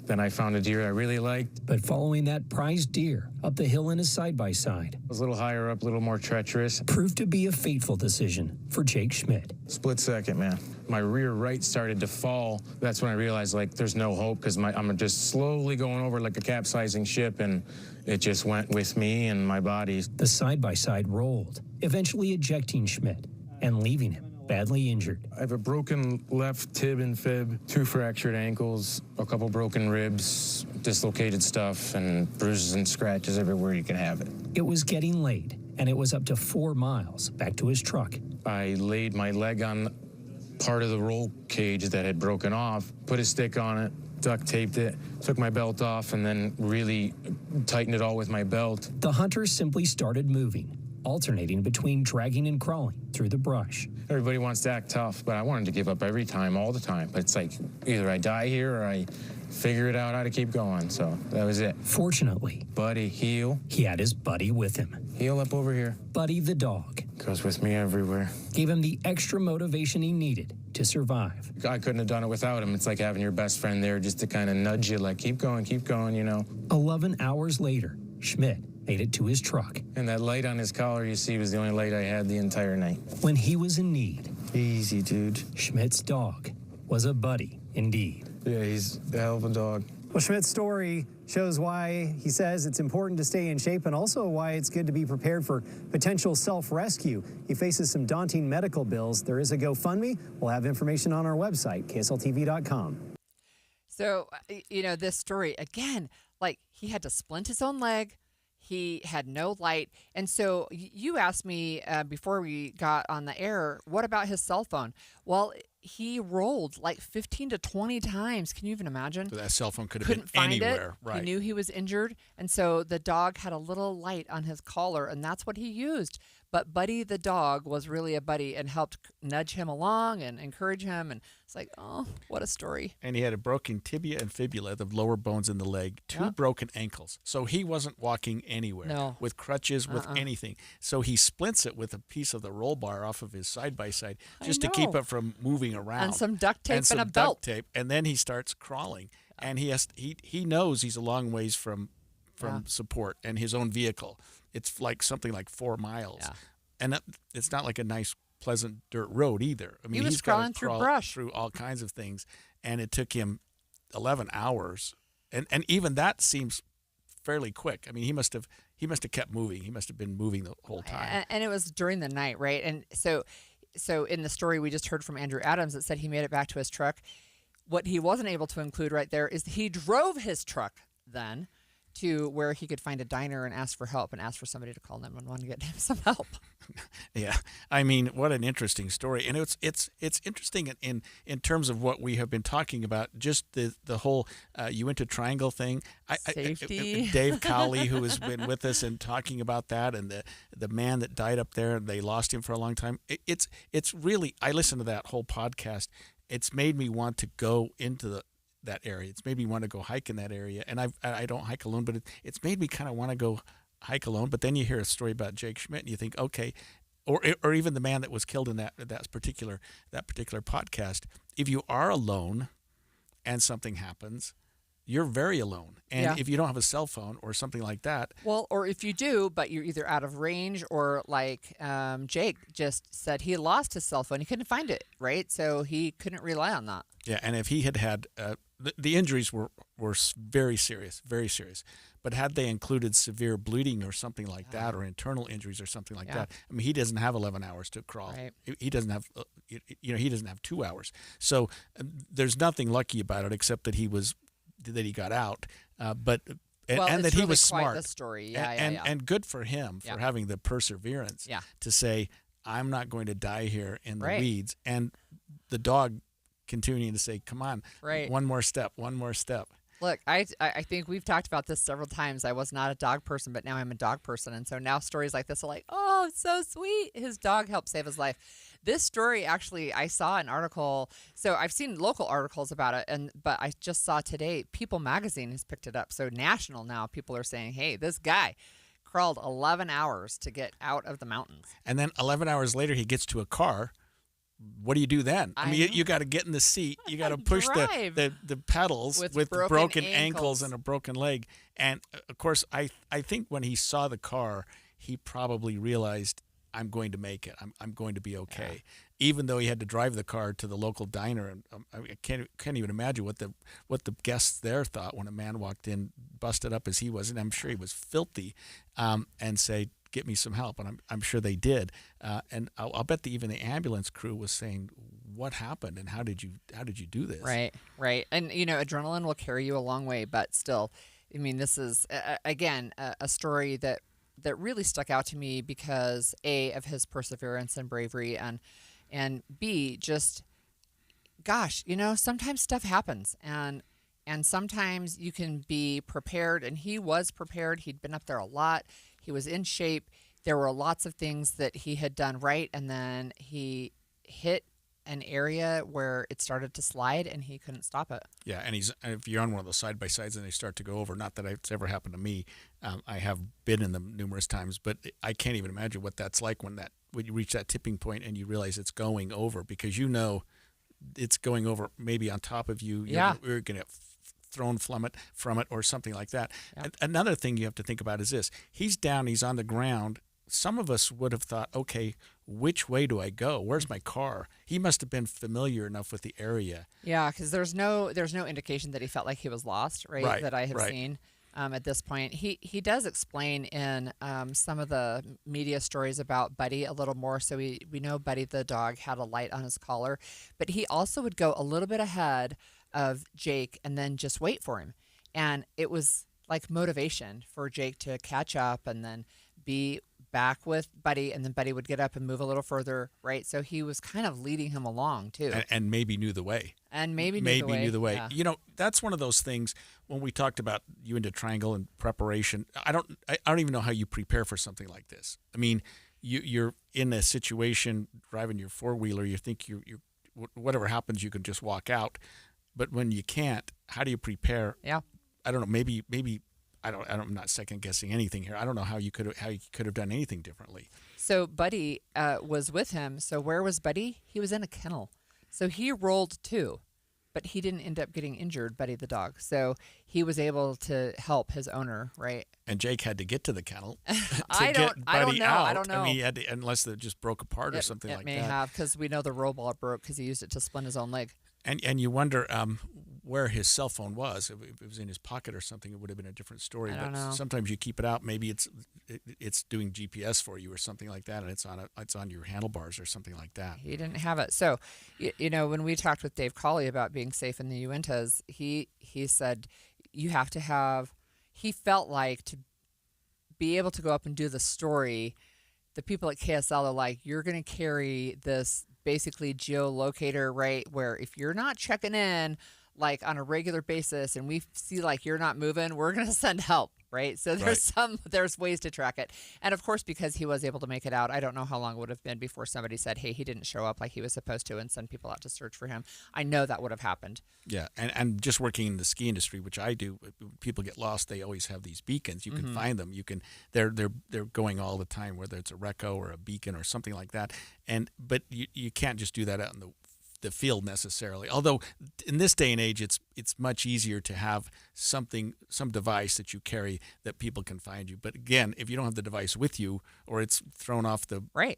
then I found a deer I really liked. But following that prized deer up the hill in a side-by-side, it was a little higher up, a little more treacherous. Proved to be a fateful decision for Jake Schmidt. Split second, man. My rear right started to fall. That's when I realized, there's no hope, because I'm just slowly going over like a capsizing ship, and it just went with me and my body. The side-by-side rolled, eventually ejecting Schmidt and leaving him badly injured. I have a broken left tib and fib, 2 fractured ankles, a couple broken ribs, dislocated stuff, and bruises and scratches everywhere you can have it. It was getting late, and it was up to 4 miles back to his truck. I laid my leg on part of the roll cage that had broken off, put a stick on it, duct taped it, took my belt off, and then really tightened it all with my belt. The hunter simply started moving, alternating between dragging and crawling through the brush. Everybody wants to act tough, but I wanted to give up every time, all the time. But it's like either I die here or I figure it out how to keep going. So that was it. Fortunately, Buddy, heel. He had his Buddy with him. Heel up over here. Buddy the dog. Goes with me everywhere. Gave him the extra motivation he needed to survive. I couldn't have done it without him. It's like having your best friend there just to kind of nudge you, like, keep going, 11 hours later, Schmidt made it to his truck. And that light on his collar you see was the only light I had the entire night. When he was in need. Easy, dude. Schmidt's dog was a buddy indeed. Yeah, he's a hell of a dog. Well, Schmidt's story shows why he says it's important to stay in shape and also why it's good to be prepared for potential self-rescue. He faces some daunting medical bills. There is a GoFundMe. We'll have information on our website, ksltv.com. So, this story, again, he had to splint his own leg. He had no light. And so you asked me before we got on the air, what about his cell phone? Well, he rolled like 15 to 20 times. Can you even imagine? So that cell phone could have Couldn't been find anywhere. it. Right. He knew he was injured, and so the dog had a little light on his collar, and that's what he used. But Buddy the dog was really a buddy and helped nudge him along and encourage him. And it's like, oh, what a story. And he had a broken tibia and fibula, the lower bones in the leg, 2 Yep. broken ankles. So he wasn't walking anywhere No. with crutches, with anything. So he splints it with a piece of the roll bar off of his side-by-side just to keep know. it from moving around. And some duct tape and some a duct belt. tape. And then he starts crawling. And he knows he's a long ways from support and his own vehicle. It's like something like 4 miles. Yeah. And it's not like a nice, pleasant dirt road either. I mean, was he's got crawling to through crawl brush. through all kinds of things, and it took him 11 hours. And even that seems fairly quick. I mean, he must have kept moving. He must have been moving the whole time. And it was during the night, right? And so in the story we just heard from Andrew Adams, it said he made it back to his truck. What he wasn't able to include right there is he drove his truck then to where he could find a diner and ask for help and ask for somebody to call 911 to get him some help. Yeah, I mean, what an interesting story, and it's interesting in terms of what we have been talking about. Just the whole Uinta Triangle thing. Safety. Dave Cowley, who has been with us and talking about that, and the man that died up there, they lost him for a long time. It's really. I listened to that whole podcast. It's made me want to go into that area. It's made me want to go hike in that area, and I don't hike alone, but it's made me kind of want to go hike alone. But then you hear a story about Jake Schmidt, and you think, okay, or even the man that was killed in that particular podcast. If you are alone, and something happens, you're very alone. And if you don't have a cell phone or something like that, well, or if you do, but you're either out of range or like Jake just said he lost his cell phone. He couldn't find it, right? So he couldn't rely on that. Yeah, and if he had the injuries were very serious, very serious. But had they included severe bleeding or something like that, or internal injuries or something like that, I mean, he doesn't have 11 hours to crawl. Right. He doesn't have, he doesn't have 2 hours. So there's nothing lucky about it except that he got out. But and that he really was quite smart. The story, and good for him for having the perseverance to say, I'm not going to die here in the weeds. And the dog continuing to say, come on, one more step. Look, I think we've talked about this several times. I was not a dog person, but now I'm a dog person. And so now stories like this are like, oh, it's so sweet. His dog helped save his life. This story, actually, I saw an article. So I've seen local articles about it, but I just saw today, People Magazine has picked it up. So national now, people are saying, hey, this guy crawled 11 hours to get out of the mountains. And then 11 hours later, he gets to a car. What do you do then? I mean, you got to get in the seat. You got to push the pedals with broken ankles and a broken leg. And, of course, I think when he saw the car, he probably realized, I'm going to make it. I'm going to be okay. Even though he had to drive the car to the local diner. And I can't even imagine what the guests there thought when a man walked in, busted up as he was, and I'm sure he was filthy, and say, get me some help, and I'm sure they did. And I'll bet even the ambulance crew was saying, "What happened, and how did you do this?" Right. And adrenaline will carry you a long way, but still, I mean, this is again a story that really stuck out to me because A, of his perseverance and bravery, and B, just gosh, sometimes stuff happens, and sometimes you can be prepared, and he was prepared. He'd been up there a lot. He was in shape. There were lots of things that he had done right, and then he hit an area where it started to slide, and he couldn't stop it. Yeah, and if you're on one of those side-by-sides and they start to go over, not that it's ever happened to me, I have been in them numerous times, but I can't even imagine what that's like when you reach that tipping point and you realize it's going over, because it's going over maybe on top of you. You're going to get thrown from it or something like that. Yeah. Another thing you have to think about is this. He's down, he's on the ground. Some of us would have thought, okay, which way do I go? Where's my car? He must have been familiar enough with the area. Yeah, because there's no indication that he felt like he was lost, right? That I have seen at this point. He does explain in some of the media stories about Buddy a little more. So we know Buddy the dog had a light on his collar, but he also would go a little bit ahead of Jake and then just wait for him. And it was like motivation for Jake to catch up and then be back with Buddy, and then Buddy would get up and move a little further, right? So he was kind of leading him along too, and maybe knew the way. And maybe knew the way. Yeah. You know, that's one of those things when we talked about you into Triangle and preparation. I don't even know how you prepare for something like this. I mean, you're in a situation driving your four-wheeler. You think you whatever happens, you can just walk out. But when you can't, how do you prepare? Yeah. I don't know. Maybe I'm not second guessing anything here. I don't know how you could have done anything differently. So Buddy was with him. So where was Buddy? He was in a kennel. So he rolled too, but he didn't end up getting injured, Buddy the dog. So he was able to help his owner, right? And Jake had to get to the kennel to I don't know. out. I don't know. I mean, he had to, unless it just broke apart or something like that. It may have, because we know the robot broke because he used it to splint his own leg. And you wonder where his cell phone was. If it was in his pocket or something, it would have been a different story. I don't know. Sometimes you keep it out. Maybe it's doing GPS for you or something like that, and it's on your handlebars or something like that. He didn't have it. So, you know, when we talked with Dave Cawley about being safe in the Uintas, he said you have to have. He felt like to be able to go up and do the story, the people at KSL are like, you're going to carry this basically geolocator, right, where if you're not checking in like on a regular basis and we see like you're not moving, we're going to send help, right? So there's ways to track it. And of course, because he was able to make it out, I don't know how long it would have been before somebody said, hey, he didn't show up like he was supposed to and send people out to search for him. I know that would have happened. Yeah, and just working in the ski industry, which I do, people get lost. They always have these beacons. You can find them. You can. They're going all the time, whether it's a Reco or a beacon or something like that. But you can't just do that out in the field necessarily. Although in this day and age, it's much easier to have some device that you carry that people can find you. But again, if you don't have the device with you or it's thrown off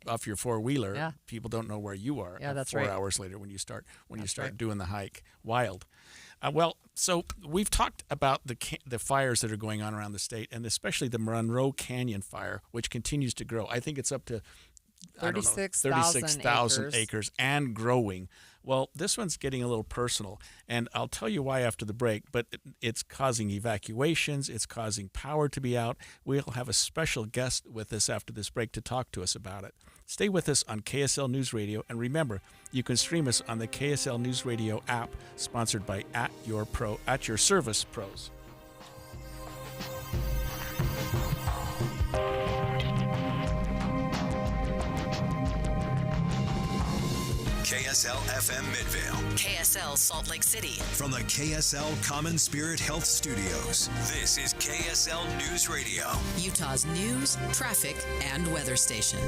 off your four-wheeler, people don't know where you are. Yeah, that's 4 right. hours later when you start doing the hike. Wild. Well, so we've talked about the fires that are going on around the state, and especially the Monroe Canyon fire, which continues to grow. I think it's up to 36,000 acres and growing. Well, this one's getting a little personal, and I'll tell you why after the break, but it's causing evacuations. It's causing power to be out. We'll have a special guest with us after this break to talk to us about it. Stay with us on KSL News Radio, and remember, you can stream us on the KSL News Radio app, sponsored by At Your Service Pros. KSL FM Midvale. KSL Salt Lake City. From the KSL Common Spirit Health Studios, this is KSL News Radio. Utah's news, traffic, and weather station.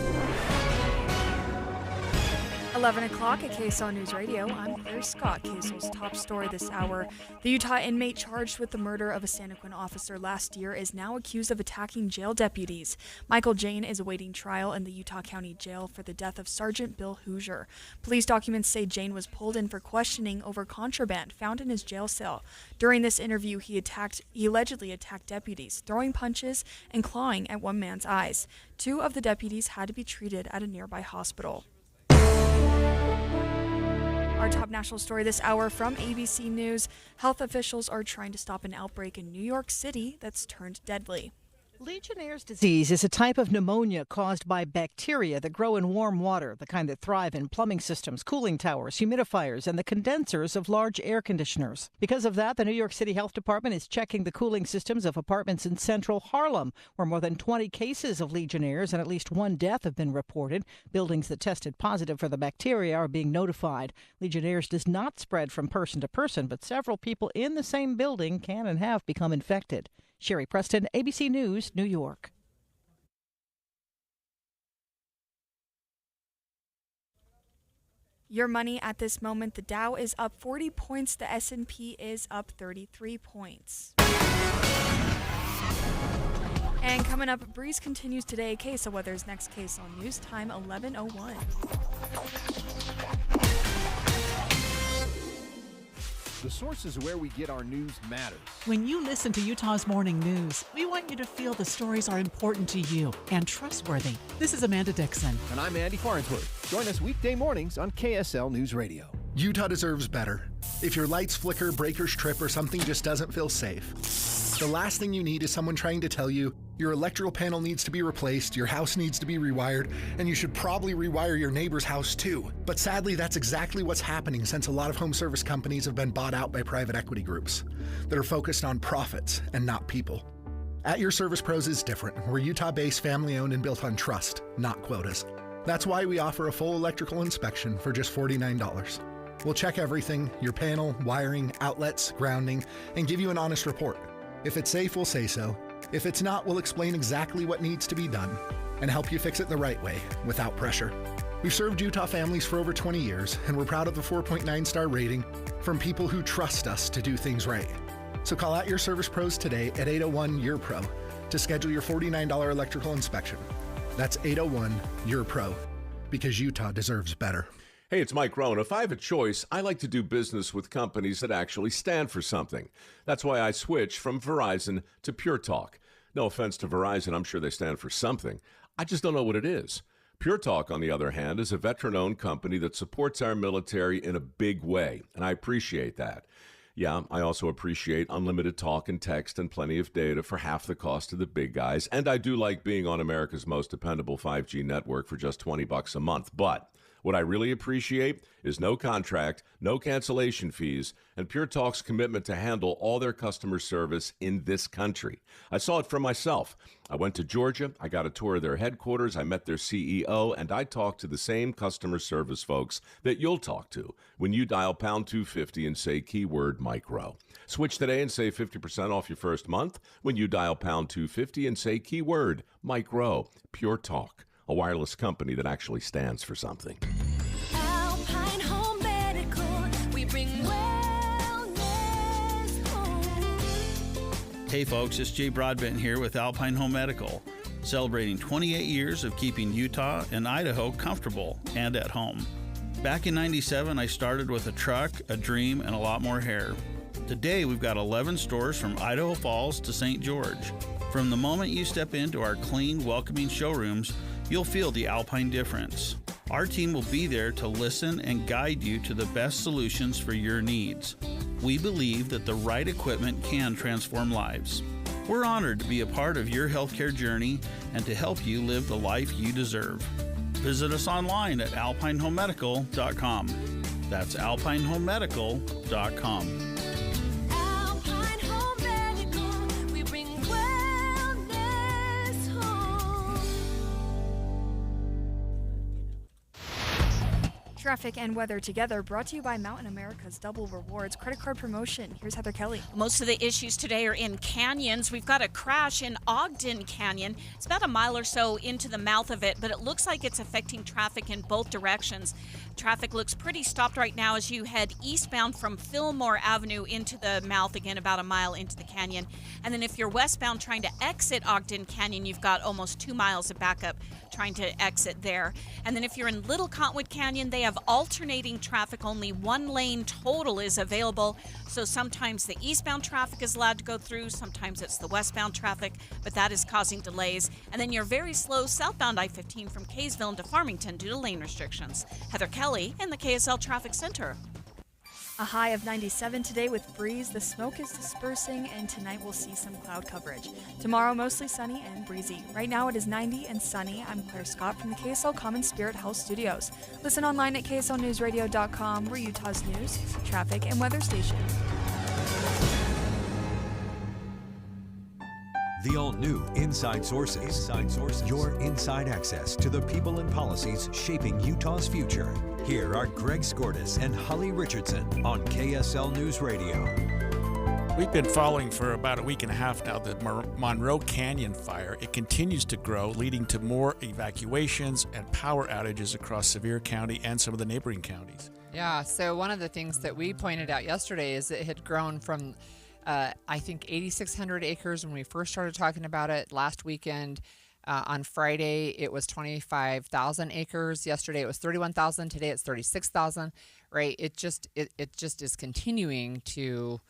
11 o'clock at KSL News Radio. I'm Claire Scott. KSL's top story this hour. The Utah inmate charged with the murder of a Santaquin officer last year is now accused of attacking jail deputies. Michael Jane is awaiting trial in the Utah County Jail for the death of Sergeant Bill Hoosier. Police documents say Jane was pulled in for questioning over contraband found in his jail cell. During this interview, he allegedly attacked deputies, throwing punches and clawing at one man's eyes. 2 of the deputies had to be treated at a nearby hospital. Our top national story this hour from ABC News. Health officials are trying to stop an outbreak in New York City that's turned deadly. Legionnaire's disease is a type of pneumonia caused by bacteria that grow in warm water, the kind that thrive in plumbing systems, cooling towers, humidifiers, and the condensers of large air conditioners. Because of that, the New York City Health Department is checking the cooling systems of apartments in central Harlem, where more than 20 cases of Legionnaires and at least 1 death have been reported. Buildings that tested positive for the bacteria are being notified. Legionnaires does not spread from person to person, but several people in the same building can and have become infected. Sherry Preston, ABC News, New York. Your money at this moment, the Dow is up 40 points, the S&P is up 33 points. And coming up, Breeze continues today. KSL Weather's next KSL News time, 11:01. The sources where we get our news matters. When you listen to Utah's Morning News, we want you to feel the stories are important to you and trustworthy. This is Amanda Dixon. And I'm Andy Farnsworth. Join us weekday mornings on KSL News Radio. Utah deserves better. If your lights flicker, breakers trip, or something just doesn't feel safe, the last thing you need is someone trying to tell you your electrical panel needs to be replaced, your house needs to be rewired, and you should probably rewire your neighbor's house too. But sadly, that's exactly what's happening since a lot of home service companies have been bought out by private equity groups that are focused on profits and not people. At Your Service Pros is different. We're Utah-based, family-owned, and built on trust, not quotas. That's why we offer a full electrical inspection for just $49. We'll check everything, your panel, wiring, outlets, grounding, and give you an honest report. If it's safe, we'll say so. If it's not, we'll explain exactly what needs to be done and help you fix it the right way, without pressure. We've served Utah families for over 20 years, and we're proud of the 4.9-star rating from people who trust us to do things right. So call out Your Service Pros today at 801-YOUR-PRO to schedule your $49 electrical inspection. That's 801-YOUR-PRO, because Utah deserves better. Hey, it's Mike Rohn. If I have a choice, I like to do business with companies that actually stand for something. That's why I switched from Verizon to Pure Talk. No offense to Verizon, I'm sure they stand for something. I just don't know what it is. Pure Talk, on the other hand, is a veteran-owned company that supports our military in a big way, and I appreciate that. Yeah, I also appreciate unlimited talk and text and plenty of data for half the cost of the big guys, and I do like being on America's most dependable 5G network for just $20 a month, but what I really appreciate is no contract, no cancellation fees, and Pure Talk's commitment to handle all their customer service in this country. I saw it for myself. I went to Georgia, I got a tour of their headquarters, I met their CEO, and I talked to the same customer service folks that you'll talk to when you dial pound 250 and say keyword Mike Rowe. Switch today and save 50% off your first month when you dial pound 250 and say keyword Mike Rowe. Pure Talk, a wireless company that actually stands for something. Alpine Home Medical, we bring wellness home. Hey folks, it's Jay Broadbent here with Alpine Home Medical, celebrating 28 years of keeping Utah and Idaho comfortable and at home. Back in '97, I started with a truck, a dream, and a lot more hair. Today, we've got 11 stores from Idaho Falls to St. George. From the moment you step into our clean, welcoming showrooms, you'll feel the Alpine difference. Our team will be there to listen and guide you to the best solutions for your needs. We believe that the right equipment can transform lives. We're honored to be a part of your healthcare journey and to help you live the life you deserve. Visit us online at alpinehomemedical.com. That's alpinehomemedical.com. Alpine Home Medical, we bring wellness home. Traffic and weather together, brought to you by Mountain America's Double Rewards credit card promotion. Here's Heather Kelly. Most of the issues today are in canyons. We've got a crash in Ogden Canyon. It's about a mile or so into the mouth of it, but it looks like it's affecting traffic in both directions. Traffic looks pretty stopped right now as you head eastbound from Fillmore Avenue into the mouth, again about a mile into the canyon. And then if you're westbound trying to exit Ogden Canyon, you've got almost 2 miles of backup trying to exit there. And then if you're in Little Cottonwood Canyon, they have alternating traffic. Only one lane total is available. So sometimes the eastbound traffic is allowed to go through, sometimes it's the westbound traffic, but that is causing delays. And then you're very slow southbound I-15 from Kaysville into Farmington due to lane restrictions. Heather Kelly in the KSL Traffic Center. A high of 97 today with breeze. The smoke is dispersing, and tonight we'll see some cloud coverage. Tomorrow, mostly sunny and breezy. Right now, it is 90 and sunny. I'm Claire Scott from the KSL Common Spirit Health Studios. Listen online at KSLNewsRadio.com. We're Utah's news, traffic, and weather station. The all-new Inside Sources. Inside Sources. Your inside access to the people and policies shaping Utah's future. Here are Greg Skordas and Holly Richardson on KSL News Radio. We've been following for about a week and a half now the Monroe Canyon fire. It continues to grow, leading to more evacuations and power outages across Sevier County and some of the neighboring counties. Yeah, so one of the things that we pointed out yesterday is it had grown from I think 8,600 acres when we first started talking about it last weekend. On Friday, it was 25,000 acres. Yesterday, it was 31,000. Today, it's 36,000. Right? It just is continuing to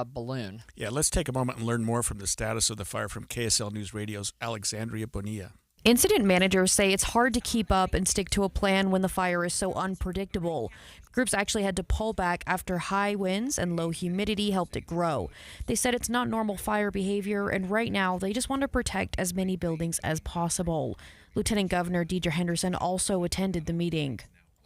balloon. Yeah, let's take a moment and learn more from the status of the fire from KSL News Radio's Alexandria Bonilla. Incident managers say it's hard to keep up and stick to a plan when the fire is so unpredictable. Groups actually had to pull back after high winds and low humidity helped it grow. They said it's not normal fire behavior, and right now they just want to protect as many buildings as possible. Lieutenant Governor Deidre Henderson also attended the meeting.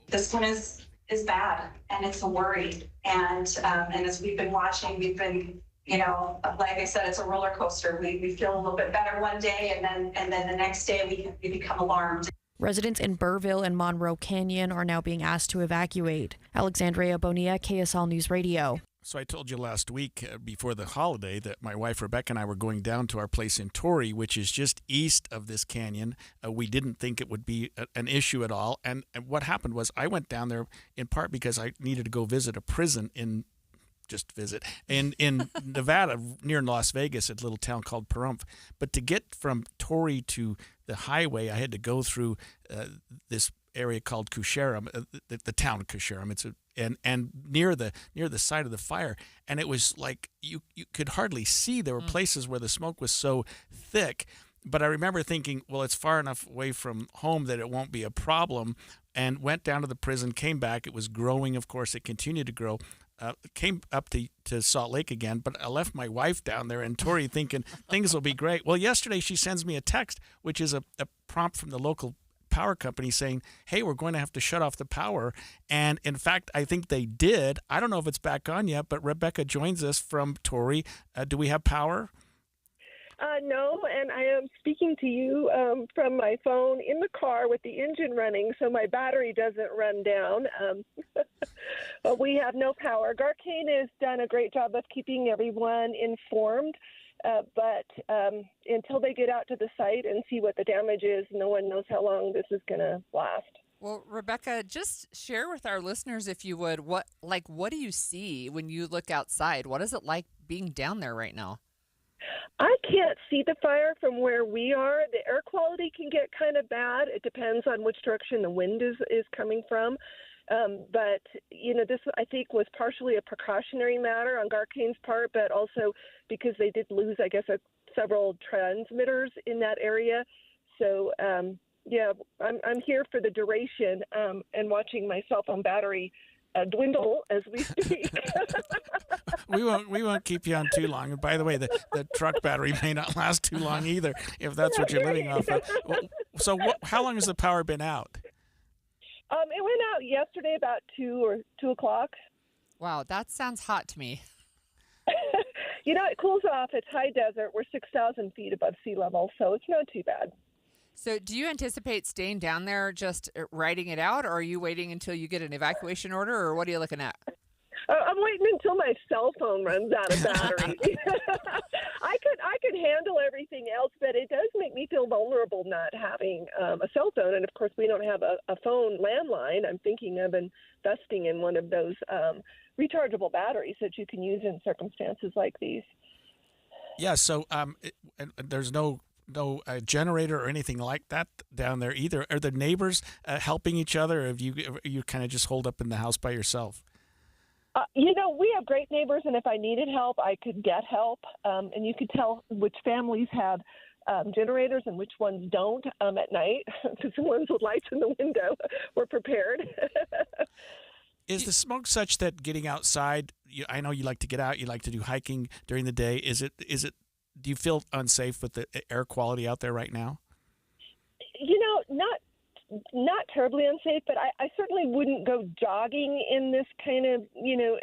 This one is bad, and it's a worry. And as we've been watching, we've been, like I said, it's a roller coaster. We feel a little bit better one day, and then the next day we become alarmed. Residents in Burrville and Monroe Canyon are now being asked to evacuate. Alexandria Bonilla, KSL News Radio. So I told you last week before the holiday that my wife Rebecca and I were going down to our place in Torrey, which is just east of this canyon. We didn't think it would be an issue at all. And what happened was I went down there in part because I needed to go visit a prison in Nevada, near Las Vegas, at a little town called Pahrump. But to get from Torrey to the highway, I had to go through this area called Cousharam, the town of Cousharam. It's and near the site of the fire, and it was like you could hardly see. There were places where the smoke was so thick. But I remember thinking, well, it's far enough away from home that it won't be a problem, and went down to the prison, came back. It was growing, of course. It continued to grow. Came up to Salt Lake again, but I left my wife down there in Torrey thinking things will be great. Well, yesterday she sends me a text, which is a prompt from the local power company saying, hey, we're going to have to shut off the power. And in fact, I think they did. I don't know if it's back on yet, but Rebecca joins us from Torrey. Do we have power? No, and I am speaking to you from my phone in the car with the engine running, so my battery doesn't run down. But we have no power. Garcane has done a great job of keeping everyone informed, but until they get out to the site and see what the damage is, no one knows how long this is going to last. Well, Rebecca, just share with our listeners, if you would, what do you see when you look outside? What is it like being down there right now? I can't see the fire from where we are. The air quality can get kind of bad. It depends on which direction the wind is coming from. But, this, I think, was partially a precautionary matter on Garcane's part, but also because they did lose, I guess, several transmitters in that area. So, I'm here for the duration and watching my cell phone battery dwindle as we speak. We won't keep you on too long. And by the way, the truck battery may not last too long either, if that's what you're living off of. So how long has the power been out? It went out yesterday about 2 o'clock. Wow, that sounds hot to me. It cools off. It's high desert. We're 6,000 feet above sea level, so it's not too bad. So do you anticipate staying down there just riding it out, or are you waiting until you get an evacuation order, or what are you looking at? I'm waiting until my cell phone runs out of battery. I could handle everything else, but it does make me feel vulnerable not having a cell phone. And, of course, we don't have a phone landline. I'm thinking of investing in one of those rechargeable batteries that you can use in circumstances like these. Yeah, so there's no generator or anything like that down there either. Are the neighbors helping each other, or have you kind of just holed up in the house by yourself? We have great neighbors, and if I needed help, I could get help. And you could tell which families have generators and which ones don't at night, because the ones with lights in the window were prepared. Is the smoke such that getting outside, I know you like to get out, you like to do hiking during the day, is it? Do you feel unsafe with the air quality out there right now? Not terribly unsafe, but I certainly wouldn't go jogging in this kind of,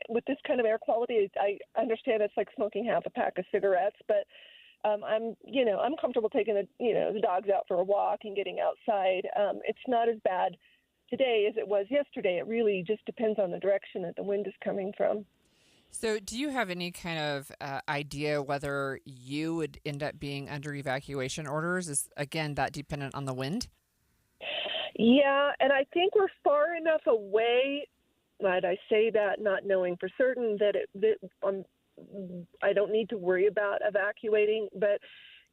with this kind of air quality. I understand it's like smoking half a pack of cigarettes, but I'm comfortable taking the dogs out for a walk and getting outside. It's not as bad today as it was yesterday. It really just depends on the direction that the wind is coming from. So do you have any kind of idea whether you would end up being under evacuation orders? Is, again, that dependent on the wind? Yeah, and I think we're far enough away, but I say that not knowing for certain that I don't need to worry about evacuating. But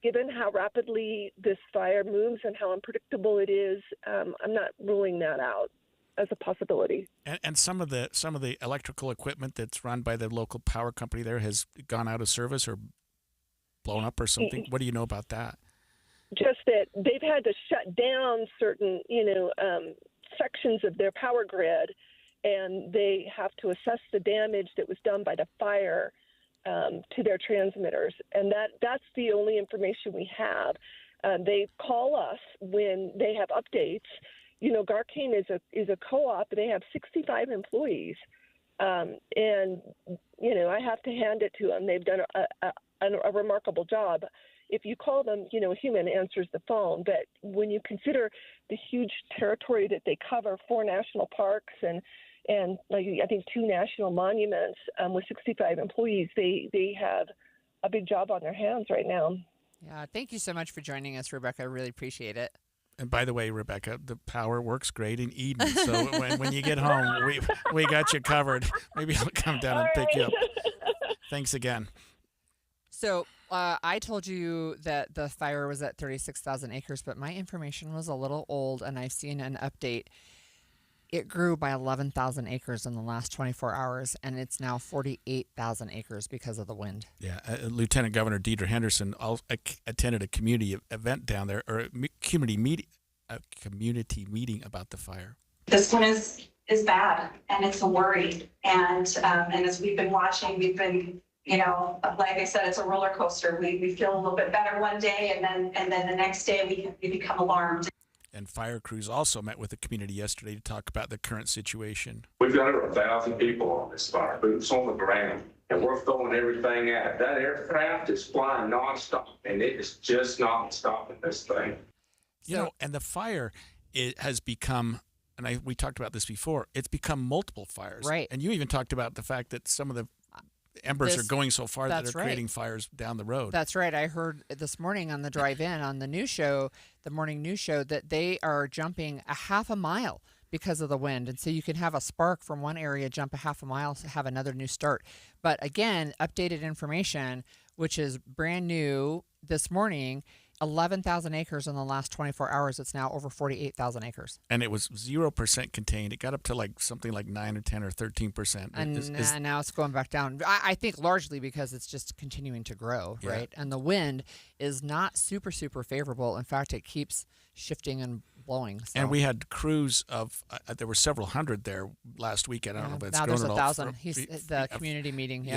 given how rapidly this fire moves and how unpredictable it is, I'm not ruling that out as a possibility. And some of the electrical equipment that's run by the local power company there has gone out of service or blown up or something. What do you know about that? just that they've had to shut down certain, sections of their power grid, and they have to assess the damage that was done by the fire to their transmitters. And that's the only information we have. They call us when they have updates. Garcane is a co-op, and they have 65 employees. And I have to hand it to them. They've done a remarkable job. If you call them, a human answers the phone. But when you consider the huge territory that they cover, 4 national parks and like I think 2 national monuments with 65 employees, they have a big job on their hands right now. Yeah, thank you so much for joining us, Rebecca. I really appreciate it. And by the way, Rebecca, the power works great in Eden. So when you get home, we got you covered. Maybe I'll come down and pick you up. Thanks again. So I told you that the fire was at 36,000 acres, but my information was a little old, and I've seen an update. It grew by 11,000 acres in the last 24 hours, and it's now 48,000 acres because of the wind. Yeah, Lieutenant Governor Deidre Henderson attended a community event down there, or a community meeting about the fire. This one is bad, and it's a worry. And as we've been watching, we've been, like I said, it's a roller coaster. We feel a little bit better one day, and then the next day we become alarmed. And fire crews also met with the community yesterday to talk about the current situation. We've got over 1,000 people on this fire, boots on the ground, and we're throwing everything at it. That aircraft is flying nonstop, and it is just not stopping this thing. And the fire has become, and we talked about this before, it's become multiple fires. Right. And you even talked about the fact that some of the embers are going so far that they're creating fires down the road. That's right. I heard this morning on the drive-in on the news show, the morning news show, that they are jumping a half a mile because of the wind. And so you can have a spark from one area, jump a half a mile, to have another new start. But again, updated information, which is brand new this morning, 11,000 acres in the last 24 hours. It's now over 48,000 acres. And it was 0% contained. It got up to like something like 9 or 10 or 13%. And now it's going back down. I think largely because it's just continuing to grow, right? And the wind is not super, super favorable. In fact, it keeps shifting and blowing. So. And we had crews of, there were several hundred there last weekend. I don't know if it's now grown there's at all. 1,000. The community meeting.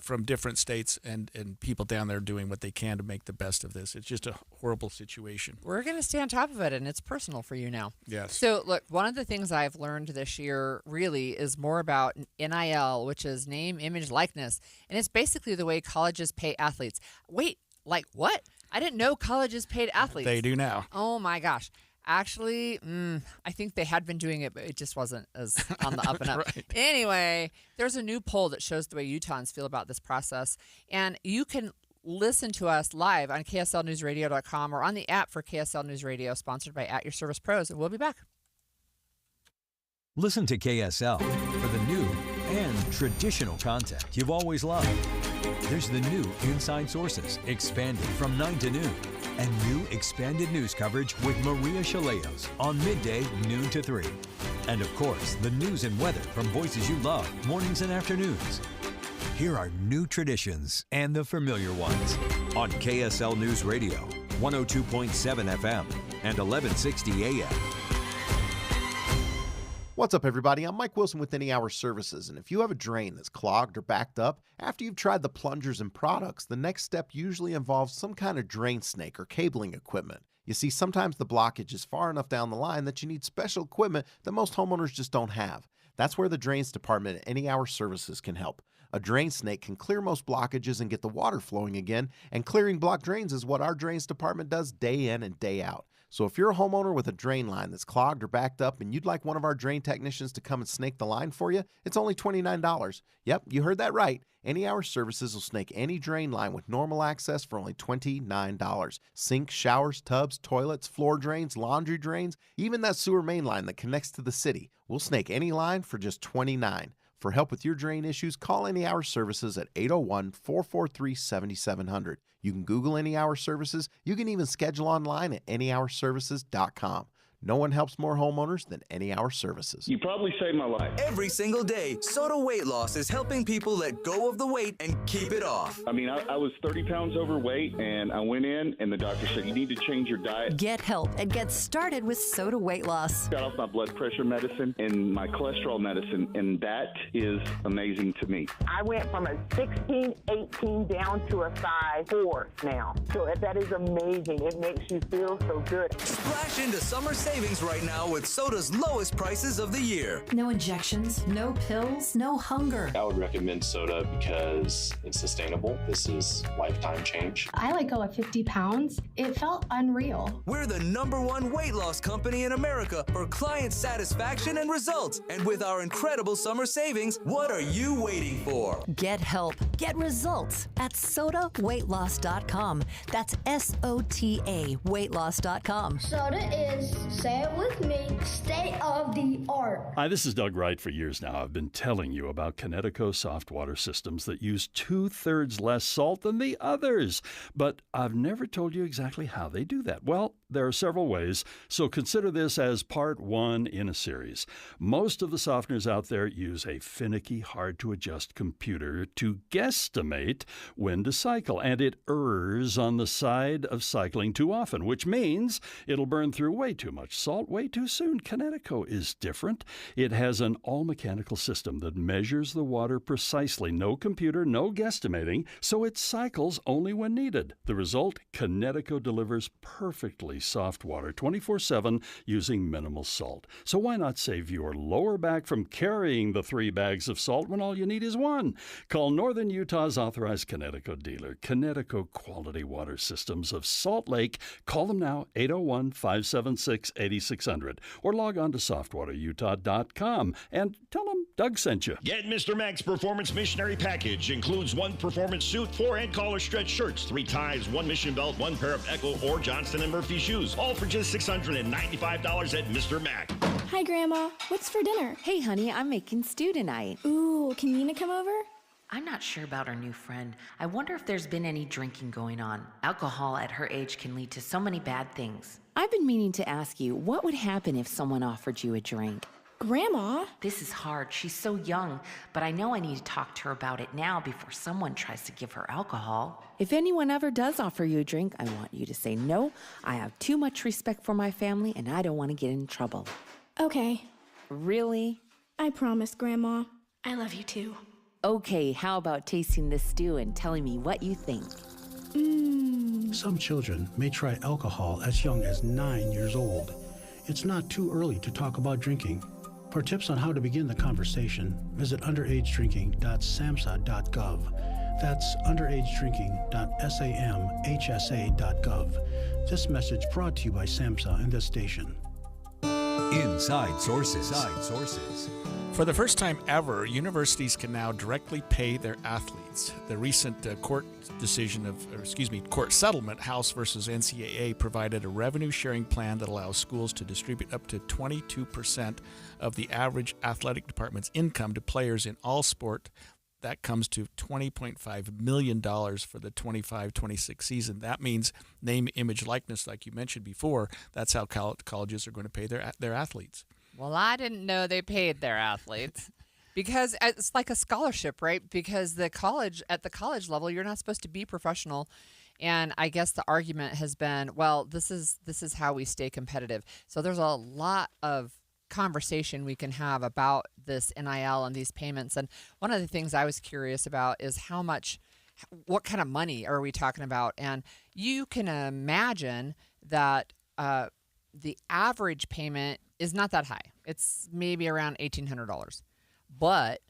From different states and people down there doing what they can to make the best of this. It's just a horrible situation. We're going to stay on top of it, and it's personal for you now. Yes. So, look, one of the things I've learned this year really is more about NIL, which is name, image, likeness. And it's basically the way colleges pay athletes. Wait, like what? I didn't know colleges paid athletes. They do now. Oh, my gosh. Actually, I think they had been doing it, but it just wasn't as on the up and up. Right. Anyway, there's a new poll that shows the way Utahns feel about this process. And you can listen to us live on KSLNewsRadio.com or on the app for KSL News Radio, sponsored by At Your Service Pros. And we'll be back. Listen to KSL for the new and traditional content you've always loved. There's the new Inside Sources, expanded from 9 to noon, and new expanded news coverage with Maria Chaleos on midday, noon to 3. And of course, the news and weather from voices you love, mornings and afternoons. Here are new traditions and the familiar ones on KSL News Radio, 102.7 FM and 1160 AM. What's up, everybody? I'm Mike Wilson with Any Hour Services, and if you have a drain that's clogged or backed up, after you've tried the plungers and products, the next step usually involves some kind of drain snake or cabling equipment. You see, sometimes the blockage is far enough down the line that you need special equipment that most homeowners just don't have. That's where the Drains Department at Any Hour Services can help. A drain snake can clear most blockages and get the water flowing again, and clearing blocked drains is what our Drains Department does day in and day out. So if you're a homeowner with a drain line that's clogged or backed up and you'd like one of our drain technicians to come and snake the line for you, it's only $29. Yep, you heard that right. Any Hour Services will snake any drain line with normal access for only $29. Sinks, showers, tubs, toilets, floor drains, laundry drains, even that sewer main line that connects to the city. We'll snake any line for just $29. For help with your drain issues, call Any Hour Services at 801-443-7700. You can Google Any Hour Services. You can even schedule online at anyhourservices.com. No one helps more homeowners than Any Hour Services. You probably saved my life. Every single day, Soda Weight Loss is helping people let go of the weight and keep it off. I mean, I was 30 pounds overweight, and I went in, and the doctor said, you need to change your diet. Get help and get started with Soda Weight Loss. Got off my blood pressure medicine and my cholesterol medicine, and that is amazing to me. I went from a 16, 18 down to a size 4 now. So that is amazing. It makes you feel so good. Splash into summer savings right now with Soda's lowest prices of the year. No injections, no pills, no hunger. I would recommend Soda because it's sustainable. This is lifetime change. I let go of 50 pounds. It felt unreal. We're the #1 weight loss company in America for client satisfaction and results. And with our incredible summer savings, what are you waiting for? Get help, get results at sodaweightloss.com. That's SOTA weightloss.com. Soda is, say it with me, state of the art. Hi, this is Doug Wright. For years now, I've been telling you about Kinetico soft water systems that use 2/3 less salt than the others. But I've never told you exactly how they do that. Well, there are several ways, so consider this as part 1 in a series. Most of the softeners out there use a finicky, hard-to-adjust computer to guesstimate when to cycle, and it errs on the side of cycling too often, which means it'll burn through way too much salt way too soon. Kinetico is different. It has an all-mechanical system that measures the water precisely. No computer, no guesstimating, so it cycles only when needed. The result? Kinetico delivers perfectly soft water 24/7 using minimal salt. So why not save your lower back from carrying the 3 bags of salt when all you need is 1? Call Northern Utah's authorized Kinetico dealer, Kinetico Quality Water Systems of Salt Lake. Call them now, 801-576-8600, or log on to softwaterutah.com and tell them Doug sent you. Get Mr. Mac's Performance Missionary Package. Includes 1 performance suit, 4 head collar stretch shirts, 3 ties, 1 mission belt, 1 pair of Echo or Johnston & Murphy shoes. All for just $695 at Mr. Mac. Hi, Grandma. What's for dinner? Hey, honey, I'm making stew tonight. Ooh, can Nina come over? I'm not sure about our new friend. I wonder if there's been any drinking going on. Alcohol at her age can lead to so many bad things. I've been meaning to ask you, what would happen if someone offered you a drink? Grandma? This is hard. She's so young, but I know I need to talk to her about it now before someone tries to give her alcohol. If anyone ever does offer you a drink, I want you to say no. I have too much respect for my family, and I don't want to get in trouble. Okay. Really? I promise, Grandma. I love you too. Okay, how about tasting this stew and telling me what you think? Some children may try alcohol as young as 9 years old. It's not too early to talk about drinking. For tips on how to begin the conversation, visit underagedrinking.samhsa.gov. That's underagedrinking.samhsa.gov. This message brought to you by SAMHSA and this station. Inside Sources. Inside Sources. For the first time ever, universities can now directly pay their athletes. The recent court settlement, House versus NCAA, provided a revenue-sharing plan that allows schools to distribute up to 22% of the average athletic department's income to players in all sport. That comes to $20.5 million for the 25-26 season. That means name, image, likeness, like you mentioned before. That's how colleges are going to pay their athletes. Well, I didn't know they paid their athletes because it's like a scholarship, right? Because at the college level, you're not supposed to be professional. And I guess the argument has been, well, this is how we stay competitive. So there's a lot of conversation we can have about this NIL and these payments. And one of the things I was curious about is what kind of money are we talking about? And you can imagine that the average payment is not that high. It's maybe around $1,800. But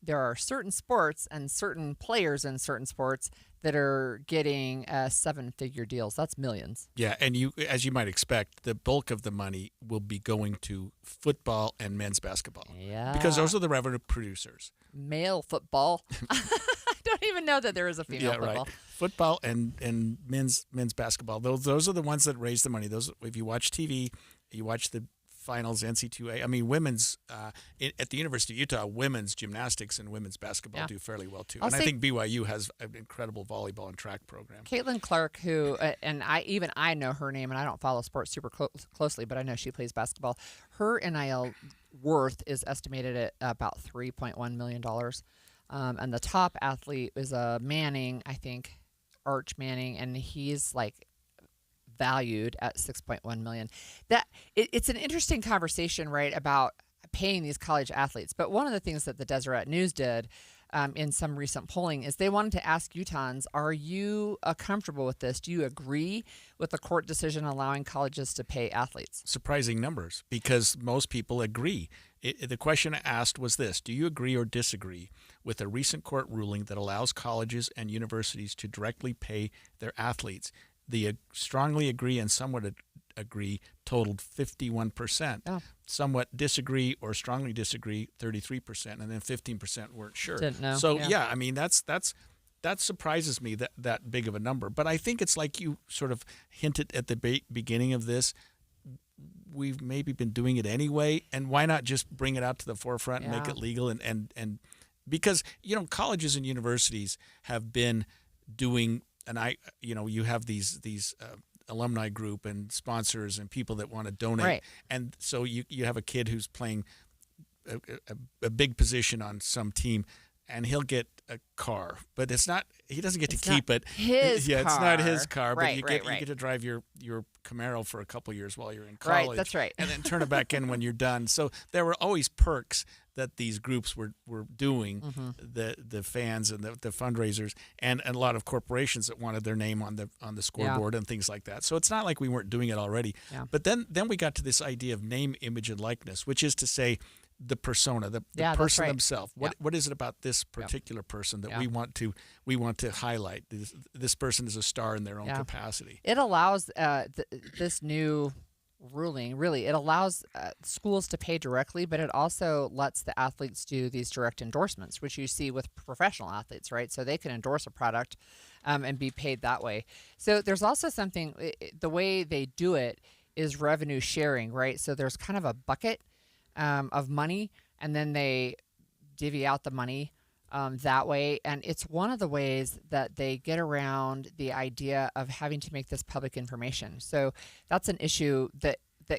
there are certain sports and certain players in certain sports that are getting 7-figure deals. That's millions. Yeah, and as you might expect, the bulk of the money will be going to football and men's basketball. Yeah. Because those are the revenue producers. Male football. I don't even know that there is a female football. Right. Football and men's basketball. Those are the ones that raise the money. Those, if you watch TV, you watch the finals, NC2A. I mean, women's at the University of Utah, women's gymnastics and women's basketball do fairly well too. And I think BYU has an incredible volleyball and track program. Caitlin Clark, who and I know her name, and I don't follow sports super closely, but I know she plays basketball. Her NIL worth is estimated at about $3.1 million. And the top athlete is Manning, I think, Arch Manning, and he's like valued at $6.1 million. It's an interesting conversation, right, about paying these college athletes. But one of the things that the Deseret News did in some recent polling is they wanted to ask Utahns, are you comfortable with this? Do you agree with the court decision allowing colleges to pay athletes? Surprising numbers, because most people agree. The question asked was this: do you agree or disagree with a recent court ruling that allows colleges and universities to directly pay their athletes? The strongly agree and somewhat agree totaled 51%. Oh. Somewhat disagree or strongly disagree 33%, and then 15% weren't sure. Didn't know. So I mean that surprises me that big of a number. But I think it's like you sort of hinted at the beginning of this. We've maybe been doing it anyway, and why not just bring it out to the forefront and make it legal? And because colleges and universities have been doing, and you have these alumni group and sponsors and people that want to donate, right. And so you have a kid who's playing a big position on some team, and he'll get a car, but he doesn't get to keep it. It's not his car, but right, you get to drive your Camaro for a couple years while you're in college. Right, that's right. And then turn it back in when you're done. So there were always perks that these groups were doing, the fans and the fundraisers, and a lot of corporations that wanted their name on the scoreboard and things like that. So it's not like we weren't doing it already. Yeah. But then we got to this idea of name, image, and likeness, which is to say the persona, the person right. themselves. What is it about this particular person that we want to highlight? This person is a star in their own capacity. It allows this new ruling, really, it allows schools to pay directly, but it also lets the athletes do these direct endorsements, which you see with professional athletes, right? So they can endorse a product and be paid that way. So there's also something, the way they do it is revenue sharing, right? So there's kind of a bucket of money, and then they divvy out the money that way. And it's one of the ways that they get around the idea of having to make this public information. So that's an issue that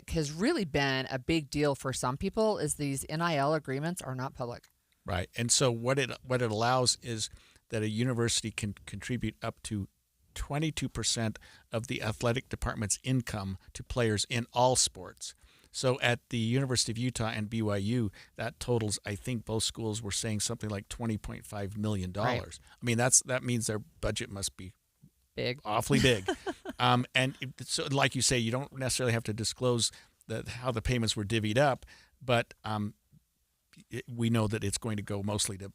has really been a big deal for some people, is these NIL agreements are not public. Right. And so what it allows is that a university can contribute up to 22% of the athletic department's income to players in all sports. So at the University of Utah and BYU, that totals, I think both schools were saying something like $20.5 million. Right. I mean, that means their budget must be big, awfully big. So like you say, you don't necessarily have to disclose how the payments were divvied up, but we know that it's going to go mostly to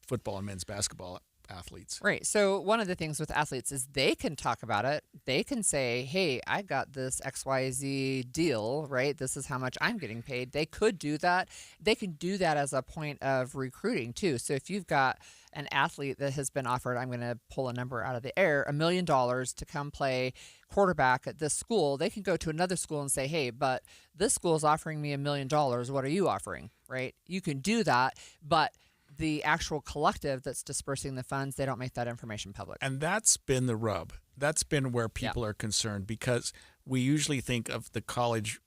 football and men's basketball athletes. Right. So one of the things with athletes is they can talk about it. They can say, hey, I got this XYZ deal, right? This is how much I'm getting paid. They could do that. They can do that as a point of recruiting too. So if you've got an athlete that has been offered, I'm going to pull a number out of the air, $1 million to come play quarterback at this school, they can go to another school and say, hey, but this school is offering me $1 million. What are you offering? Right? You can do that, but the actual collective that's dispersing the funds, they don't make that information public. And that's been the rub. That's been where people are concerned, because we usually think of the college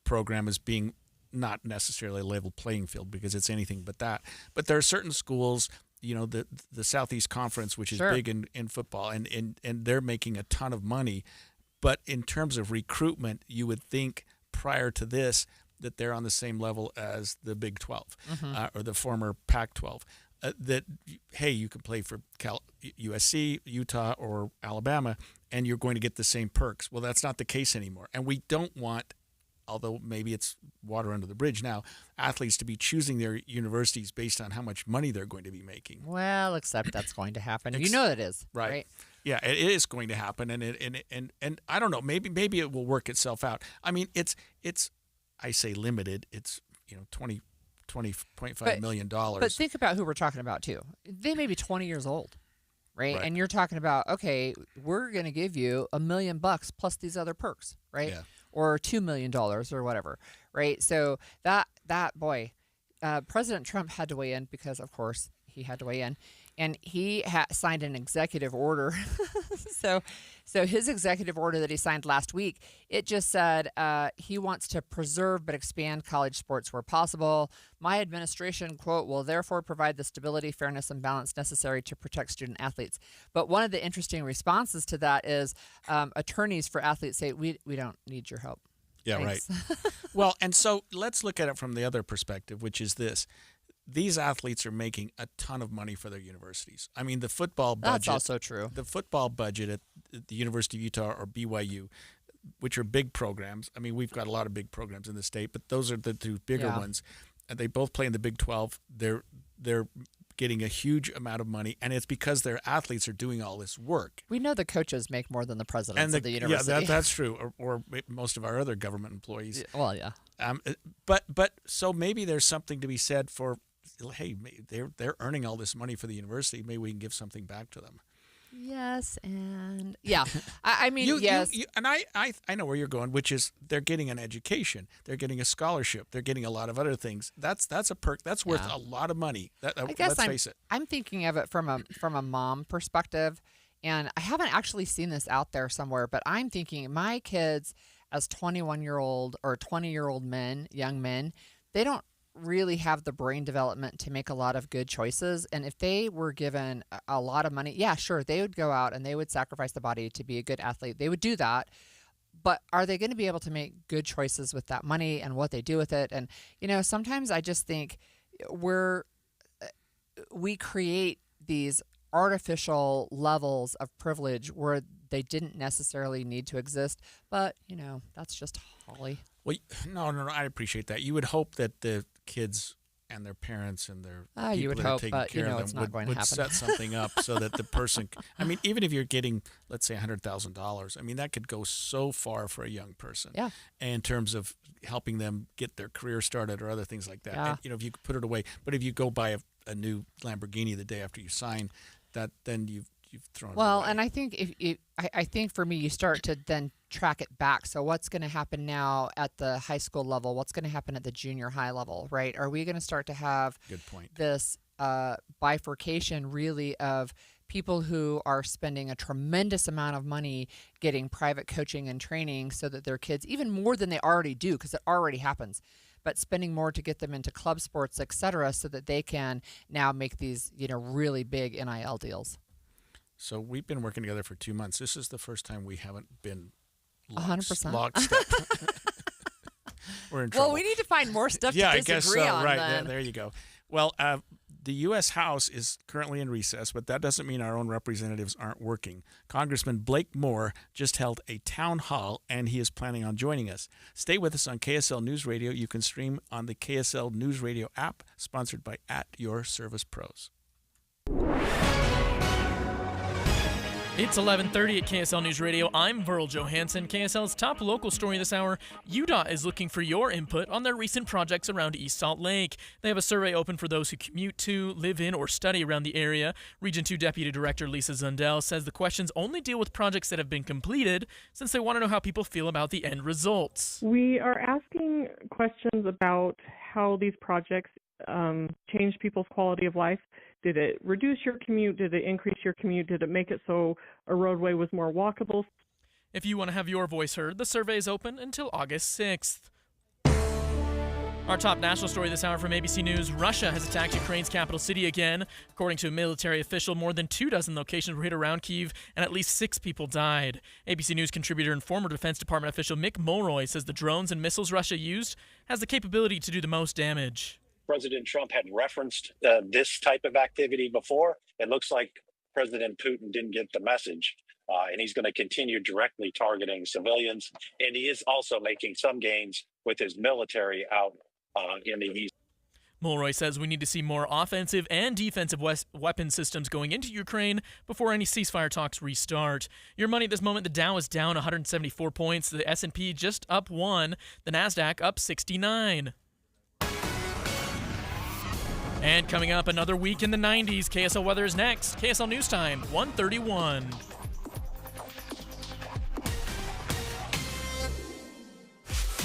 program as being not necessarily a level playing field, because it's anything but that. But there are certain schools, the Southeast Conference, which is big in football, and they're making a ton of money. But in terms of recruitment, you would think prior to this that they're on the same level as the Big 12 or the former Pac-12. That, hey, you can play for USC, Utah, or Alabama, and you're going to get the same perks. Well, that's not the case anymore. And we don't want, although maybe it's water under the bridge now, athletes to be choosing their universities based on how much money they're going to be making. Well, except that's going to happen. You know it is, right? Yeah, it is going to happen, and I don't know. Maybe it will work itself out. I mean, it's I say limited. It's $20.5 million. But think about who we're talking about too. They may be 20 years old, right? And you're talking about, okay, we're going to give you $1 million plus these other perks, right? Yeah. or $2 million or whatever, right? So that boy, President Trump had to weigh in because, of course, he had to weigh in. And he signed an executive order. So his executive order that he signed last week, it just said he wants to preserve but expand college sports where possible. My administration, quote, will therefore provide the stability, fairness, and balance necessary to protect student athletes. But one of the interesting responses to that is attorneys for athletes say, we don't need your help. Yeah, Thanks. right. Well, and so let's look at it from the other perspective, which is this. These athletes are making a ton of money for their universities. I mean, the football budget. That's also true. The football budget at the University of Utah or BYU, which are big programs. I mean, we've got a lot of big programs in the state, but those are the two bigger ones. They both play in the Big 12. They're getting a huge amount of money, and it's because their athletes are doing all this work. We know the coaches make more than the presidents of the university. Yeah, that's true, or most of our other government employees. Well, yeah. But so maybe there's something to be said for, hey, they're earning all this money for the university. Maybe we can give something back to them. Yes, and yeah, I mean, yes. And I know where you're going, which is they're getting an education, they're getting a scholarship, they're getting a lot of other things. That's a perk. That's worth a lot of money. Let's face it. I'm thinking of it from a mom perspective, and I haven't actually seen this out there somewhere, but I'm thinking my kids as 21-year-old or 20-year-old young men, they don't really have the brain development to make a lot of good choices. And if they were given a lot of money, yeah, sure, they would go out and they would sacrifice the body to be a good athlete. They would do that. But are they going to be able to make good choices with that money and what they do with it? And, sometimes I just think we create these artificial levels of privilege where they didn't necessarily need to exist. But, that's just Holly. Well, no, I appreciate that. You would hope that the kids and their parents and their people that are taking care of them would set something up so that the person, I mean, even if you're getting, let's say, $100,000, I mean, that could go so far for a young person. Yeah. In terms of helping them get their career started or other things like that. Yeah. And, if you could put it away, but if you go buy a new Lamborghini the day after you sign, then you've thrown it away. And I think I think for me, you start to then track it back. So what's going to happen now at the high school level? What's going to happen at the junior high level, right? Are we going to start to have this bifurcation really of people who are spending a tremendous amount of money getting private coaching and training so that their kids, even more than they already do, because it already happens, but spending more to get them into club sports, et cetera, so that they can now make these, really big NIL deals? So we've been working together for 2 months. This is the first time we haven't been 100%. lockstep. We're in trouble. Well, we need to find more stuff to disagree I guess so. on. Right, then. there you go. Well, the U.S. House is currently in recess, but that doesn't mean our own representatives aren't working. Congressman Blake Moore just held a town hall, and he is planning on joining us. Stay with us on KSL News Radio. You can stream on the KSL News Radio app, sponsored by @YourServicePros. It's 11:30 at KSL News Radio. I'm Verl Johansson. KSL's top local story this hour. UDOT is looking for your input on their recent projects around East Salt Lake. They have a survey open for those who commute to, live in, or study around the area. Region 2 Deputy Director Lisa Zundel says the questions only deal with projects that have been completed, since they want to know how people feel about the end results. We are asking questions about how these projects change people's quality of life. Did it reduce your commute? Did it increase your commute? Did it make it so a roadway was more walkable? If you want to have your voice heard, the survey is open until August 6th. Our top national story this hour from ABC News: Russia has attacked Ukraine's capital city again. According to a military official, more than 24 locations were hit around Kyiv, and at least 6 people died. ABC News contributor and former Defense Department official Mick Mulroy says the drones and missiles Russia used has the capability to do the most damage. President Trump had referenced this type of activity before. It looks like President Putin didn't get the message, and he's going to continue directly targeting civilians. And he is also making some gains with his military out in the east. Mulroy says we need to see more offensive and defensive weapon systems going into Ukraine before any ceasefire talks restart. Your money at this moment: the Dow is down 174 points, the S&P just up 1, the NASDAQ up 69. And coming up, another week in the 90s. KSL weather is next. KSL News Time, 1:31.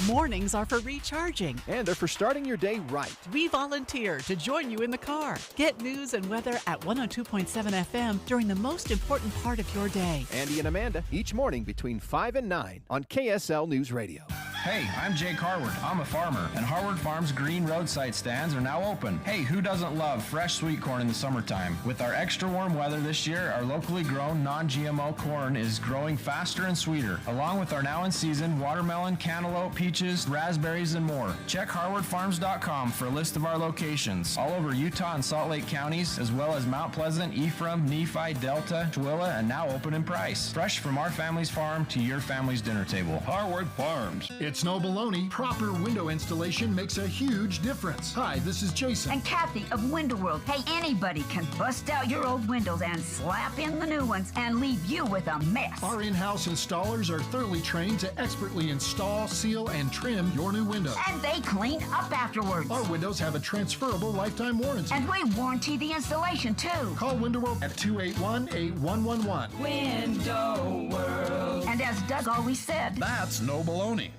Mornings are for recharging. And they're for starting your day right. We volunteer to join you in the car. Get news and weather at 102.7 FM during the most important part of your day. Andy and Amanda, each morning between 5 and 9 on KSL News Radio. Hey, I'm Jake Harward. I'm a farmer, and Harward Farms green roadside stands are now open. Hey, who doesn't love fresh sweet corn in the summertime? With our extra warm weather this year, our locally grown non-GMO corn is growing faster and sweeter, along with our now in season watermelon, cantaloupe, peaches, raspberries, and more. Check harwardfarms.com for a list of our locations all over Utah and Salt Lake counties, as well as Mount Pleasant, Ephraim, Nephi, Delta, Tooele, and now open in Price. Fresh from our family's farm to your family's dinner table. Harward Farms. It's no baloney. Proper window installation makes a huge difference. Hi, this is Jason. And Kathy of Window World. Hey, anybody can bust out your old windows and slap in the new ones and leave you with a mess. Our in-house installers are thoroughly trained to expertly install, seal, and trim your new windows. And they clean up afterwards. Our windows have a transferable lifetime warranty. And we warranty the installation, too. Call Window World at 281-8111. Window World. And as Doug always said, that's no baloney.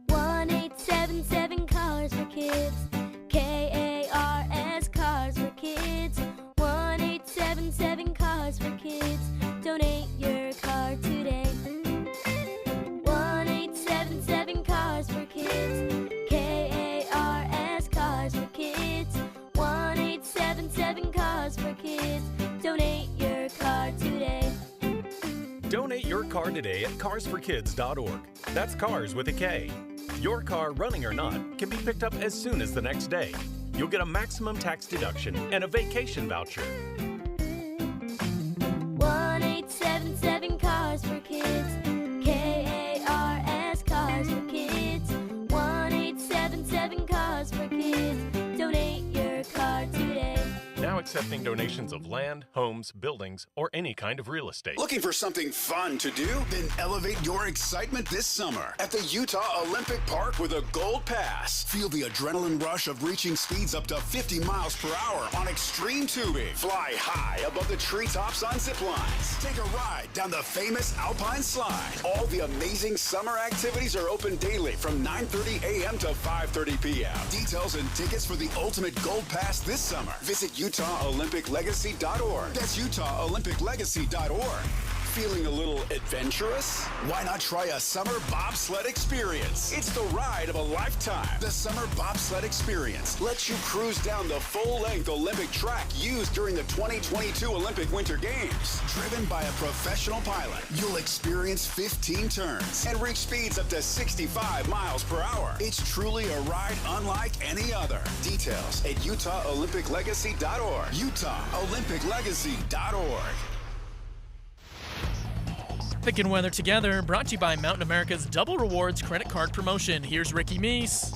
1-877 Cars for Kids. KARS Cars for Kids. 1-877 Cars for Kids. Donate your car today. 1-877 Cars for Kids. KARS Cars for Kids. 1-877 Cars for Kids. Donate your car today. Donate your car today at carsforkids.org. That's cars with a K. Your car, running or not, can be picked up as soon as the next day. You'll get a maximum tax deduction and a vacation voucher. 1-877 Cars for Kids. KARS Cars for Kids. 1-877 Cars for Kids. Donate your car today. Now accepting donations of land, homes, buildings, or any kind of real estate. Looking for something fun to do? Then elevate your excitement this summer at the Utah Olympic Park with a Gold Pass. Feel the adrenaline rush of reaching speeds up to 50 miles per hour on extreme tubing. Fly high above the treetops on zip lines. Take a ride down the famous Alpine Slide. All the amazing summer activities are open daily from 9:30 a.m. to 5:30 p.m. Details and tickets for the ultimate Gold Pass this summer. Visit UtahOlympicLegacy.org. That's UtahOlympicLegacy.org. Feeling a little adventurous? Why not try a summer bobsled experience? It's the ride of a lifetime. The Summer Bobsled Experience lets you cruise down the full-length Olympic track used during the 2022 Olympic Winter Games. Driven by a professional pilot, you'll experience 15 turns and reach speeds up to 65 miles per hour. It's truly a ride unlike any other. Details at UtahOlympicLegacy.org. UtahOlympicLegacy.org. Picking weather together, brought to you by Mountain America's Double Rewards credit card promotion. Here's Ricky Meese.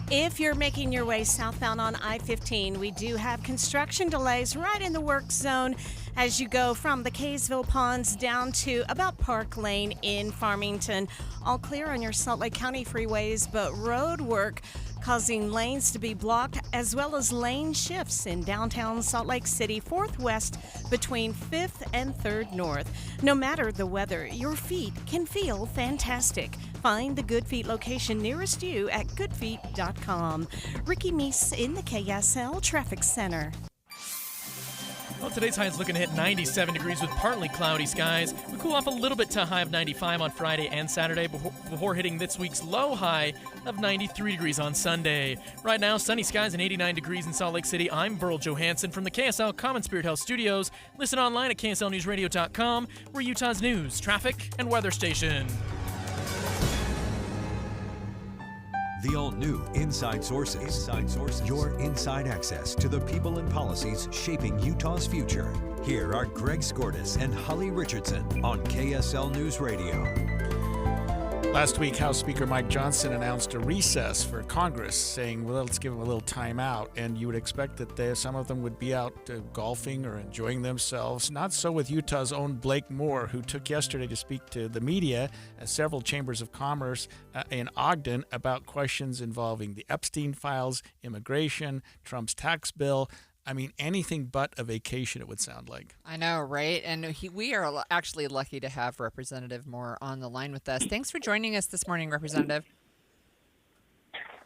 If you're making your way southbound on I-15, we do have construction delays right in the work zone as you go from the Kaysville Ponds down to about Park Lane in Farmington. All clear on your Salt Lake County freeways, but road work causing lanes to be blocked, as well as lane shifts in downtown Salt Lake City, 4th West between 5th and 3rd North. No matter the weather, your feet can feel fantastic. Find the Good Feet location nearest you at goodfeet.com. Ricky Meese in the KSL Traffic Center. Well, today's high is looking to hit 97 degrees with partly cloudy skies. We cool off a little bit to a high of 95 on Friday and Saturday before hitting this week's low high of 93 degrees on Sunday. Right now, sunny skies and 89 degrees in Salt Lake City. I'm Burl Johansson from the KSL Common Spirit Health Studios. Listen online at KSLNewsRadio.com. We're Utah's news, traffic, and weather station. The all-new Inside Sources. Inside Sources. Your inside access to the people and policies shaping Utah's future. Here are Greg Skordas and Holly Richardson on KSL News Radio. Last week, House Speaker Mike Johnson announced a recess for Congress, saying, well, let's give them a little time out. And you would expect that some of them would be out golfing or enjoying themselves. Not so with Utah's own Blake Moore, who took yesterday to speak to the media at several chambers of commerce in Ogden about questions involving the Epstein files, immigration, Trump's tax bill, I mean, anything but a vacation, it would sound like. I know, right? And we are actually lucky to have Representative Moore on the line with us. Thanks for joining us this morning, Representative.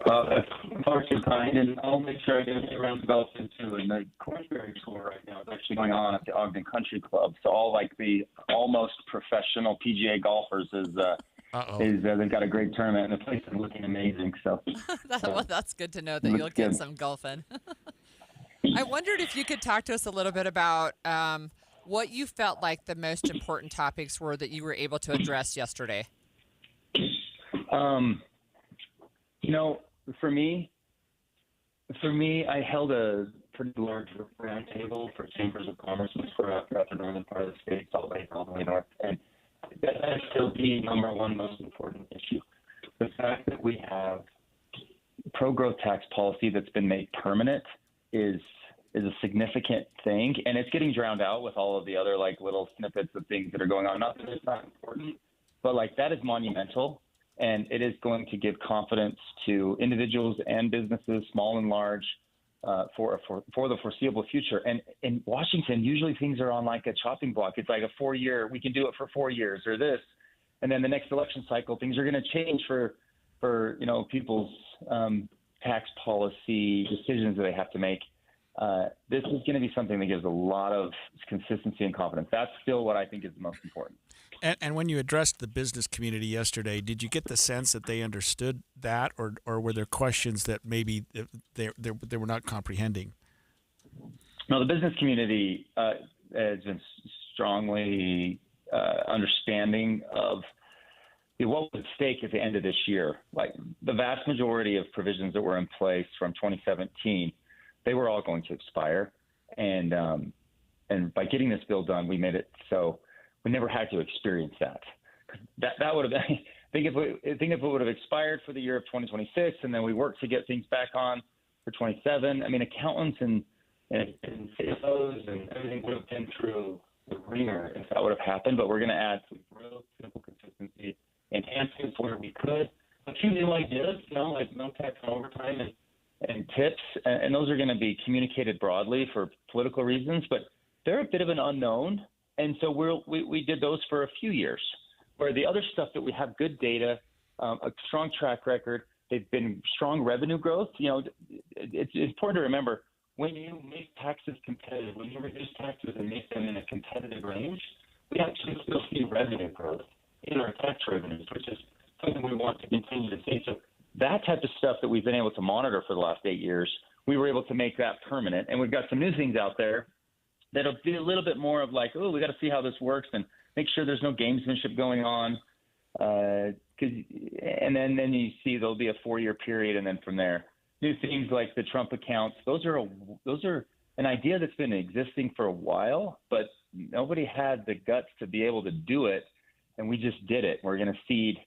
That's far too kind, and I'll make sure I get around to golfing too. And the Cornberry Tour right now is actually going on at the Ogden Country Club. So all like the almost professional PGA golfers they've got a great tournament, and the place is looking amazing. So Well, that's good to know that you'll get some golfing. I wondered if you could talk to us a little bit about what you felt like the most important topics were that you were able to address yesterday. For me, I held a pretty large roundtable for chambers of commerce throughout the northern part of the state, Salt Lake, all the way north, and that's still the number one most important issue. The fact that we have pro-growth tax policy that's been made permanent is a significant thing, and it's getting drowned out with all of the other like little snippets of things that are going on. Not that it's not important, but like that is monumental. And it is going to give confidence to individuals and businesses, small and large, for the foreseeable future. And in Washington, usually things are on like a chopping block. It's like a 4-year, we can do it for 4 years or this. And then the next election cycle, things are going to change for people's tax policy decisions that they have to make. This is going to be something that gives a lot of consistency and confidence. That's still what I think is the most important. And when you addressed the business community yesterday, did you get the sense that they understood that, or were there questions that maybe they were not comprehending? No, the business community has been strongly understanding of what was at stake at the end of this year. Like the vast majority of provisions that were in place from 2017, they were all going to expire, and by getting this bill done, we made it so we never had to experience that. That would have been, think if it would have expired for the year of 2026, and then we worked to get things back on for 27. I mean, accountants and CFOs and everything would have been through the ringer if that would have happened. But we're going to add some real simple consistency enhancements where we could. A few new ideas, like no tax on overtime and tips, and those are going to be communicated broadly for political reasons, but they're a bit of an unknown. And so we did those for a few years, where the other stuff that we have good data, a strong track record, they've been strong revenue growth. It's important to remember when you make taxes competitive, when you reduce taxes and make them in a competitive range, we actually still see revenue growth in our tax revenues, which is something we want to continue to see. So that type of stuff that we've been able to monitor for the last 8 years, we were able to make that permanent. And we've got some new things out there that'll be a little bit more of like, we got to see how this works and make sure there's no gamesmanship going on. And then you see there'll be a 4-year period, and then from there, new things like the Trump accounts. Those are an idea that's been existing for a while, but nobody had the guts to be able to do it, and we just did it. We're going to seed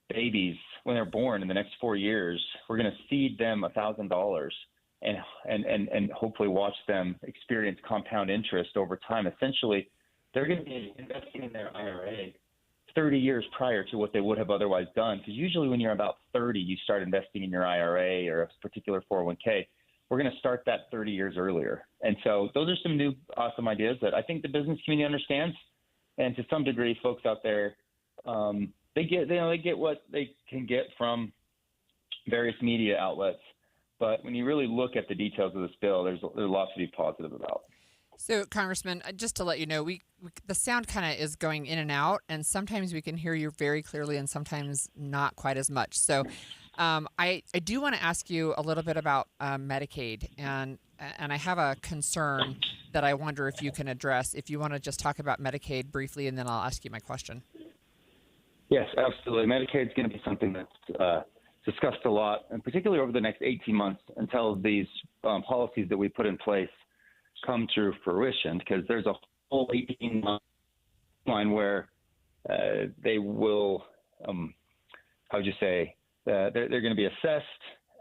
babies when they're born in the next 4 years. We're going to seed them $1,000. And hopefully watch them experience compound interest over time. Essentially, they're going to be investing in their IRA 30 years prior to what they would have otherwise done. Because usually when you're about 30, you start investing in your IRA or a particular 401k. We're going to start that 30 years earlier. And so those are some new awesome ideas that I think the business community understands. And to some degree, folks out there, they get what they can get from various media outlets. But when you really look at the details of this bill, there's lots to be positive about. So, Congressman, just to let you know, the sound kind of is going in and out, and sometimes we can hear you very clearly and sometimes not quite as much. So I do want to ask you a little bit about Medicaid, and I have a concern that I wonder if you can address. If you want to just talk about Medicaid briefly, and then I'll ask you my question. Yes, absolutely. Medicaid is going to be something that's discussed a lot, and particularly over the next 18 months until these policies that we put in place come to fruition, because there's a whole 18-month line where they will, they're going to be assessed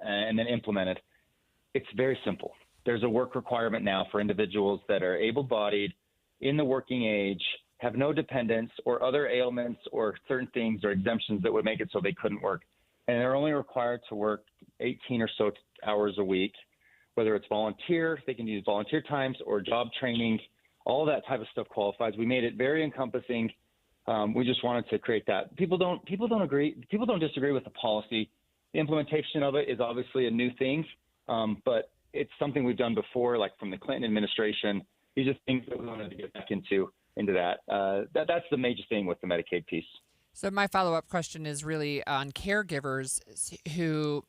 and then implemented. It's very simple. There's a work requirement now for individuals that are able-bodied, in the working age, have no dependents or other ailments or certain things or exemptions that would make it so they couldn't work. And they're only required to work 18 or so hours a week, whether it's volunteer, they can use volunteer times or job training. All that type of stuff qualifies. We made it very encompassing. We just wanted to create that. People don't disagree with the policy. The implementation of it is obviously a new thing, but it's something we've done before, like from the Clinton administration. These are things that we wanted to get back into that. That's the major thing with the Medicaid piece. So my follow-up question is really on caregivers who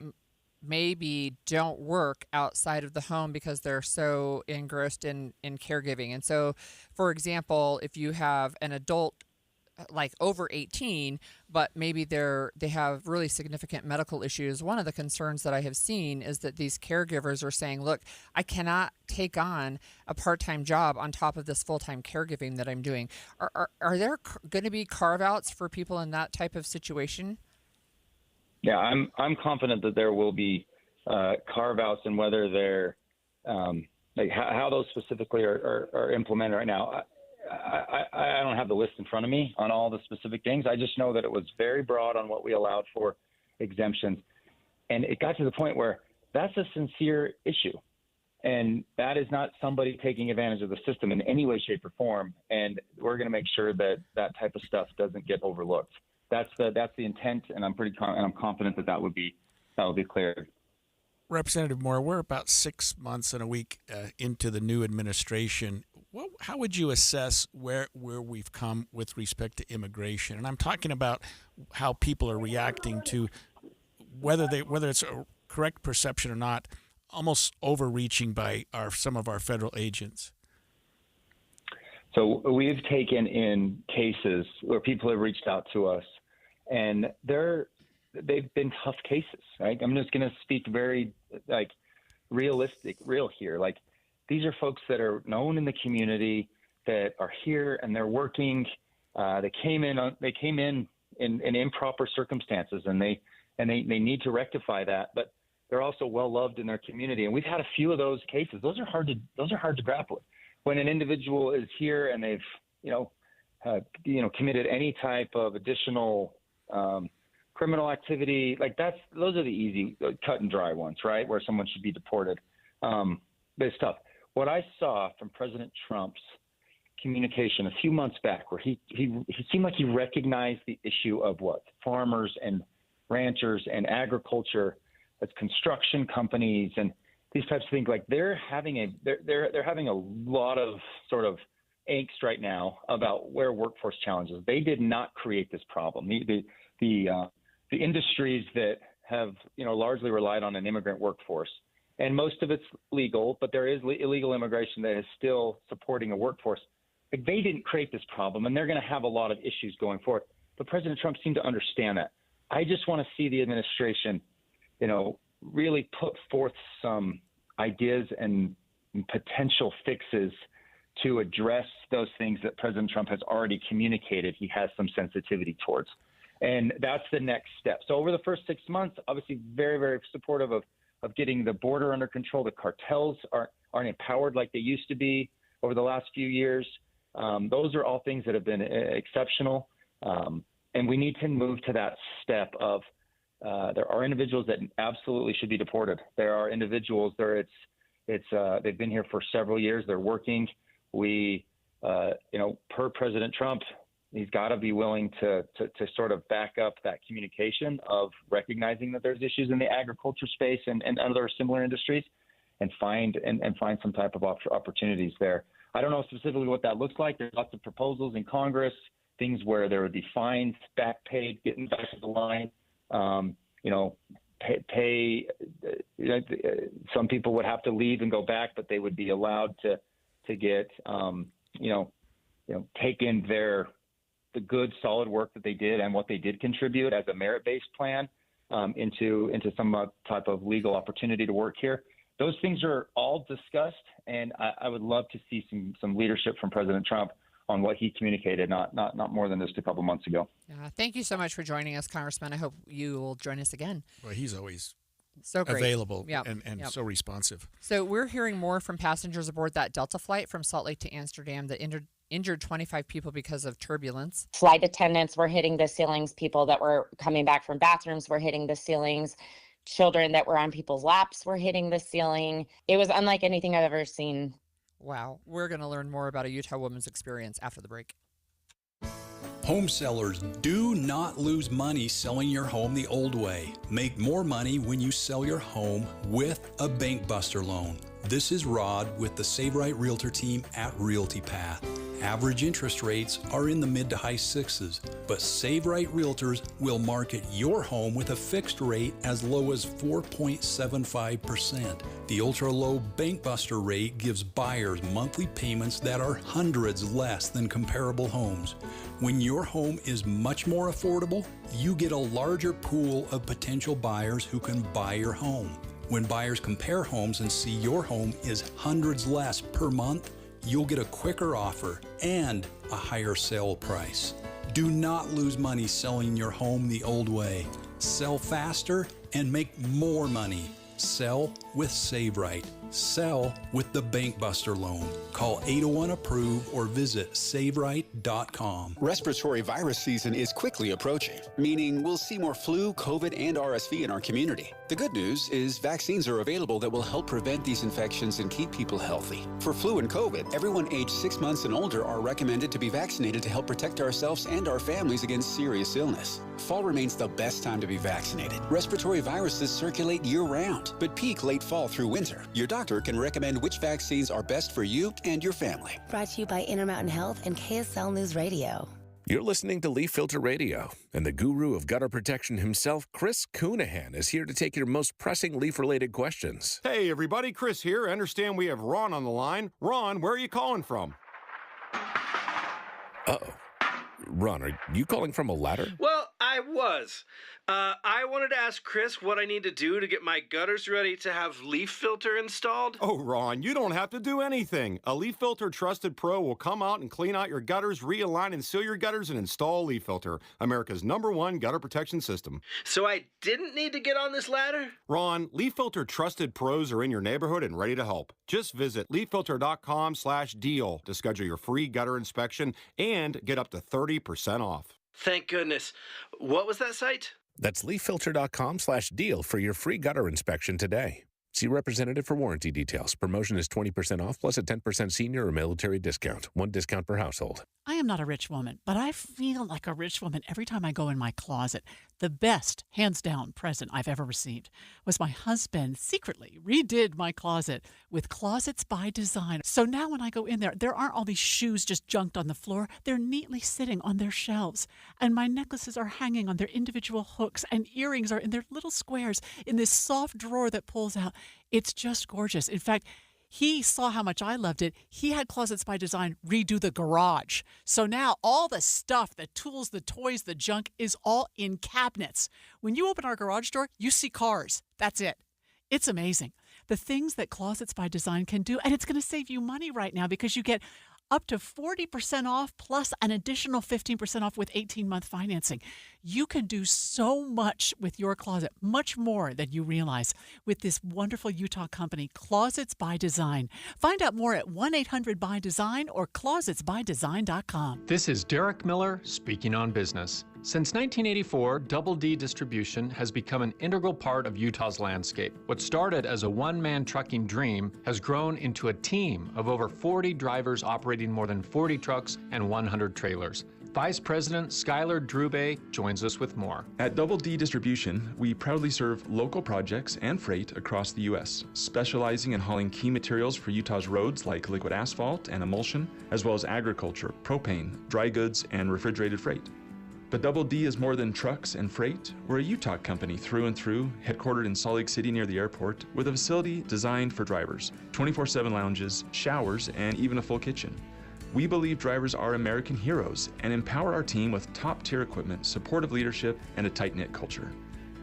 maybe don't work outside of the home because they're so engrossed in caregiving. And so, for example, if you have an adult like over 18, but maybe they have really significant medical issues. One of the concerns that I have seen is that these caregivers are saying, look, I cannot take on a part-time job on top of this full-time caregiving that I'm doing. Are there going to be carve-outs for people in that type of situation? Yeah, I'm confident that there will be carve-outs, and whether they're like how those specifically are implemented right now. I don't have the list in front of me on all the specific things. I just know that it was very broad on what we allowed for exemptions. And it got to the point where that's a sincere issue. And that is not somebody taking advantage of the system in any way, shape, or form. And we're going to make sure that that type of stuff doesn't get overlooked. That's the intent, and I'm confident that will be cleared. Representative Moore, we're about 6 months and a week into the new administration. How would you assess where we've come with respect to immigration? And I'm talking about how people are reacting to whether it's a correct perception or not, almost overreaching by some of our federal agents. So we've taken in cases where people have reached out to us, and they've been tough cases, right? I'm just going to speak very real here. Like, these are folks that are known in the community that are here and they're working. They came in improper circumstances, and they need to rectify that. But they're also well loved in their community, and we've had a few of those cases. Those are hard to grapple with. When an individual is here and they've committed any type of additional criminal activity, those are the easy, cut and dry ones, right? Where someone should be deported. But it's tough. What I saw from President Trump's communication a few months back, where he seemed like he recognized the issue of what farmers and ranchers and agriculture, as construction companies and these types of things, like they're having a lot of sort of angst right now about where workforce challenges. They did not create this problem. The industries that have largely relied on an immigrant workforce, and most of it's legal, but there is illegal immigration that is still supporting a workforce. Like, they didn't create this problem, and they're going to have a lot of issues going forward. But President Trump seemed to understand that. I just want to see the administration, really put forth some ideas and potential fixes to address those things that President Trump has already communicated he has some sensitivity towards. And that's the next step. So over the first 6 months, obviously very, very supportive of getting the border under control. The cartels aren't empowered like they used to be over the last few years. Those are all things that have been exceptional. And we need to move to that step of there are individuals that absolutely should be deported. There are individuals there. They've been here for several years. They're working. We, per President Trump, he's got to be willing to sort of back up that communication of recognizing that there's issues in the agriculture space and other similar industries, and find some type of opportunities there. I don't know specifically what that looks like. There's lots of proposals in Congress, things where there would be fines, back paid, getting back to the line. Pay. Some people would have to leave and go back, but they would be allowed to get take in the good, solid work that they did and what they did contribute as a merit-based plan into some type of legal opportunity to work here. Those things are all discussed, and I would love to see some leadership from President Trump on what he communicated, not more than just a couple months ago. Thank you so much for joining us, Congressman. I hope you will join us again. Well, he's always so great. Available and so responsive. So we're hearing more from passengers aboard that Delta flight from Salt Lake to Amsterdam that injured 25 people because of turbulence. Flight attendants were hitting the ceilings. People that were coming back from bathrooms were hitting the ceilings. Children that were on people's laps were hitting the ceiling. It was unlike anything I've ever seen. Wow. We're going to learn more about a Utah woman's experience after the break. Home sellers, do not lose money selling your home the old way. Make more money when you sell your home with a Bank Buster loan. This is Rod with the Save Right Realtor team at Realty Path. Average interest rates are in the mid to high sixes, but Save Right Realtors will market your home with a fixed rate as low as 4.75%. The ultra-low Bank Buster rate gives buyers monthly payments that are hundreds less than comparable homes. When your home is much more affordable, you get a larger pool of potential buyers who can buy your home. When buyers compare homes and see your home is hundreds less per month, you'll get a quicker offer and a higher sale price. Do not lose money selling your home the old way. Sell faster and make more money. Sell with Save Right. Sell with the Bank Buster loan. Call 801-APPROVE or visit SaveRight.com. Respiratory virus season is quickly approaching, meaning we'll see more flu, COVID, and RSV in our community. The good news is vaccines are available that will help prevent these infections and keep people healthy. For flu and COVID, everyone aged 6 months and older are recommended to be vaccinated to help protect ourselves and our families against serious illness. Fall remains the best time to be vaccinated. Respiratory viruses circulate year-round, but peak late fall through winter. Your doctor can recommend which vaccines are best for you and your family. Brought to you by Intermountain Health and KSL News Radio. You're listening to Leaf Filter Radio, and the guru of gutter protection himself, Chris Coonahan, is here to take your most pressing leaf-related questions. Hey, everybody, Chris here. I understand we have Ron on the line. Ron, where are you calling from? Uh-oh. Ron, are you calling from a ladder? Well, I was. I wanted to ask Chris what I need to do to get my gutters ready to have Leaf Filter installed. Oh, Ron, you don't have to do anything. A Leaf Filter Trusted Pro will come out and clean out your gutters, realign and seal your gutters, and install Leaf Filter, America's #1 gutter protection system. So I didn't need to get on this ladder? Ron, Leaf Filter Trusted Pros are in your neighborhood and ready to help. Just visit leaffilter.com/deal to schedule your free gutter inspection and get up to 30% off. Thank goodness. What was that site? That's leaffilter.com/deal for your free gutter inspection today. See representative for warranty details. Promotion is 20% off plus a 10% senior or military discount. One discount per household. I am not a rich woman, but I feel like a rich woman every time I go in my closet. The best, hands down, present I've ever received was my husband secretly redid my closet with Closets by Design. So now when I go in there aren't all these shoes just junked on the floor. They're neatly sitting on their shelves. And my necklaces are hanging on their individual hooks, and earrings are in their little squares in this soft drawer that pulls out. It's just gorgeous. In fact, he saw how much I loved it. He had Closets by Design redo the garage. So now all the stuff, the tools, the toys, the junk is all in cabinets. When you open our garage door, you see cars. That's it. It's amazing. The things that Closets by Design can do, and it's going to save you money right now because you get up to 40% off plus an additional 15% off with 18-month financing. You can do so much with your closet, much more than you realize, with this wonderful Utah company, Closets by Design. Find out more at 1-800-BY-DESIGN or closetsbydesign.com. This is Derek Miller speaking on business. Since 1984, Double D Distribution has become an integral part of Utah's landscape. What started as a one-man trucking dream has grown into a team of over 40 drivers operating more than 40 trucks and 100 trailers. Vice President Skylar Drube joins us with more. At Double D Distribution, we proudly serve local projects and freight across the U.S., specializing in hauling key materials for Utah's roads like liquid asphalt and emulsion, as well as agriculture, propane, dry goods, and refrigerated freight. But Double D is more than trucks and freight. We're a Utah company through and through, headquartered in Salt Lake City near the airport, with a facility designed for drivers, 24/7 lounges, showers, and even a full kitchen. We believe drivers are American heroes and empower our team with top-tier equipment, supportive leadership, and a tight-knit culture.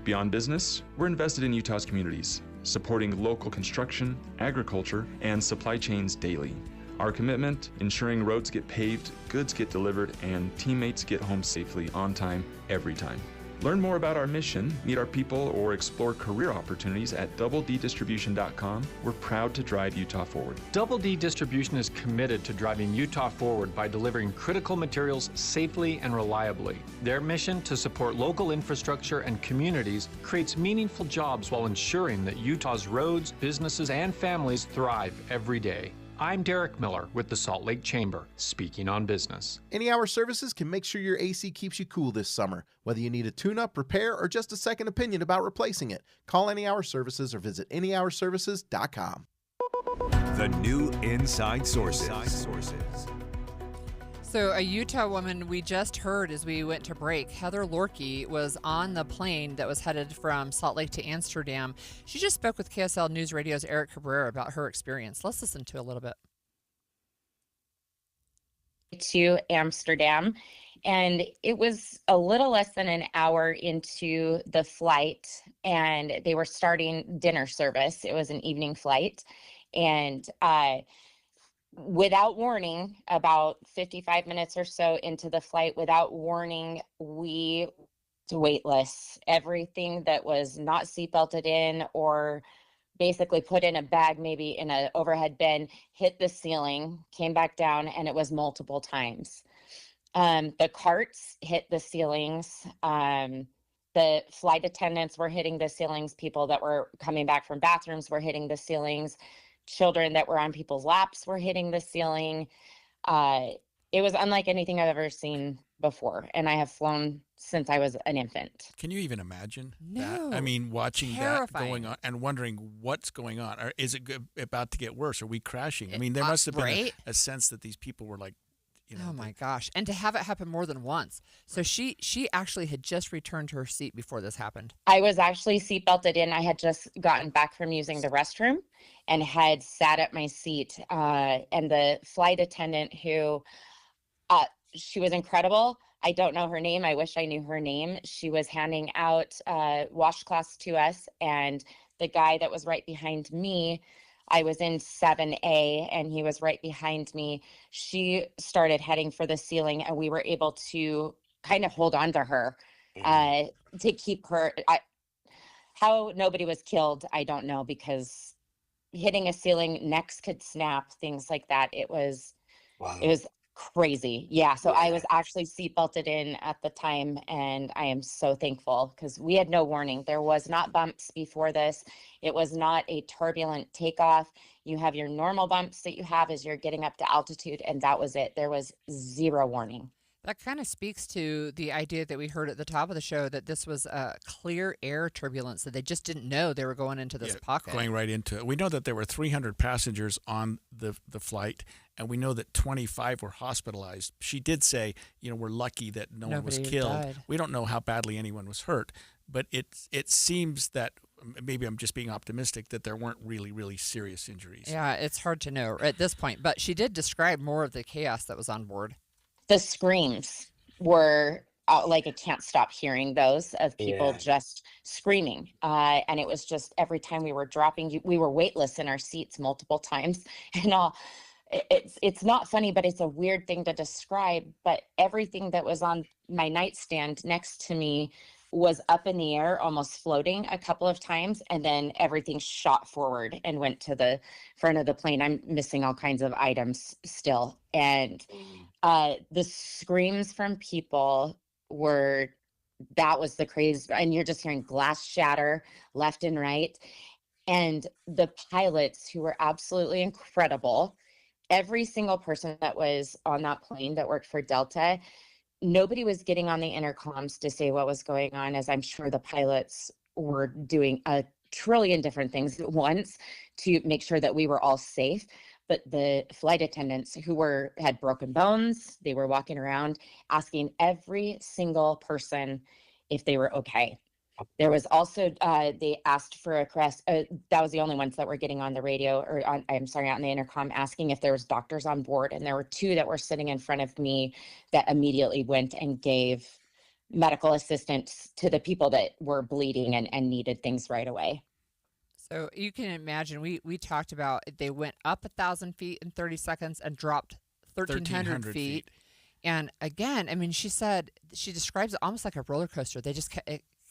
Beyond business, we're invested in Utah's communities, supporting local construction, agriculture, and supply chains daily. Our commitment, ensuring roads get paved, goods get delivered, and teammates get home safely on time, every time. Learn more about our mission, meet our people, or explore career opportunities at doubleddistribution.com. We're proud to drive Utah forward. Double D Distribution is committed to driving Utah forward by delivering critical materials safely and reliably. Their mission to support local infrastructure and communities creates meaningful jobs while ensuring that Utah's roads, businesses, and families thrive every day. I'm Derek Miller with the Salt Lake Chamber, speaking on business. Any Hour Services can make sure your AC keeps you cool this summer. Whether you need a tune-up, repair, or just a second opinion about replacing it, call Any Hour Services or visit anyhourservices.com. The new Inside Sources. So a Utah woman we just heard as we went to break, Heather Lorkey, was on the plane that was headed from Salt Lake to Amsterdam. She just spoke with KSL News Radio's Eric Cabrera about her experience. Let's listen to a little bit. To Amsterdam, and it was a little less than an hour into the flight, and they were starting dinner service. It was an evening flight, and without warning, about 55 minutes or so into the flight, without warning, we weightless. Everything that was not seatbelted in or basically put in a bag, maybe in an overhead bin, hit the ceiling, came back down, and it was multiple times. The carts hit the ceilings. The flight attendants were hitting the ceilings. People that were coming back from bathrooms were hitting the ceilings. Children that were on people's laps were hitting the ceiling. It was unlike anything I've ever seen before, and I have flown since I was an infant. Can you even imagine No. that? I mean, watching that Terrifying. going on and wondering what's going on. Or is it about to get worse? Are we crashing? I mean, there must have been right? a sense that these people were like, you know. Oh my gosh. And to have it happen more than once. So she actually had just returned to her seat before this happened. I was actually seatbelted in. I had just gotten back from using the restroom and had sat at my seat. And the flight attendant who, she was incredible. I don't know her name. I wish I knew her name. She was handing out washcloths to us. And the guy that was right behind me, I was in 7A and he was right behind me. She started heading for the ceiling and we were able to kind of hold on to her to keep her. How nobody was killed, I don't know, because hitting a ceiling, necks could snap, things like that. It was crazy. Yeah. So I was actually seatbelted in at the time, and I am so thankful because we had no warning. There was not bumps before this. It was not a turbulent takeoff. You have your normal bumps that you have as you're getting up to altitude, and that was it. There was zero warning. That kind of speaks to the idea that we heard at the top of the show that this was a clear air turbulence, that they just didn't know they were going into this pocket. Going right into it. We know that there were 300 passengers on the flight, and we know that 25 were hospitalized. She did say, you know, we're lucky that nobody was killed. died. We don't know how badly anyone was hurt, but it seems that maybe I'm just being optimistic that there weren't really, really serious injuries. Yeah, it's hard to know at this point, but she did describe more of the chaos that was on board. The screams were like, I can't stop hearing those of people just screaming. And it was just every time we were dropping, we were weightless in our seats multiple times and all. It's not funny, but it's a weird thing to describe. But everything that was on my nightstand next to me was up in the air, almost floating a couple of times. And then everything shot forward and went to the front of the plane. I'm missing all kinds of items still. And the screams from people that was the crazy. And you're just hearing glass shatter left and right. And the pilots, who were absolutely incredible, every single person that was on that plane that worked for Delta, nobody was getting on the intercoms to say what was going on, as I'm sure the pilots were doing a trillion different things at once to make sure that we were all safe. But the flight attendants who had broken bones, they were walking around asking every single person if they were okay. There was also, they asked for a caress. That was the only ones that were getting on the radio out in the intercom, asking if there was doctors on board. And there were two that were sitting in front of me that immediately went and gave medical assistance to the people that were bleeding and needed things right away. So you can imagine, we talked about they went up 1,000 feet in 30 seconds and dropped 1,300 feet. And again, I mean, she describes it almost like a roller coaster. They just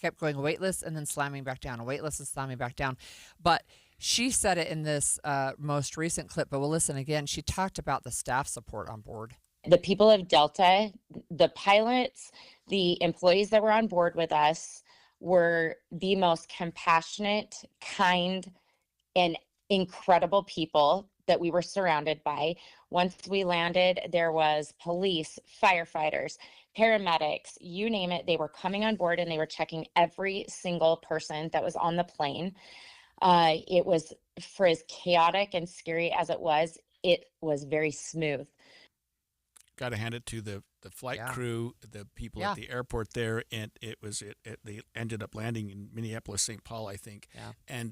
kept going weightless and then slamming back down, weightless and slamming back down. But she said it in this most recent clip, but we'll listen again. She talked about the staff support on board. The people of Delta, the pilots, the employees that were on board with us were the most compassionate, kind, and incredible people that we were surrounded by. Once we landed, there was police, firefighters, paramedics, you name it. They were coming on board and they were checking every single person that was on the plane. It was, for as chaotic and scary as it was very smooth. Got to hand it to the flight crew, the people at the airport there, and they ended up landing in Minneapolis, St. Paul, I think. Yeah.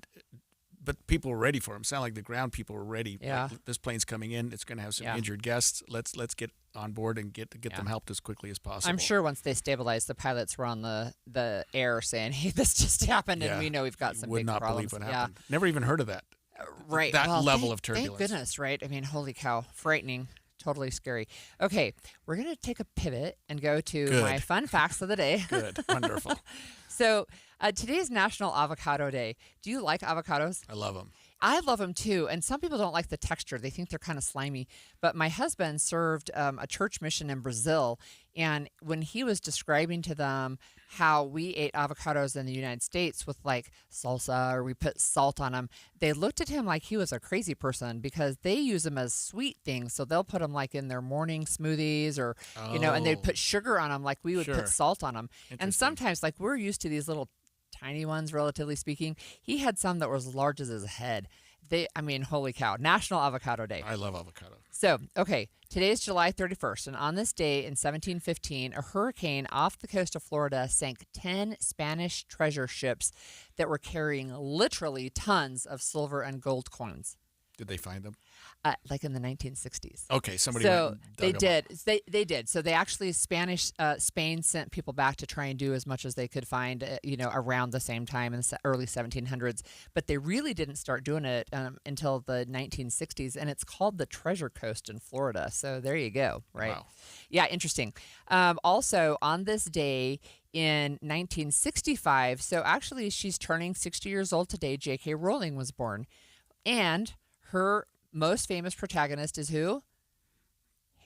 But people were ready for them. Sound like the ground people were ready. Yeah. Like, this plane's coming in. It's going to have some injured guests. Let's get on board and get them helped as quickly as possible. I'm sure once they stabilized, the pilots were on the air saying, "Hey, this just happened, and we know we've got some big problems." Would not believe what happened. Never even heard of that. Right. That level of Thank turbulence. goodness, right? I mean, holy cow, frightening. Totally scary. Okay, we're going to take a pivot and go to my fun facts of the day. Good. Wonderful. So today is National Avocado Day. Do you like avocados? I love them. I love them too. And some people don't like the texture. They think they're kind of slimy. But my husband served a church mission in Brazil. And when he was describing to them how we ate avocados in the United States with like salsa, or we put salt on them, they looked at him like he was a crazy person, because they use them as sweet things. So they'll put them like in their morning smoothies, or, and they'd put sugar on them like we would put salt on them. And sometimes, like, we're used to these little tiny ones, relatively speaking. He had some that were as large as his head. Holy cow. National Avocado Day. I love avocado. So, okay, today is July 31st, and on this day in 1715, a hurricane off the coast of Florida sank 10 Spanish treasure ships that were carrying literally tons of silver and gold coins. Did they find them? Like in the 1960s. Okay, somebody So went and they dug did. them up. They did. So they actually Spain sent people back to try and do as much as they could find, around the same time in the early 1700s. But they really didn't start doing it until the 1960s, and it's called the Treasure Coast in Florida. So there you go. Right? Wow. Yeah, interesting. Also, on this day in 1965, so actually she's turning 60 years old today, J.K. Rowling was born, and her most famous protagonist is who?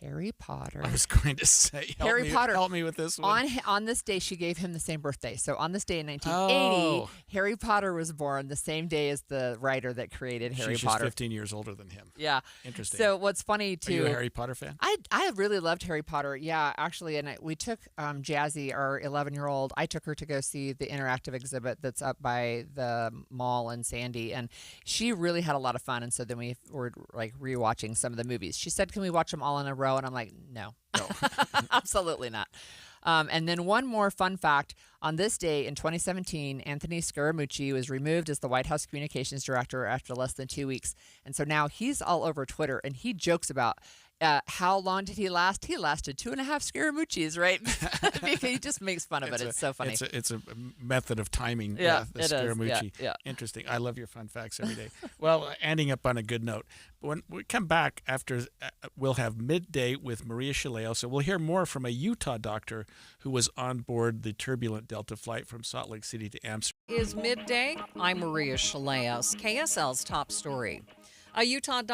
Harry Potter. I was going to say, help me with this one. On this day, she gave him the same birthday. So on this day in 1980, Harry Potter was born the same day as the writer that created Harry She's Potter. She's 15 years older than him. Yeah. Interesting. So what's funny, too. Are you a Harry Potter fan? I really loved Harry Potter. Yeah, actually. And we took Jazzy, our 11-year-old, I took her to go see the interactive exhibit that's up by the mall in Sandy. And she really had a lot of fun. And so then we were like rewatching some of the movies. She said, "Can we watch them all in a row?" And I'm like, no, absolutely not. And then one more fun fact. On this day in 2017, Anthony Scaramucci was removed as the White House communications director after less than 2 weeks. And so now he's all over Twitter, and he jokes about how long did he last? He lasted 2.5 Scaramucci's, right? Because he just makes fun of it. It's so funny. It's a method of timing. Yeah, the it Scaramucci. is. Yeah. Interesting. I love your fun facts every day. Well, ending up on a good note. When we come back after, we'll have Midday with Maria Shaleo. So we'll hear more from a Utah doctor who was on board the turbulent Delta flight from Salt Lake City to Amsterdam. Is Midday. I'm Maria Shaleo. KSL's top story. A Utah doctor